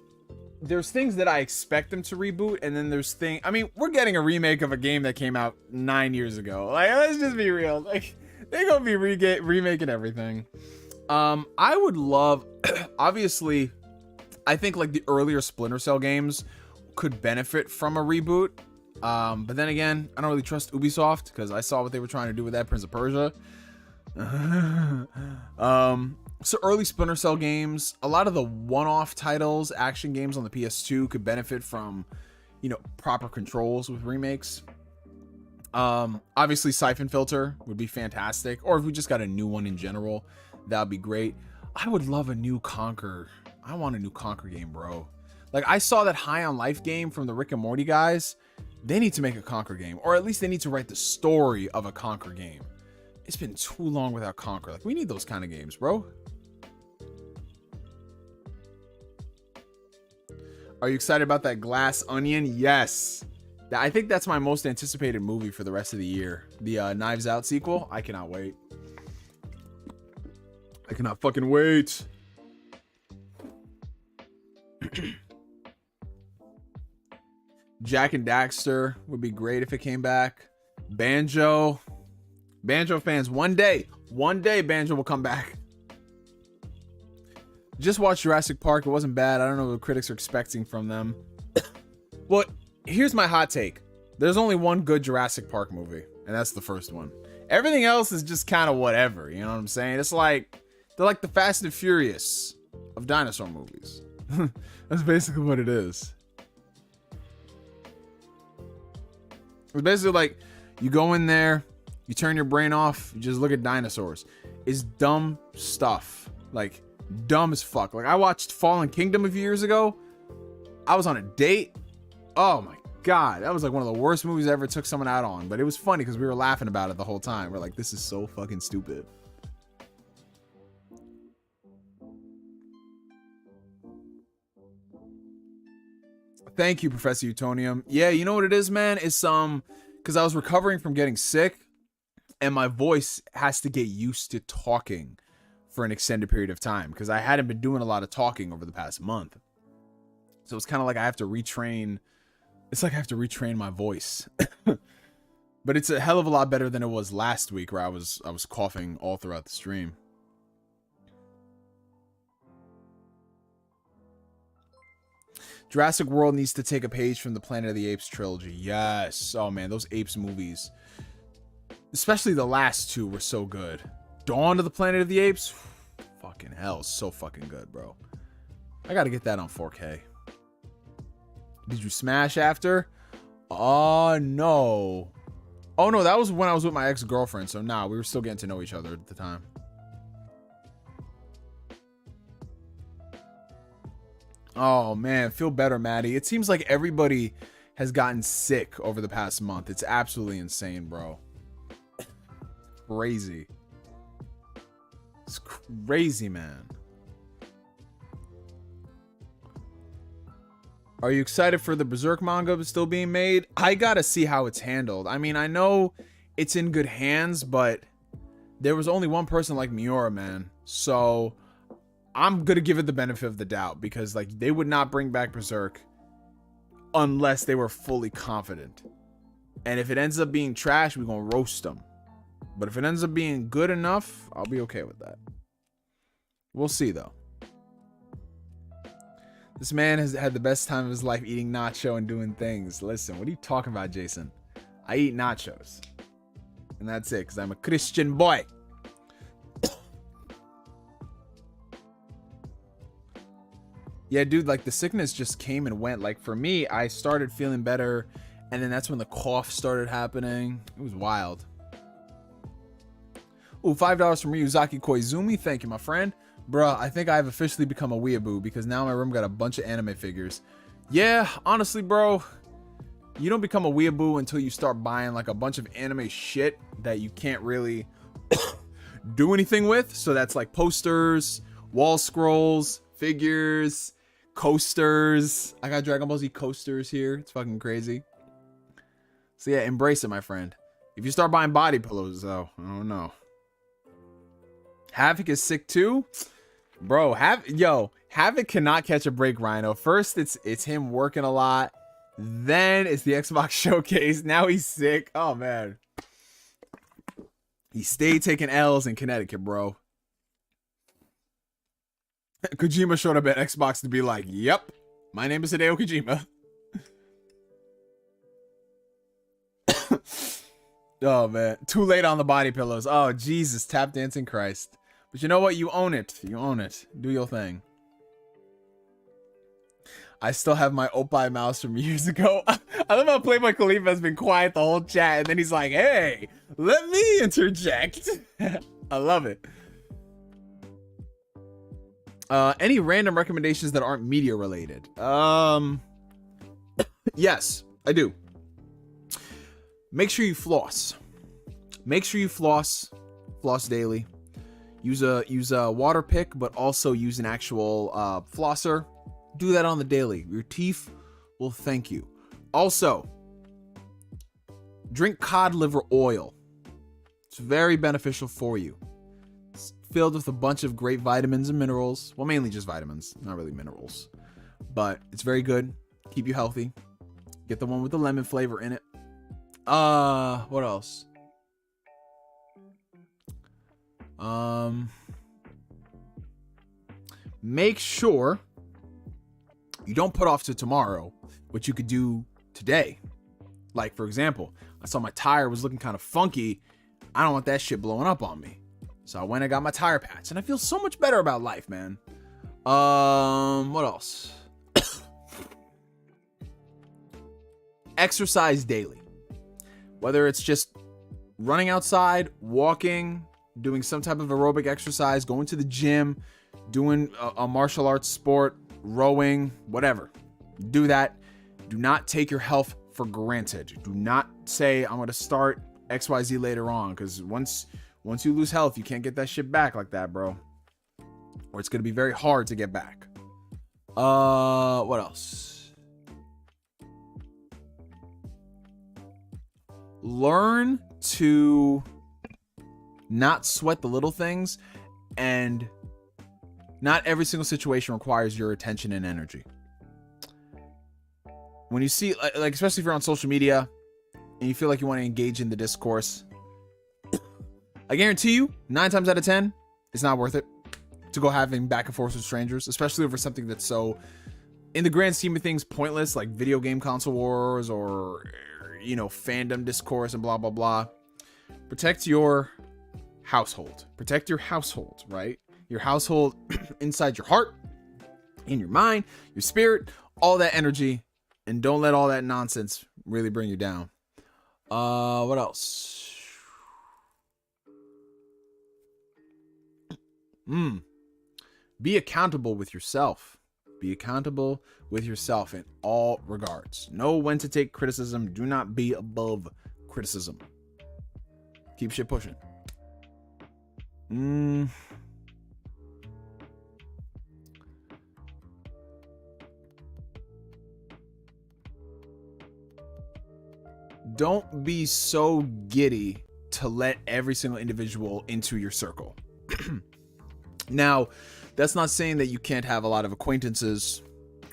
there's things that I expect them to reboot, and then there's I mean, we're getting a remake of a game that came out 9 years ago. Like, let's just be real. Like, they're gonna be remaking everything. I would love, obviously, I think like the earlier Splinter Cell games could benefit from a reboot. But then again, I don't really trust Ubisoft because I saw what they were trying to do with that Prince of Persia. So early Splinter Cell games, a lot of the one-off titles, action games on the PS2 could benefit from, you know, proper controls with remakes. Obviously Siphon Filter would be fantastic, or if we just got a new one in general, that'd be great. I would love a new Conquer. I want a new Conquer game, bro. Like, I saw that High on Life game from the Rick and Morty guys. They need to make a Conquer game, or at least they need to write the story of a Conquer game. It's been too long without Conquer. Like, we need those kind of games, bro. Are you excited about that Glass Onion? Yes. I think that's my most anticipated movie for the rest of the year. The Knives Out sequel. I cannot wait. I cannot fucking wait. Jack and Daxter would be great if it came back. Banjo fans, one day Banjo will come back. Just watched Jurassic Park. It wasn't bad. I don't know what the critics are expecting from them. Well, here's my hot take. There's only one good Jurassic Park movie, and that's the first one. Everything else is just kind of whatever. You know what I'm saying? It's like, they're like the Fast and Furious of dinosaur movies. That's basically what it is. It's basically like, you go in there, you turn your brain off, you just look at dinosaurs. It's dumb stuff. Like, dumb as fuck. Like, I watched Fallen Kingdom a few years ago. I was on a date. Oh my god, that was like one of the worst movies I ever took someone out on. But it was funny because we were laughing about it the whole time. We're like, this is so fucking stupid. Thank you, Professor Utonium. Yeah, you know what it is, man? It's because I was recovering from getting sick, and my voice has to get used to talking for an extended period of time because I hadn't been doing a lot of talking over the past month. So it's kind of like I have to retrain. It's like I have to retrain my voice. But it's a hell of a lot better than it was last week where I was coughing all throughout the stream. Jurassic World needs to take a page from the Planet of the Apes trilogy. Yes. Oh man, those Apes movies, especially the last two, were so good. Dawn of the Planet of the Apes, fucking hell, so fucking good, bro. I gotta get that on 4K. Did you smash after? Oh, no. Oh, no, that was when I was with my ex-girlfriend. So, nah, we were still getting to know each other at the time. Oh, man, feel better, Maddie. It seems like everybody has gotten sick over the past month. It's absolutely insane, bro. Crazy. It's crazy, man. Are you excited for the Berserk manga still being made? I gotta see how it's handled. I mean, I know it's in good hands, but there was only one person like Miura, man. So I'm gonna give it the benefit of the doubt because like they would not bring back Berserk unless they were fully confident. And if it ends up being trash, we're gonna roast them. But if it ends up being good enough, I'll be okay with that. We'll see though. This man has had the best time of his life eating nacho and doing things. Listen, what are you talking about, Jason? I eat nachos. And that's it, because I'm a Christian boy. Yeah, dude, like the sickness just came and went. Like for me, I started feeling better, and then that's when the cough started happening. It was wild. Ooh, $5 from Ryuzaki Koizumi. Thank you, my friend. Bruh, I think I've officially become a weeaboo because now my room got a bunch of anime figures. Yeah, honestly, bro, you don't become a weeaboo until you start buying like a bunch of anime shit that you can't really do anything with. So that's like posters, wall scrolls, figures, coasters. I got Dragon Ball Z coasters here. It's fucking crazy. So yeah, embrace it, my friend. If you start buying body pillows, though, I don't know. Havoc is sick too. Bro, Havoc cannot catch a break, Rhino. First, it's him working a lot. Then it's the Xbox showcase. Now he's sick. Oh, man. He stayed taking L's in Connecticut, bro. Kojima showed up at Xbox to be like, yep, my name is Hideo Kojima. Oh, man. Too late on the body pillows. Oh, Jesus. Tap dancing Christ. But you know what? You own it. You own it. Do your thing. I still have my Opie mouse from years ago. I love how Playboy Khalifa has been quiet the whole chat. And then he's like, hey, let me interject. I love it. Any random recommendations that aren't media related? Yes, I do. Make sure you floss. Make sure you floss. Floss daily. Use a water pick, but also use an actual flosser. Do that on the daily. Your teeth will thank you. Also, drink cod liver oil. It's very beneficial for you. It's filled with a bunch of great vitamins and minerals. Well, mainly just vitamins, not really minerals. But it's very good. Keep you healthy. Get the one with the lemon flavor in it. What else? Make sure you don't put off to tomorrow what you could do today. Like, for example, I saw my tire was looking kind of funky. I don't want that shit blowing up on me. So I went and got my tire patch, and I feel so much better about life, man. What else? Exercise daily. Whether it's just running outside, walking, doing some type of aerobic exercise, going to the gym, doing a martial arts sport, rowing, whatever. Do that. Do not take your health for granted. Do not say, I'm going to start XYZ later on, because once you lose health, you can't get that shit back like that, bro. Or it's going to be very hard to get back. What else? Learn to not sweat the little things, and not every single situation requires your attention and energy. When you see, like, especially if you're on social media and you feel like you want to engage in the discourse, I guarantee you 9 times out of 10, it's not worth it to go having back and forth with strangers, especially over something that's so, in the grand scheme of things, pointless, like video game console wars or, you know, fandom discourse and blah, blah, blah. Protect your household. Protect your household, right? Your household inside your heart, in your mind, your spirit, all that energy, and don't let all that nonsense really bring you down. What else? Be accountable with yourself. Be accountable with yourself in all regards. Know when to take criticism. Do not be above criticism. Keep shit pushing. Don't be so giddy to let every single individual into your circle. Now, that's not saying that you can't have a lot of acquaintances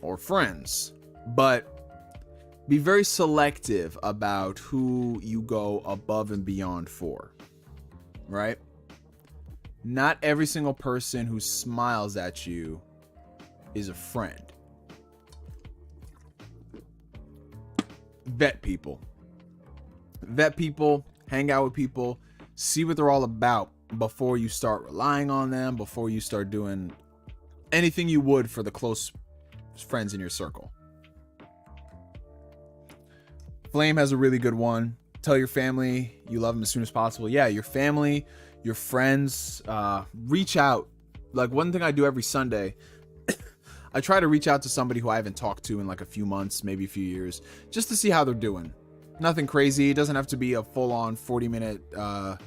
or friends, but be very selective about who you go above and beyond for, right? Not every single person who smiles at you is a friend. Vet people. Vet people, hang out with people, see what they're all about before you start relying on them, before you start doing anything you would for the close friends in your circle. Flame has a really good one. Tell your family you love them as soon as possible. Yeah, your family, your friends, reach out. Like, one thing I do every Sunday, I try to reach out to somebody who I haven't talked to in like a few months, maybe a few years, just to see how they're doing. Nothing crazy. It doesn't have to be a full-on 40-minute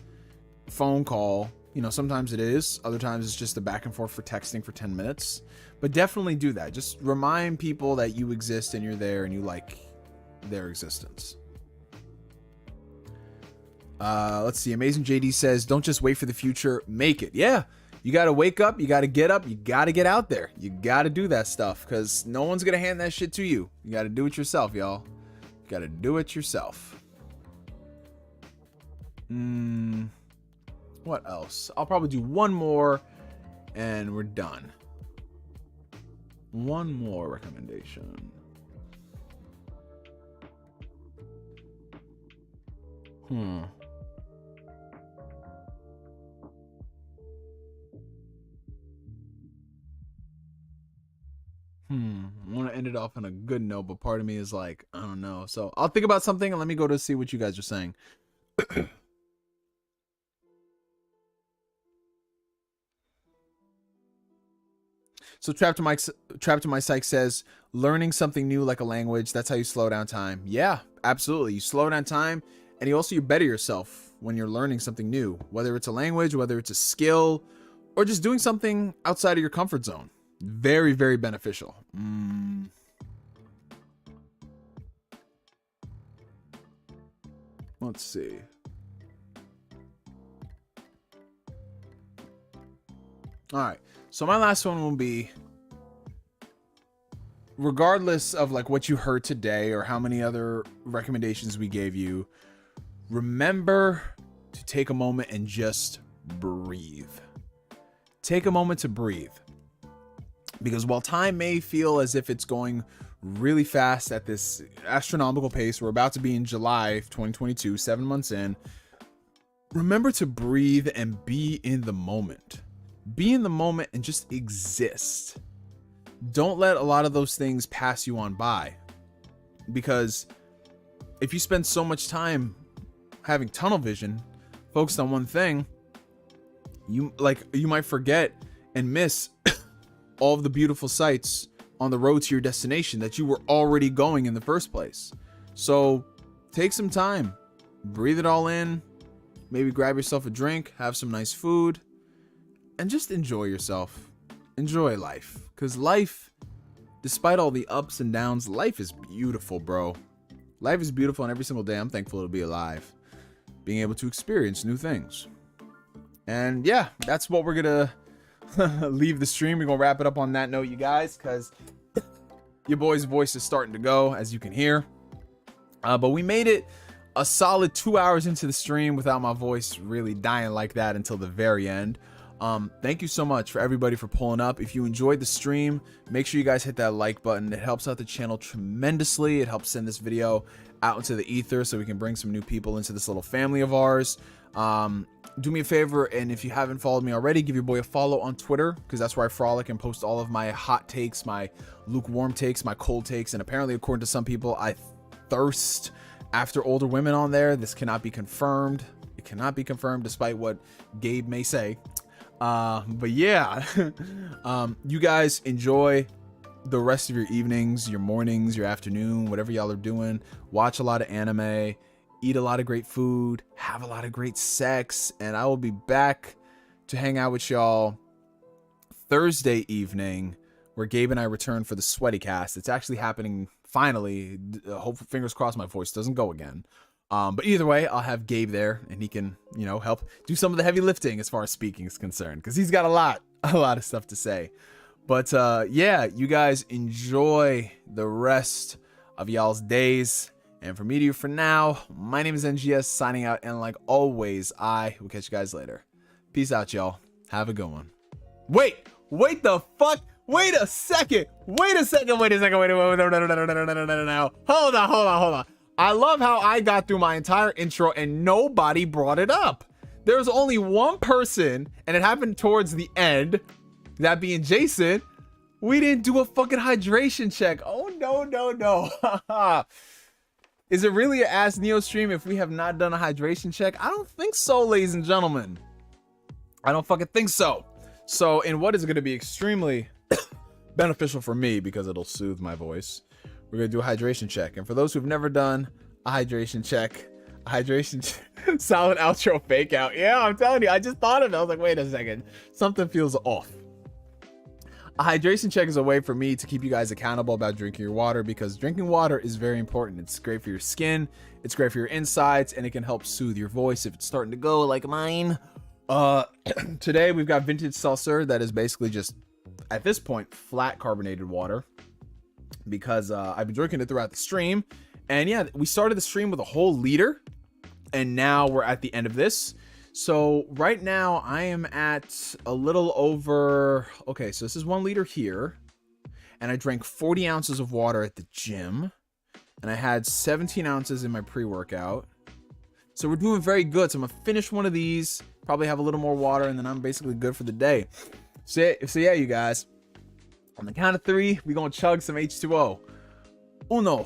phone call. You know, sometimes it is. Other times it's just a back and forth for texting for 10 minutes. But definitely do that. Just remind people that you exist and you're there and you like their existence. Let's see. Amazing JD says, don't just wait for the future. Make it. Yeah. You got to wake up. You got to get up. You got to get out there. You got to do that stuff because no one's going to hand that shit to you. You got to do it yourself, y'all. Got to do it yourself. What else? I'll probably do one more and we're done. One more recommendation. I want to end it off on a good note, but part of me is like, I don't know. So I'll think about something and let me go to see what you guys are saying. So Trapped in My Psych says, learning something new like a language, that's how you slow down time. Yeah, absolutely. You slow down time and you better yourself when you're learning something new, whether it's a language, whether it's a skill, or just doing something outside of your comfort zone. Very, very beneficial. Let's see. All right. So my last one will be, regardless of like what you heard today or how many other recommendations we gave you, remember to take a moment and just breathe. Take a moment to breathe. Because while time may feel as if it's going really fast at this astronomical pace, we're about to be in July of 2022, 7 months in, remember to breathe and be in the moment. Be in the moment and just exist. Don't let a lot of those things pass you on by. Because if you spend so much time having tunnel vision, focused on one thing, you might forget and miss all of the beautiful sights on the road to your destination that you were already going in the first place. So take some time, breathe it all in, maybe grab yourself a drink, have some nice food, and just enjoy yourself. Enjoy life. Because life, despite all the ups and downs, life is beautiful, bro. Life is beautiful, and every single day I'm thankful to be alive. Being able to experience new things. And yeah, that's what we're gonna leave the stream. We're gonna wrap it up on that note, you guys, because your boy's voice is starting to go, as you can hear. But we made it a solid 2 hours into the stream without my voice really dying like that until the very end. Thank you so much for everybody for pulling up. If you enjoyed the stream, make sure you guys hit that like button. It helps out the channel tremendously. It helps send this video out into the ether so we can bring some new people into this little family of ours. Do me a favor, and if you haven't followed me already, give your boy a follow on Twitter, because that's where I frolic and post all of my hot takes, my lukewarm takes, my cold takes, and apparently, according to some people, I thirst after older women on there. This cannot be confirmed. It cannot be confirmed despite what Gabe may say. But yeah, you guys enjoy the rest of your evenings, your mornings, your afternoon, whatever y'all are doing. Watch a lot of anime, eat a lot of great food, have a lot of great sex, and I will be back to hang out with y'all Thursday evening, where Gabe and I return for the Sweaty Cast. It's actually happening finally. Hope, fingers crossed my voice doesn't go again. But either way, I'll have Gabe there, and he can, you know, help do some of the heavy lifting as far as speaking is concerned, because he's got a lot of stuff to say. But yeah, you guys enjoy the rest of y'all's days. And from me to you for now, my name is NGS signing out. And like always, I will catch you guys later. Peace out, y'all. Have a good one. Wait the fuck. Wait a second. Hold on. I love how I got through my entire intro and nobody brought it up. There's only one person, and it happened towards the end, that being Jason. We didn't do a fucking hydration check. Oh, no. Is it really an Ask Neo stream if we have not done a hydration check? I don't think so, ladies and gentlemen. I don't fucking think so. So, in what is going to be extremely beneficial for me, because it'll soothe my voice, we're going to do a hydration check. And for those who've never done a hydration check, solid outro fake out. Yeah, I'm telling you, I just thought of it. I was like, wait a second. Something feels off. A hydration check is a way for me to keep you guys accountable about drinking your water, because drinking water is very important. It's great for your skin, it's great for your insides, and it can help soothe your voice if it's starting to go like mine. Today we've got vintage seltzer that is basically just, at this point, flat carbonated water, because I've been drinking it throughout the stream. And yeah, we started the stream with a whole liter, and now we're at the end of this. So right now I am at a little over, okay, so this is 1 liter here, and I drank 40 ounces of water at the gym, and I had 17 ounces in my pre-workout. So we're doing very good. So I'm gonna finish one of these, probably have a little more water, and then I'm basically good for the day. So yeah, you guys, on the count of 3, we're gonna chug some H2O. 1, 2,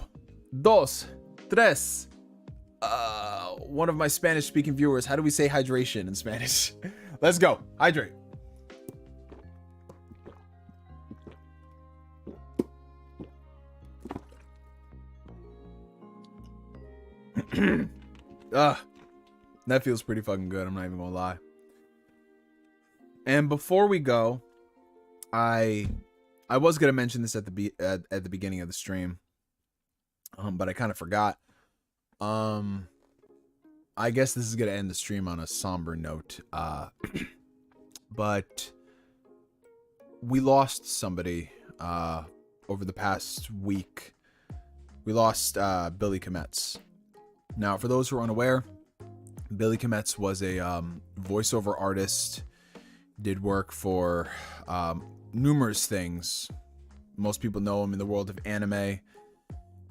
3. One of my Spanish speaking viewers, how do we say hydration in Spanish? Let's go. Hydrate. That feels pretty fucking good. I'm not even gonna lie. And before we go, I was gonna mention this at the beginning of the stream, but I kind of forgot. I guess this is gonna end the stream on a somber note. But we lost somebody over the past week. We lost Billy Kametz. Now, for those who are unaware, Billy Kametz was a voiceover artist, did work for numerous things. Most people know him in the world of anime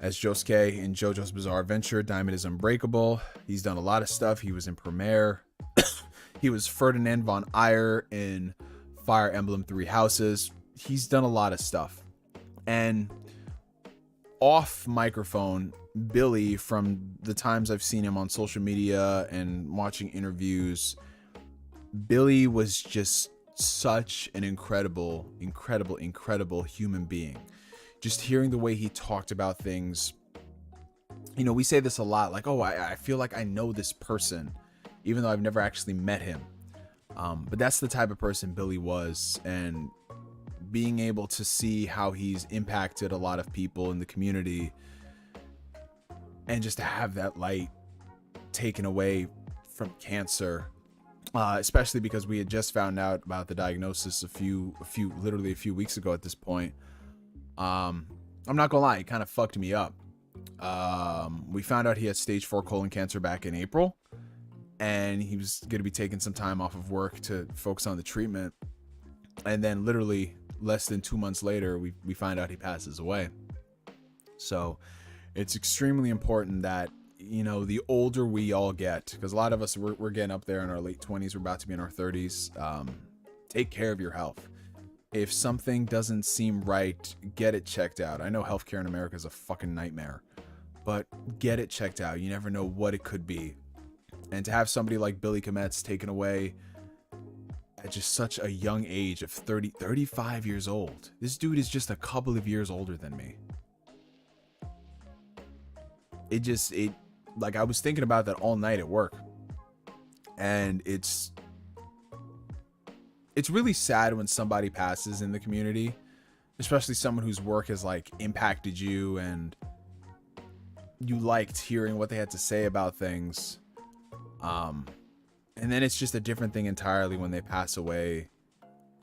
as Josuke in JoJo's Bizarre Adventure, Diamond is Unbreakable. He's done a lot of stuff. He was in Premiere. He was Ferdinand von Aegir in Fire Emblem Three Houses. He's done a lot of stuff. And off microphone, Billy, from the times I've seen him on social media and watching interviews, Billy was just such an incredible human being. Just hearing the way he talked about things, you know, we say this a lot, like, oh, I feel like I know this person, even though I've never actually met him. But that's the type of person Billy was, and being able to see how he's impacted a lot of people in the community, and just to have that light taken away from cancer, especially because we had just found out about the diagnosis literally a few weeks ago at this point. I'm not gonna lie, it kind of fucked me up. We found out he had stage 4 colon cancer back in April, and he was going to be taking some time off of work to focus on the treatment. And then literally less than 2 months later, we find out he passes away. So it's extremely important that, you know, the older we all get, because a lot of us, we're getting up there in our late 20s, we're about to be in our 30s. Take care of your health. If something doesn't seem right, get it checked out. I know healthcare in America is a fucking nightmare. but get it checked out. You never know what it could be. And to have somebody like Billy Kametz taken away at just such a young age of 35 years old. This dude is just a couple of years older than me. It like, I was thinking about that all night at work. And it's really sad when somebody passes in the community, especially someone whose work has like impacted you and you liked hearing what they had to say about things. And then it's just a different thing entirely when they pass away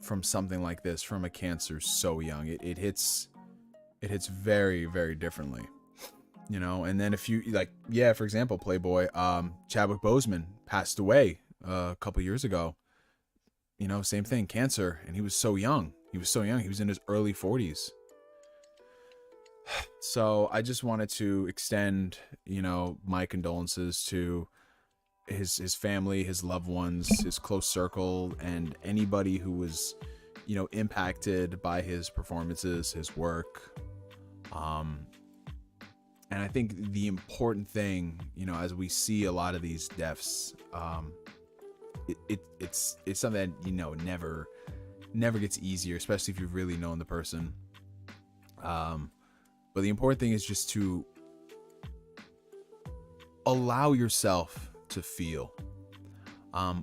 from something like this, from a cancer so young. It hits very, very differently, you know. And then if you like, yeah, for example, Playboy, Chadwick Boseman passed away a couple years ago. You know, same thing, cancer, and he was so young. He was in his early 40s. So I just wanted to extend, you know, my condolences to his family, his loved ones, his close circle, and anybody who was, you know, impacted by his performances, his work. And I think the important thing, you know, as we see a lot of these deaths, it's something that, you know, never gets easier, especially if you've really known the person. But the important thing is just to allow yourself to feel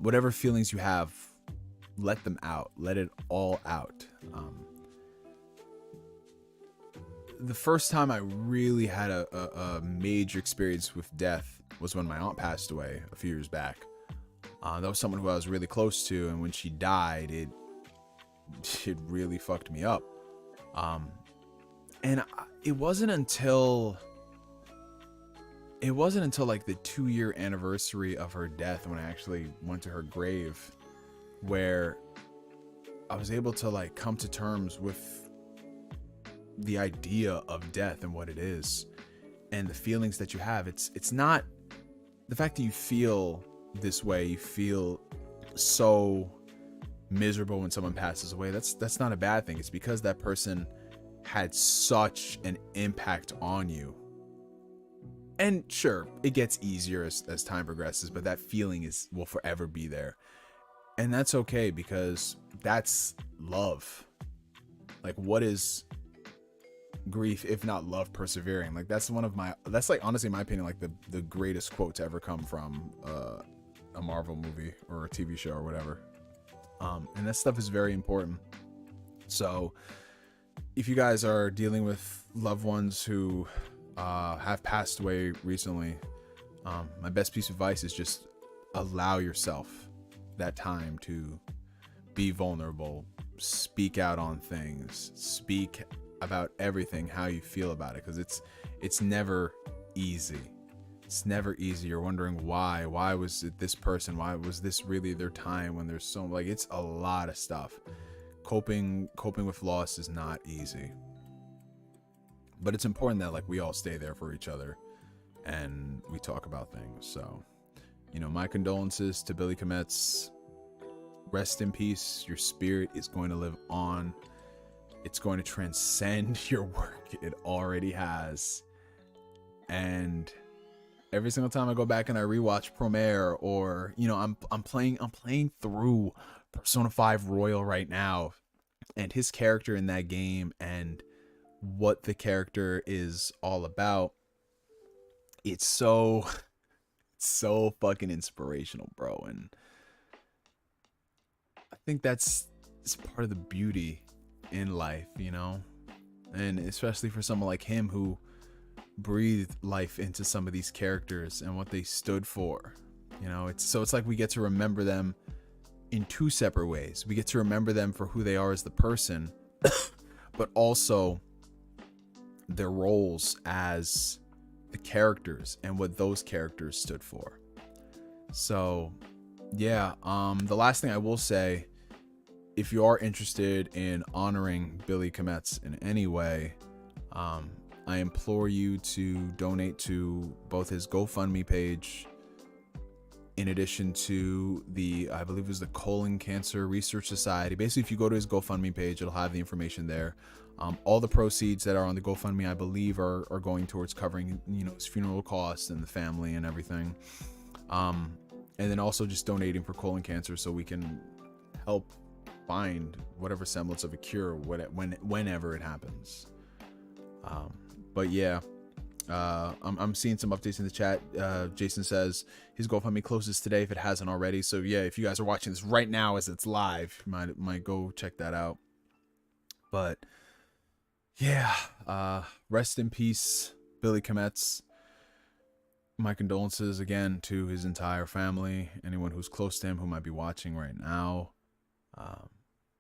whatever feelings you have. Let them out, let it all out. The first time I really had a major experience with death was when my aunt passed away a few years back. That was someone who I was really close to, and when she died, it really fucked me up. And it wasn't until like the 2-year anniversary of her death, when I actually went to her grave, where I was able to like come to terms with the idea of death and what it is and the feelings that you have. It's not the fact that you feel this way, you feel so miserable when someone passes away. That's not a bad thing. It's because that person had such an impact on you. And sure, it gets easier as time progresses, but that feeling will forever be there. And that's okay, because that's love. Like, what is grief if not love persevering? Like, that's like, honestly, in my opinion, like the greatest quote to ever come from a Marvel movie or a TV show or whatever. And that stuff is very important. So if you guys are dealing with loved ones who have passed away recently, my best piece of advice is just allow yourself that time to be vulnerable, speak out on things, speak about everything, how you feel about it, because it's never easy. It's never easy. You're wondering why was it this person? Why was this really their time, when there's so, like, it's a lot of stuff. Coping with loss is not easy. But it's important that, like, we all stay there for each other and we talk about things. So, you know, my condolences to Billy Kametz. Rest in peace. Your spirit is going to live on. It's going to transcend your work. It already has. And every single time I go back and I rewatch Promare, or, you know, I'm playing through Persona 5 Royal right now, and his character in that game and what the character is all about. It's so fucking inspirational, bro. And I think it's part of the beauty in life, you know, and especially for someone like him who breathed life into some of these characters and what they stood for. You know, it's like we get to remember them in two separate ways. We get to remember them for who they are as the person, but also their roles as the characters and what those characters stood for. So yeah, the last thing I will say, if you are interested in honoring Billy Kametz in any way, I implore you to donate to both his GoFundMe page in addition to the, I believe it was the Colon Cancer Research Society. Basically, if you go to his GoFundMe page, it'll have the information there. All the proceeds that are on the GoFundMe, I believe, are going towards covering, you know, his funeral costs and the family and everything. And then also just donating for colon cancer so we can help find whatever semblance of a cure whenever it happens. But yeah, I'm seeing some updates in the chat. Jason says his GoFundMe closes today if it hasn't already. So yeah, if you guys are watching this right now as it's live, you might go check that out. But yeah, rest in peace, Billy Kametz. My condolences again to his entire family, anyone who's close to him who might be watching right now.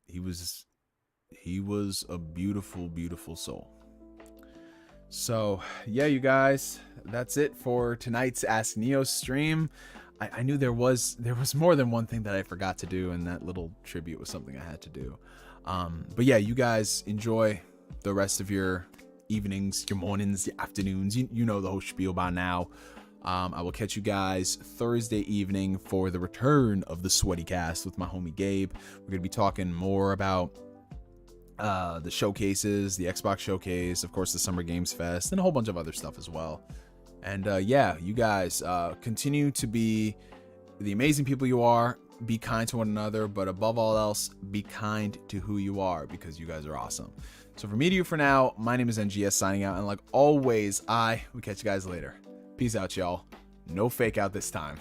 He was a beautiful, beautiful soul. So yeah, you guys, that's it for tonight's Ask Neo stream. I knew there was more than one thing that I forgot to do, and that little tribute was something I had to do. But yeah, you guys enjoy the rest of your evenings, your mornings, your afternoons. You know the whole spiel by now. I will catch you guys Thursday evening for the return of the Sweaty Cast with my homie Gabe. We're gonna be talking more about the showcases, the Xbox showcase, of course the Summer Games Fest, and a whole bunch of other stuff as well. And yeah, you guys continue to be the amazing people you are. Be kind to one another, but above all else, be kind to who you are, because you guys are awesome. So from me to you for now, my name is NGS signing out, and like always, I will catch you guys later. Peace out, y'all. No fake out this time.